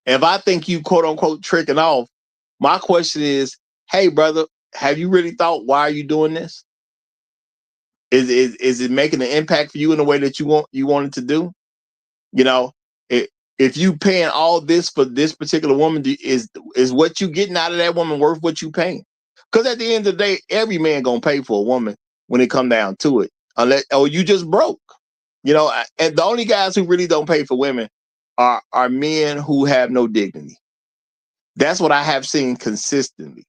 If I think you quote unquote tricking off, my question is, hey, brother, have you really thought, why are you doing this? Is it making an impact for you in the way that you want it to do? If you paying all this for this particular woman, is what you getting out of that woman worth what you paying? Because at the end of the day, every man gonna pay for a woman when it come down to it, unless you just broke. And the only guys who really don't pay for women are men who have no dignity. That's what I have seen consistently.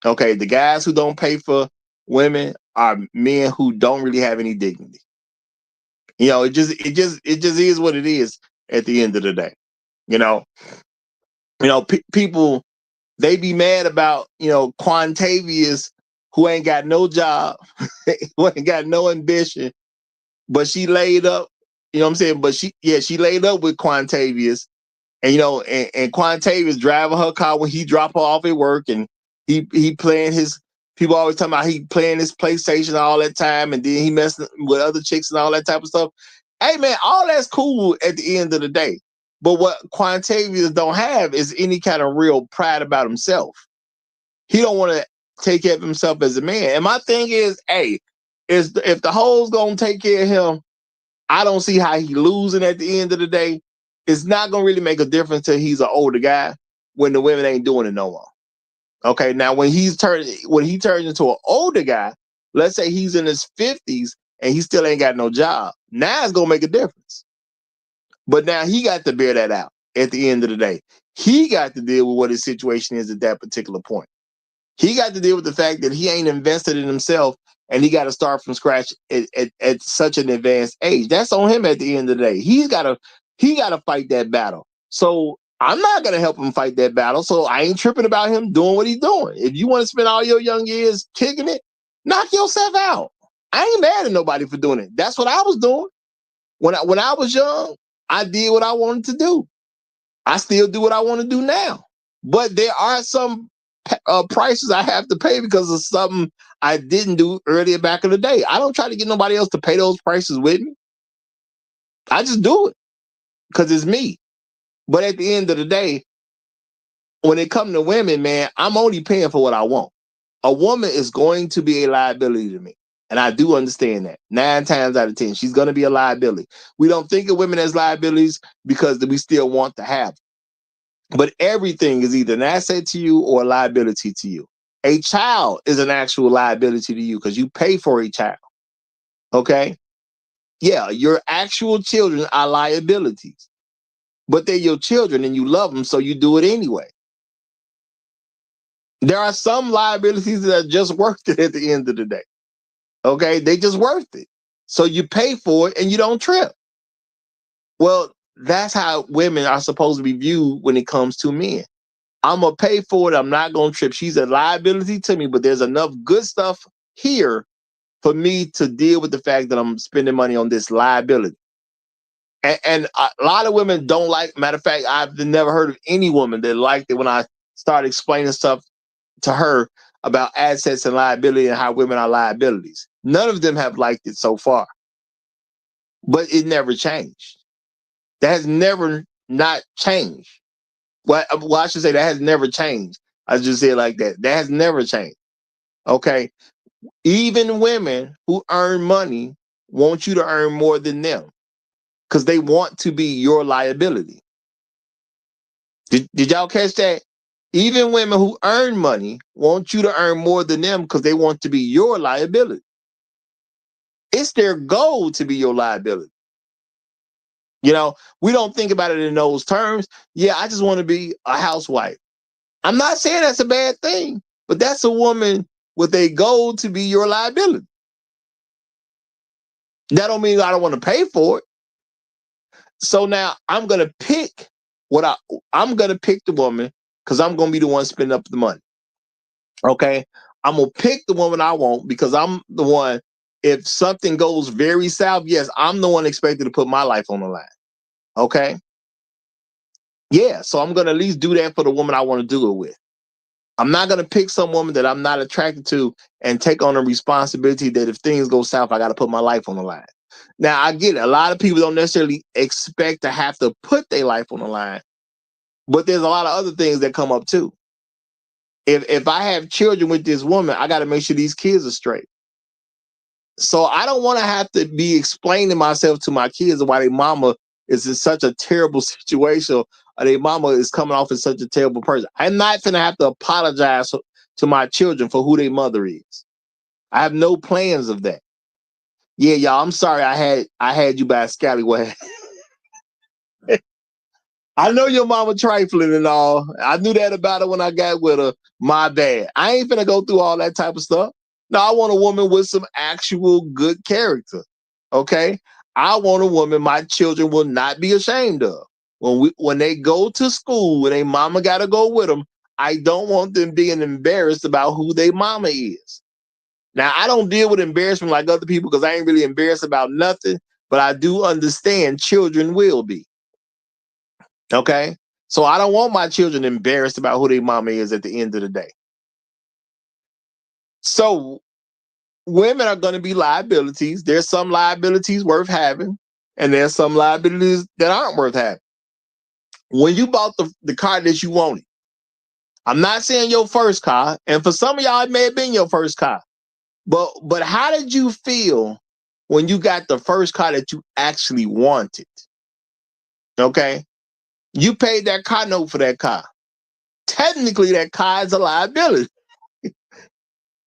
Okay, the guys who don't pay for women are men who don't really have any dignity. It just is what it is at the end of the day. People, they be mad about, Quantavious, who ain't got no job, who ain't got no ambition, but she laid up, you know what I'm saying? But she laid up with Quantavious, and and Quantavious driving her car when he drop her off at work, and he playing his, people always talking about he playing his PlayStation all that time, and then he messing with other chicks and all that type of stuff. Hey man, all that's cool at the end of the day. But what Quantavious don't have is any kind of real pride about himself. He don't want to take care of himself as a man. And my thing is, hey, if the hoes gonna take care of him, I don't see how he losing at the end of the day. It's not gonna really make a difference till he's an older guy when the women ain't doing it no more. Okay, now when he turns into an older guy, let's say he's in his 50s and he still ain't got no job. Now it's gonna make a difference. But now he got to bear that out. at the end of the day. He got to deal with what his situation is at that particular point. He got to deal with the fact that he ain't invested in himself and he got to start from scratch at such an advanced age. That's on him at the end of the day. He got to fight that battle. So I'm not going to help him fight that battle. So I ain't tripping about him doing what he's doing. If you want to spend all your young years kicking it, knock yourself out. I ain't mad at nobody for doing it. That's what I was doing. When I was young, I did what I wanted to do. I still do what I want to do now. But there are some prices I have to pay because of something I didn't do earlier back in the day. I don't try to get nobody else to pay those prices with me. I just do it because it's me. But at the end of the day, when it comes to women, man, I'm only paying for what I want. A woman is going to be a liability to me. And I do understand that. 9 times out of 10, she's going to be a liability. We don't think of women as liabilities because we still want to have them. But everything is either an asset to you or a liability to you. A child is an actual liability to you because you pay for a child. Okay? Yeah, your actual children are liabilities. But they're your children and you love them, so you do it anyway. There are some liabilities that are just worth it at the end of the day. Okay? They just worth it. So you pay for it and you don't trip. Well, that's how women are supposed to be viewed when it comes to men. I'm going to pay for it. I'm not going to trip. She's a liability to me, but there's enough good stuff here for me to deal with the fact that I'm spending money on this liability. And a lot of women don't like, matter of fact, I've never heard of any woman that liked it when I started explaining stuff to her about assets and liability and how women are liabilities. None of them have liked it so far. But it never changed. That has never not changed. Well, I should say that has never changed. I just say it like that. That has never changed. Okay? Even women who earn money want you to earn more than them because they want to be your liability. Did y'all catch that? Even women who earn money want you to earn more than them because they want to be your liability. It's their goal to be your liability. You know, we don't think about it in those terms. Yeah, I just want to be a housewife. I'm not saying that's a bad thing, but that's a woman with a goal to be your liability. That don't mean I don't want to pay for it. So now I'm gonna pick I'm gonna pick the woman because I'm gonna be the one spending up the money. Okay, I'm gonna pick the woman I want because I'm the one. If something goes very south, yes, I'm the one expected to put my life on the line. Okay, yeah, so I'm gonna at least do that for the woman I want to do it with. I'm not going to pick some woman that I'm not attracted to and take on the responsibility that if things go south, I got to put my life on the line. Now, I get it. A lot of people don't necessarily expect to have to put their life on the line, but there's a lot of other things that come up too. If I have children with this woman, I got to make sure these kids are straight. So I don't want to have to be explaining myself to my kids why their mama is in such a terrible situation or their mama is coming off as such a terrible person. I'm not going to have to apologize to my children for who their mother is. I have no plans of that. Yeah, y'all, I'm sorry I had you by a scallywag. I know your mama trifling and all. I knew that about her when I got with her. My bad. I ain't finna go through all that type of stuff. No, I want a woman with some actual good character. Okay? I want a woman my children will not be ashamed of. When they go to school and their mama gotta go with them, I don't want them being embarrassed about who their mama is. Now, I don't deal with embarrassment like other people because I ain't really embarrassed about nothing, but I do understand children will be. Okay? So I don't want my children embarrassed about who their mama is at the end of the day. So women are going to be liabilities. There's some liabilities worth having, and there's some liabilities that aren't worth having. When you bought the car that you wanted, I'm not saying your first car, and for some of y'all, it may have been your first car. But how did you feel when you got the first car that you actually wanted? Okay? You paid that car note for that car. Technically, that car is a liability.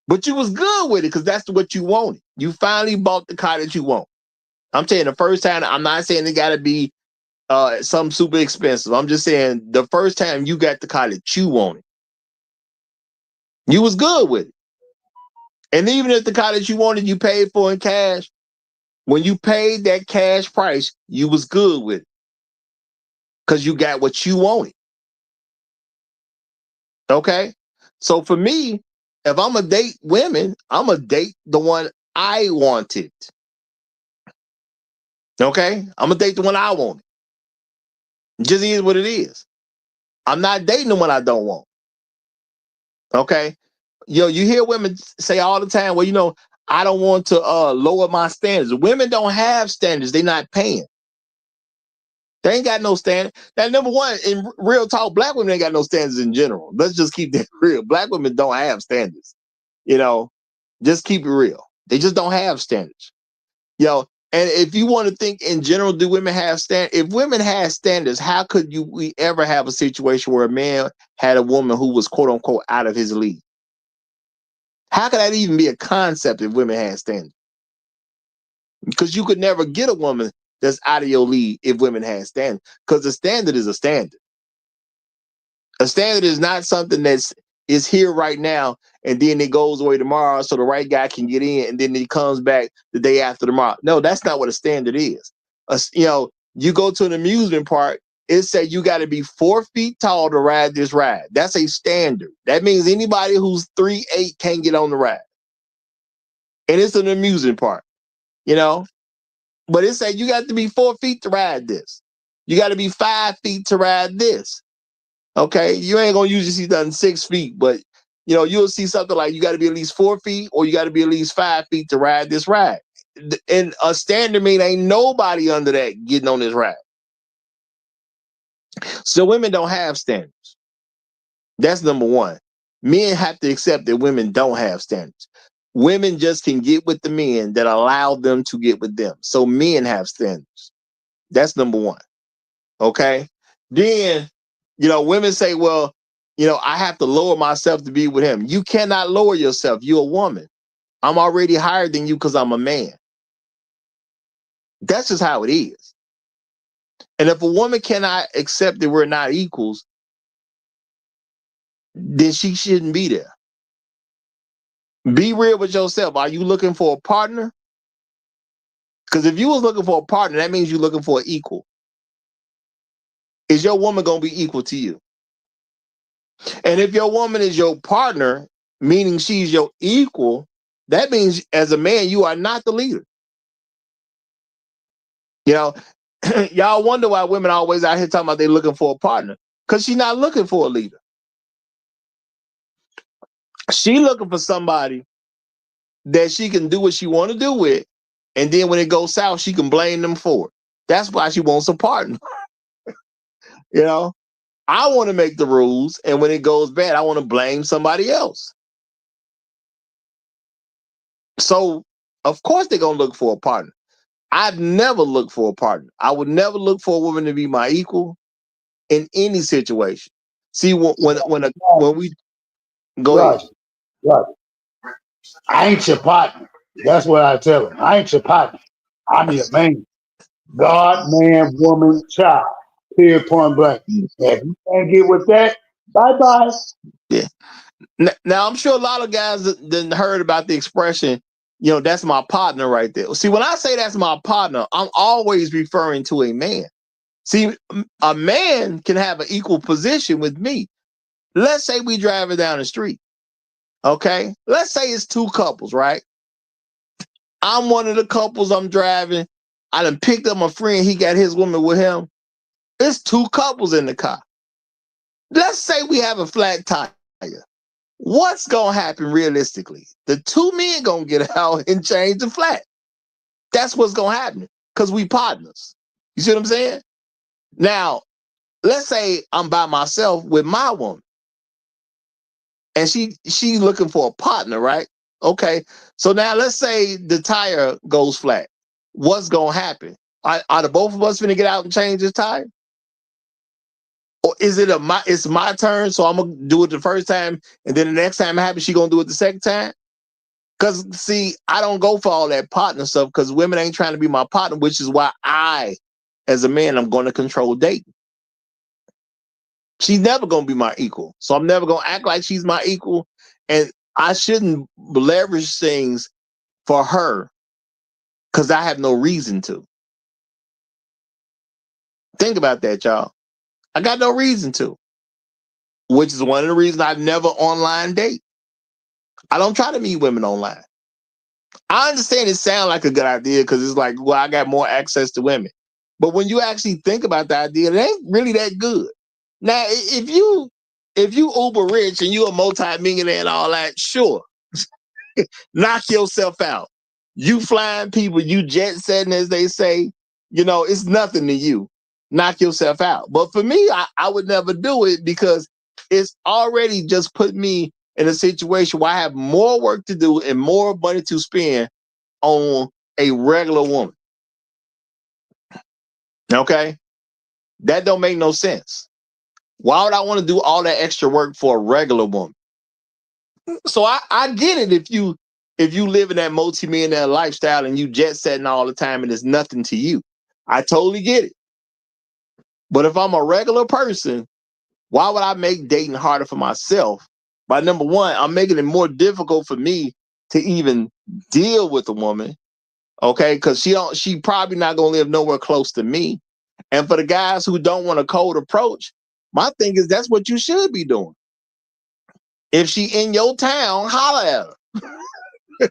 But you was good with it because that's what you wanted. You finally bought the car that you want. I'm saying the first time, I'm not saying it got to be something super expensive. I'm just saying the first time you got the car that you wanted, you was good with it. And even if the car that you wanted, you paid for in cash, when you paid that cash price, you was good with it because you got what you wanted. Okay? So for me, if I'm going to date women, I'm going to date the one I wanted. Okay? I'm going to date the one I wanted. It just is what it is. I'm not dating the one I don't want. Okay? You hear women say all the time, well, I don't want to lower my standards. Women don't have standards. They're not paying. They ain't got no standard. Now, number one, in real talk, black women ain't got no standards in general. Let's just keep that real. Black women don't have standards. Just keep it real. They just don't have standards. And if you want to think in general, do women have standards? If women had standards, how could we ever have a situation where a man had a woman who was quote unquote out of his league? How could that even be a concept if women had standards? Because you could never get a woman that's out of your league if women had standards. Because the standard is a standard. A standard is not something is here right now and then it goes away tomorrow so the right guy can get in and then he comes back the day after tomorrow. No, that's not what a standard is. You go to an amusement park, it says you got to be 4 feet tall to ride this ride. That's a standard. That means anybody who's 3'8" can't get on the ride. And it's an amusement park, But it says you got to be 4 feet to ride this. You got to be 5 feet to ride this. Okay, you ain't gonna usually see nothing 6 feet, but you'll see something like you got to be at least 4 feet or you got to be at least 5 feet to ride this ride. And a standard mean ain't nobody under that getting on this ride. So women don't have standards. That's number one. Men have to accept that women don't have standards. Women just can get with the men that allow them to get with them. So men have standards. That's number one. Okay. Then, women say, well, I have to lower myself to be with him. You cannot lower yourself. You're a woman. I'm already higher than you because I'm a man. That's just how it is. And if a woman cannot accept that we're not equals, then she shouldn't be there. Be real with yourself. Are you looking for a partner? Because if you was looking for a partner, that means you're looking for an equal. Is your woman going to be equal to you? And if your woman is your partner, meaning she's your equal, that means as a man, you are not the leader. Y'all wonder why women are always out here talking about they're looking for a partner. Because she's not looking for a leader. She looking for somebody that she can do what she want to do with. And then when it goes south, she can blame them for it. That's why she wants a partner. I want to make the rules. And when it goes bad, I want to blame somebody else. So, of course, they're going to look for a partner. I've never looked for a partner. I would never look for a woman to be my equal in any situation. See, when we go ahead. Roger, I ain't your partner. That's what I tell him. I ain't your partner. I'm your man. God, man, woman, child. Period, point blank. If you can't get with that, bye-bye. Yeah. Now, I'm sure a lot of guys didn't heard about the expression, that's my partner right there. See, when I say that's my partner, I'm always referring to a man. See, a man can have an equal position with me. Let's say we driving down the street. Okay? Let's say it's two couples, right? I'm one of the couples I'm driving. I done picked up my friend. He got his woman with him. It's two couples in the car. Let's say we have a flat tire. What's going to happen realistically? The two men going to get out and change the flat. That's what's going to happen because we partners. You see what I'm saying? Now, let's say I'm by myself with my woman and she's looking for a partner, right? Okay. So now let's say the tire goes flat. What's going to happen? Are the both of us going to get out and change this tire? Or is it it's my turn, so I'm going to do it the first time, and then the next time it happens, she going to do it the second time? Because, see, I don't go for all that partner stuff because women ain't trying to be my partner, which is why I as a man, I'm going to control dating. She's never going to be my equal. So I'm never going to act like she's my equal. And I shouldn't leverage things for her because I have no reason to. Think about that, y'all. I got no reason to, which is one of the reasons I never online date. I don't try to meet women online. I understand it sounds like a good idea because it's like, well, I got more access to women. But when you actually think about the idea, it ain't really that good. Now, if you uber rich and you a multi-millionaire and all that, sure. Knock yourself out. You flying people, you jet setting, as they say, it's nothing to you. Knock yourself out. But for me, I would never do it because it's already just put me in a situation where I have more work to do and more money to spend on a regular woman. Okay? That don't make no sense. Why would I want to do all that extra work for a regular woman? So I get it if you live in that multi-millionaire lifestyle and you jet setting all the time and it's nothing to you. I totally get it. But if I'm a regular person, why would I make dating harder for myself? By number one, I'm making it more difficult for me to even deal with a woman. Okay, because she probably not gonna live nowhere close to me. And for the guys who don't want a cold approach, my thing is that's what you should be doing. If she in your town, holler at her.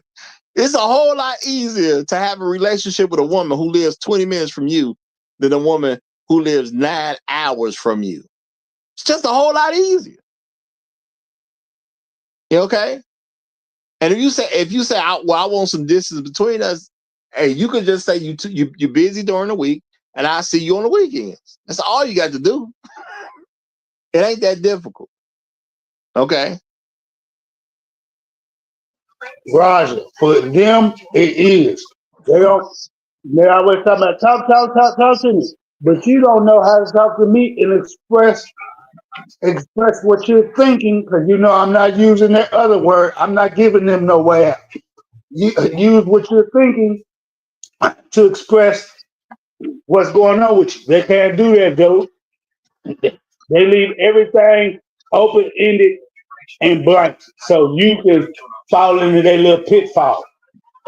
It's a whole lot easier to have a relationship with a woman who lives 20 minutes from you than a woman who lives 9 hours from you. It's just a whole lot easier. Okay? And if you say, I want some distance between us, hey, you could just say you're busy during the week and I'll see you on the weekends. That's all you got to do. It ain't that difficult. Okay? Roger, for them, it is. They always talk about talk to me. But you don't know how to talk to me and express what you're thinking, because I'm not using that other word. I'm not giving them no way out. You use what you're thinking to express what's going on with you. They can't do that, dude. They leave everything open-ended and blank, so you can fall into their little pitfall.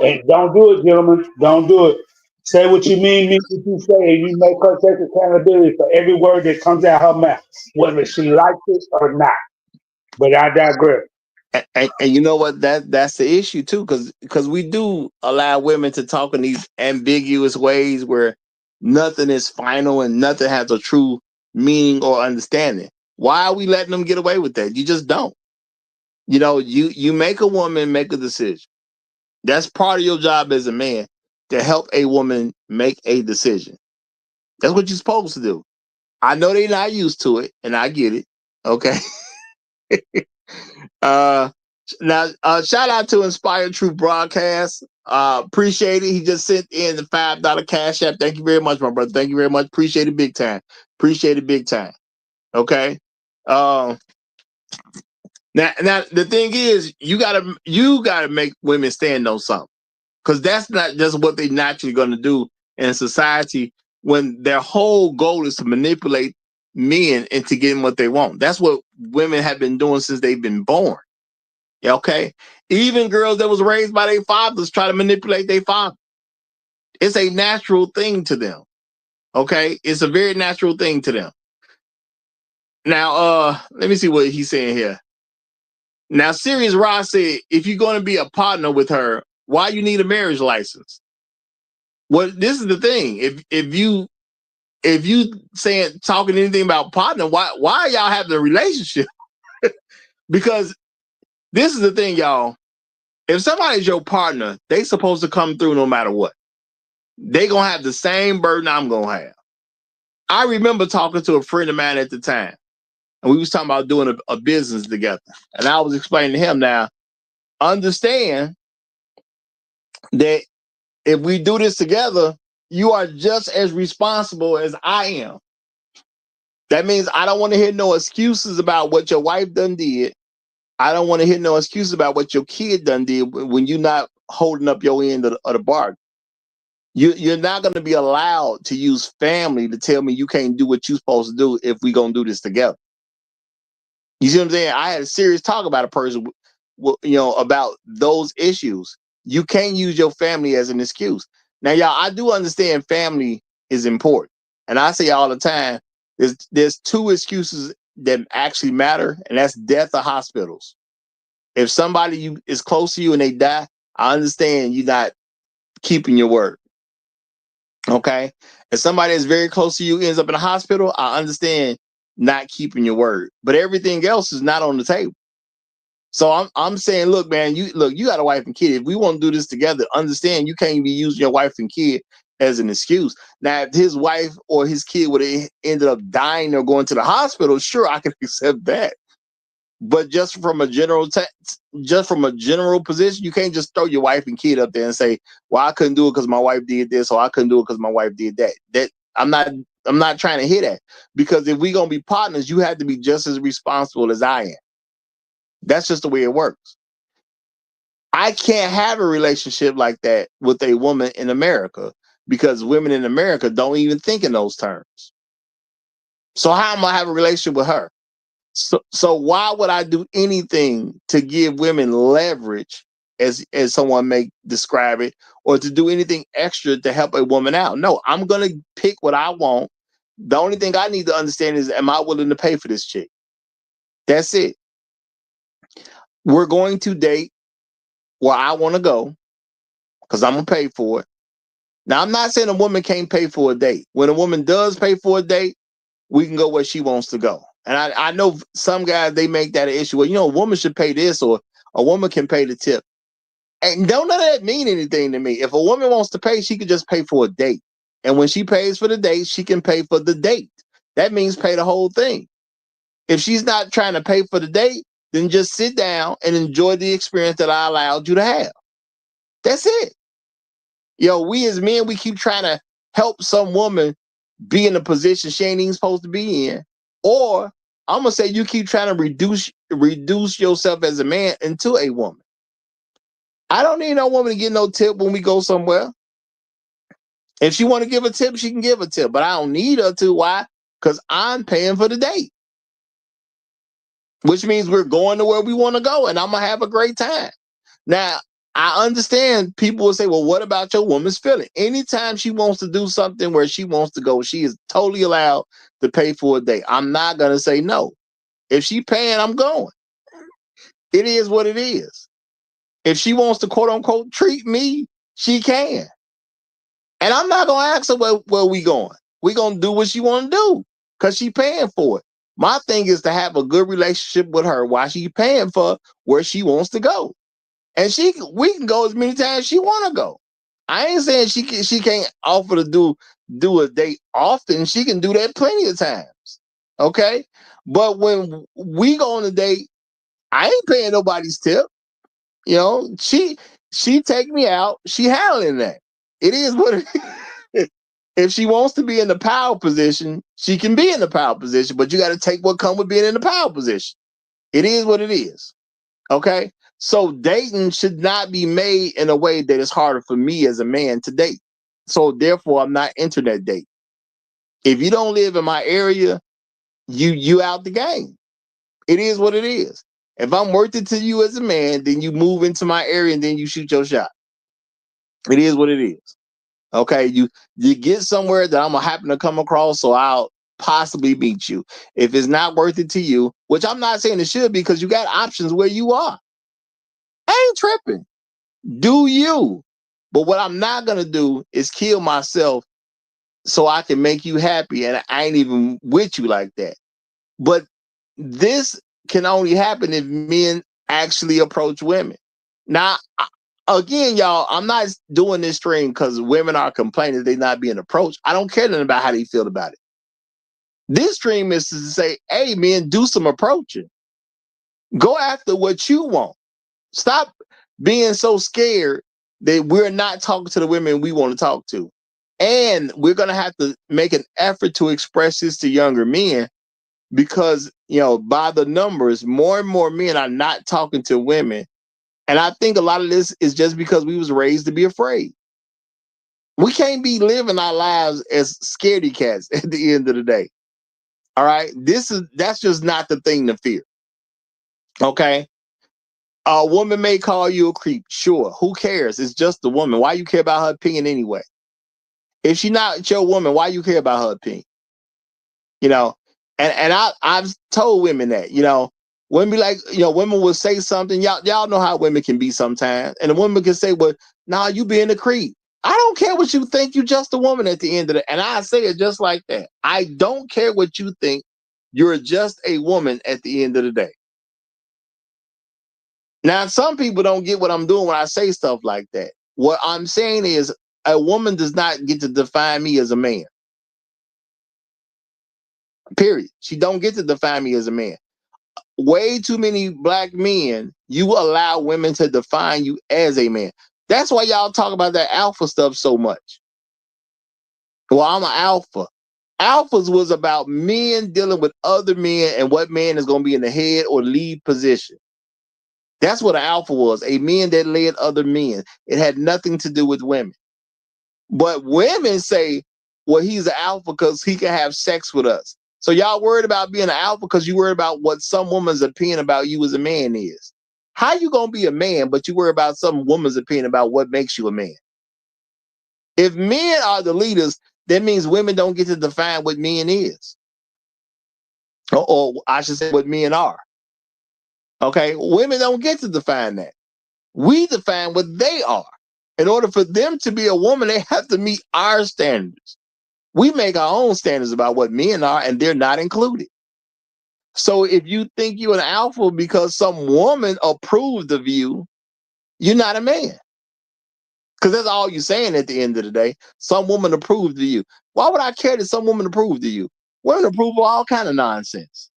And don't do it, gentlemen. Don't do it. Say what you mean what you say, and you make her take accountability for every word that comes out her mouth, whether she likes it or not. But I digress. And you know what? That's the issue too, because we do allow women to talk in these ambiguous ways where nothing is final and nothing has a true meaning or understanding. Why are we letting them get away with that? You just don't. You make a woman make a decision. That's part of your job as a man, to help a woman make a decision. That's what you're supposed to do. I know they're not used to it, and I get it. Okay. Now, shout out to Inspired Truth Broadcast. Appreciate it. He just sent in the $5 cash app. Thank you very much, my brother. Thank you very much. Appreciate it big time. Appreciate it big time. Okay. Now the thing is, you gotta make women stand on something, because that's not just what they're naturally gonna do in society when their whole goal is to manipulate men into getting what they want. That's what women have been doing since they've been born. Okay? Even girls that was raised by their fathers try to manipulate their father. It's a natural thing to them. Okay? It's a very natural thing to them. Now, let me see what he's saying here. Now, Sirius Ross said, if you're going to be a partner with her, why you need a marriage license? Well, this is the thing. If you talking anything about partner, why are y'all having a relationship? Because this is the thing, y'all. If somebody's your partner, they supposed to come through no matter what. They gonna have the same burden I'm gonna have. I remember talking to a friend of mine at the time, and we was talking about doing a business together. And I was explaining to him, now, understand that if we do this together, you are just as responsible as I am. That means I don't want to hear no excuses about what your wife done did. I don't want to hear no excuses about what your kid done did when you're not holding up your end of the bargain. You're not going to be allowed to use family to tell me you can't do what you're supposed to do if we're going to do this together. You see what I'm saying? I had a serious talk about a person, about those issues. You can't use your family as an excuse. Now, y'all, I do understand family is important. And I say all the time, there's two excuses that actually matter, and that's death or hospitals. If somebody is close to you and they die, I understand you're not keeping your word. Okay? If somebody is very close to you ends up in a hospital, I understand not keeping your word. But everything else is not on the table. So I'm saying, look, man, you got a wife and kid. If we want to do this together, understand you can't be using your wife and kid as an excuse. Now, if his wife or his kid would have ended up dying or going to the hospital, sure, I can accept that. But just from a general position, you can't just throw your wife and kid up there and say, "Well, I couldn't do it because my wife did this, or I couldn't do it because my wife did that." That I'm not trying to hear that, because if we're gonna be partners, you have to be just as responsible as I am. That's just the way it works. I can't have a relationship like that with a woman in America because women in America don't even think in those terms. So how am I have a relationship with her? So why would I do anything to give women leverage, as someone may describe it, or to do anything extra to help a woman out? No, I'm gonna pick what I want. The only thing I need to understand is, am I willing to pay for this chick? That's it. We're going to date where I want to go because I'm gonna pay for it. Now, I'm not saying a woman can't pay for a date. When a woman does pay for a date, we can go where she wants to go. And I know some guys, they make that an issue. Well, a woman should pay this, or a woman can pay the tip. And don't none of that mean anything to me. If a woman wants to pay, she could just pay for a date. And when she pays for the date, she can pay for the date. That means pay the whole thing. If she's not trying to pay for the date, then just sit down and enjoy the experience that I allowed you to have. That's it. We as men, we keep trying to help some woman be in a position she ain't even supposed to be in. Or I'm gonna say you keep trying to reduce yourself as a man into a woman. I don't need no woman to get no tip when we go somewhere. If she want to give a tip, she can give a tip, but I don't need her to. Why? Because I'm paying for the date. Which means we're going to where we want to go, and I'm gonna have a great time. Now, I understand people will say, well, what about your woman's feeling? Anytime she wants to do something where she wants to go, she is totally allowed to pay for a date. I'm not going to say no. If she paying, I'm going. It is what it is. If she wants to, quote unquote, treat me, she can. And I'm not going to ask her where we going. We're going to do what she want to do because she paying for it. My thing is to have a good relationship with her while she paying for where she wants to go. And we can go as many times as she want to go. I ain't saying she can't offer to do a date often. She can do that plenty of times. Okay? But when we go on a date, I ain't paying nobody's tip. She take me out, she handling that. It is what it is. If she wants to be in the power position, she can be in the power position, but you got to take what comes with being in the power position. It is what it is. Okay? So dating should not be made in a way that is harder for me as a man to date. So therefore, I'm not internet dating. If you don't live in my area, you out the game. It is what it is. If I'm worth it to you as a man, then you move into my area and then you shoot your shot. It is what it is. Okay, you get somewhere that I'm gonna happen to come across, so I'll possibly meet you. If it's not worth it to you, which I'm not saying it should be, because you got options where you are. I ain't tripping. Do you? But what I'm not gonna do is kill myself so I can make you happy, and I ain't even with you like that. But this can only happen if men actually approach women. Now, again, y'all, I'm not doing this stream because women are complaining they're not being approached. I don't care nothing about how they feel about it. This stream is to say, hey, men, do some approaching. Go after what you want. Stop being so scared that we're not talking to the women we want to talk to. And we're going to have to make an effort to express this to younger men because, by the numbers, more and more men are not talking to women. And I think a lot of this is just because we was raised to be afraid. We can't be living our lives as scaredy cats at the end of the day. All right. That's just not the thing to fear. Okay. A woman may call you a creep. Sure. Who cares? It's just a woman. Why you care about her opinion anyway? If she's not your woman, why you care about her opinion? You know, and I've told women that, women be like, women will say something. Y'all know how women can be sometimes. And a woman can say, well, nah, you being a creep. I don't care what you think. You just a woman at the end of it. And I say it just like that. I don't care what you think. You're just a woman at the end of the day. Now, some people don't get what I'm doing when I say stuff like that. What I'm saying is a woman does not get to define me as a man. Period. She don't get to define me as a man. Way too many black men, you allow women to define you as a man. That's why y'all talk about that alpha stuff so much. Well, I'm an alpha. Alphas was about men dealing with other men and what man is going to be in the head or lead position. That's what an alpha was, a man that led other men. It had nothing to do with women. But women say, well, he's an alpha because he can have sex with us. So y'all worried about being an alpha because you worried about what some woman's opinion about you as a man is. How you going to be a man, but you worry about some woman's opinion about what makes you a man? If men are the leaders, that means women don't get to define what men is. Or I should say what men are. Okay, women don't get to define that. We define what they are. In order for them to be a woman, they have to meet our standards. We make our own standards about what men are, and they're not included. So if you think you're an alpha because some woman approved of you, you're not a man. Because that's all you're saying at the end of the day. Some woman approved of you. Why would I care that some woman approved of you? Women approve of all kind of nonsense.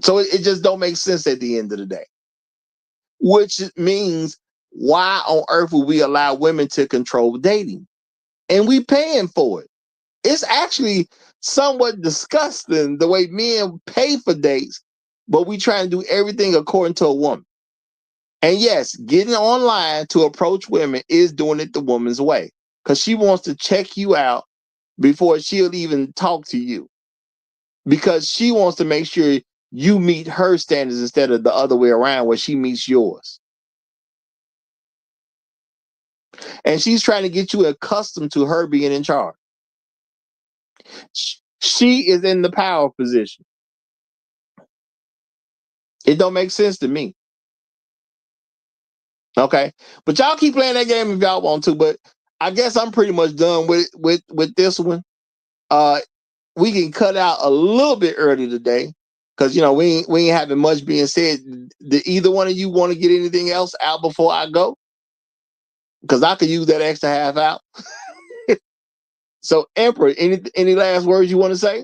So it just don't make sense at the end of the day. Which means, why on earth would we allow women to control dating? And we paying for it. It's actually somewhat disgusting the way men pay for dates, but we try to do everything according to a woman. And yes, getting online to approach women is doing it the woman's way, because she wants to check you out before she'll even talk to you, because she wants to make sure you meet her standards instead of the other way around where she meets yours. And she's trying to get you accustomed to her being in charge. She is in the power position. It don't make sense to me. Okay, but y'all keep playing that game if y'all want to. But I guess I'm pretty much done with this one. We can cut out a little bit early today because we ain't having much being said. Do either one of you want to get anything else out before I go? Because I could use that extra half out. So, Emperor, any last words you want to say?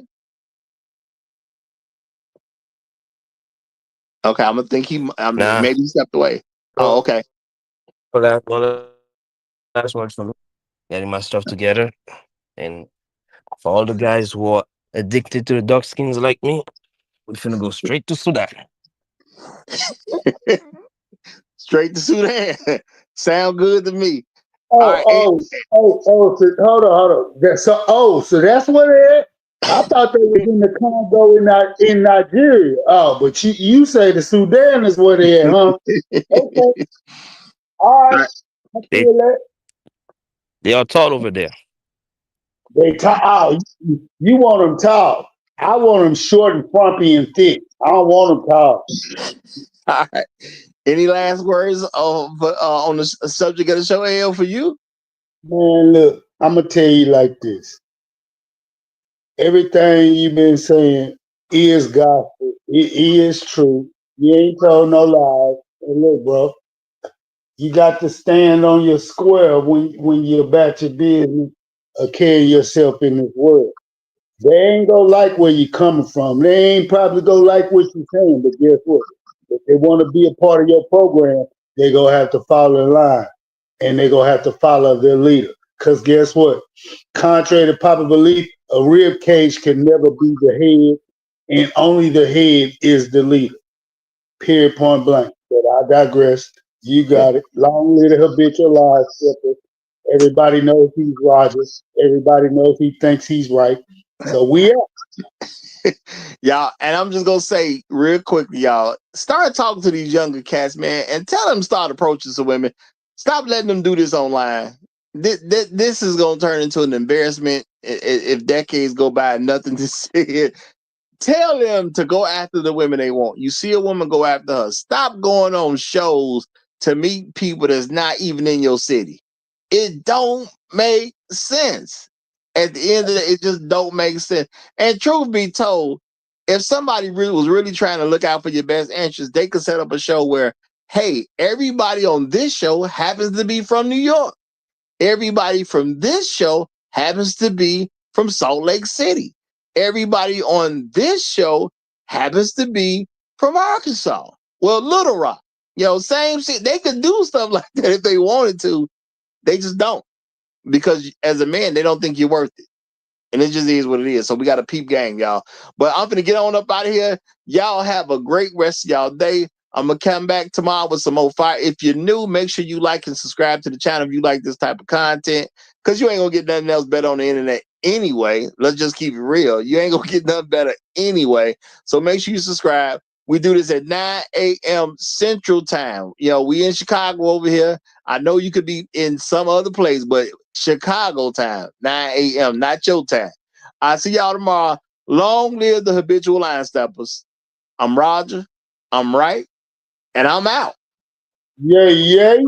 Okay, I'm gonna think Nah. maybe he stepped away. Oh, okay. Well, that's works for me. Getting my stuff together. And for all the guys who are addicted to the dark skins like me, we're finna go straight to Sudan. Straight to Sudan. Sound good to me. Oh, right, so, hold on. So that's what it is? I thought they was in the Congo in Nigeria. Oh, but you say the Sudan is where they at, huh? Okay. All right. I They, feel that. they are tall over there. They tall. Oh, you want them tall. I want them short and frumpy and thick. I don't want them tall. All right. Any last words on the subject of the show, AL, for you? Man, look, I'm going to tell you like this. Everything you've been saying is gospel. It is true. You ain't told no lies. And look, bro, you got to stand on your square when you're about your business or carry yourself in this world. They ain't gonna like where you coming from. They ain't probably gonna like what you're saying, but guess what? If they want to be a part of your program, they gonna have to follow the line. And they gonna have to follow their leader. Because guess what? Contrary to popular belief, a rib cage can never be the head, and only the head is the leader. Period, point blank. But I digress. You got it. Long live the habitual lies, Everybody knows he's Roger. Everybody knows he thinks he's right. So we are. Y'all, and I'm just gonna say real quickly, y'all, start talking to these younger cats, man, and tell them start approaching some women. Stop letting them do this online. This is gonna turn into an embarrassment if decades go by and nothing to see it. Tell them to go after the women they want. You see a woman, go after her. Stop going on shows to meet people that's not even in your city. It don't make sense. At the end of the day, it just don't make sense. And truth be told, if somebody was really trying to look out for your best interest, they could set up a show where, hey, everybody on this show happens to be from New York. Everybody from this show happens to be from Salt Lake City. Everybody on this show happens to be from Arkansas. Well, Little Rock. Same shit. They could do stuff like that if they wanted to. They just don't. Because as a man, they don't think you're worth it. And it just is what it is. So we got a peep gang, y'all. But I'm gonna get on up out of here. Y'all have a great rest of y'all day. I'm gonna come back tomorrow with some more fire. If you're new, make sure you like and subscribe to the channel if you like this type of content. Because you ain't gonna get nothing else better on the internet anyway. Let's just keep it real. You ain't gonna get nothing better anyway. So make sure you subscribe. We do this at 9 a.m. Central Time. We in Chicago over here. I know you could be in some other place, but Chicago time, 9 a.m., not your time. I'll see y'all tomorrow. Long live the habitual line steppers. I'm Roger. I'm right. And I'm out. Yay, yay.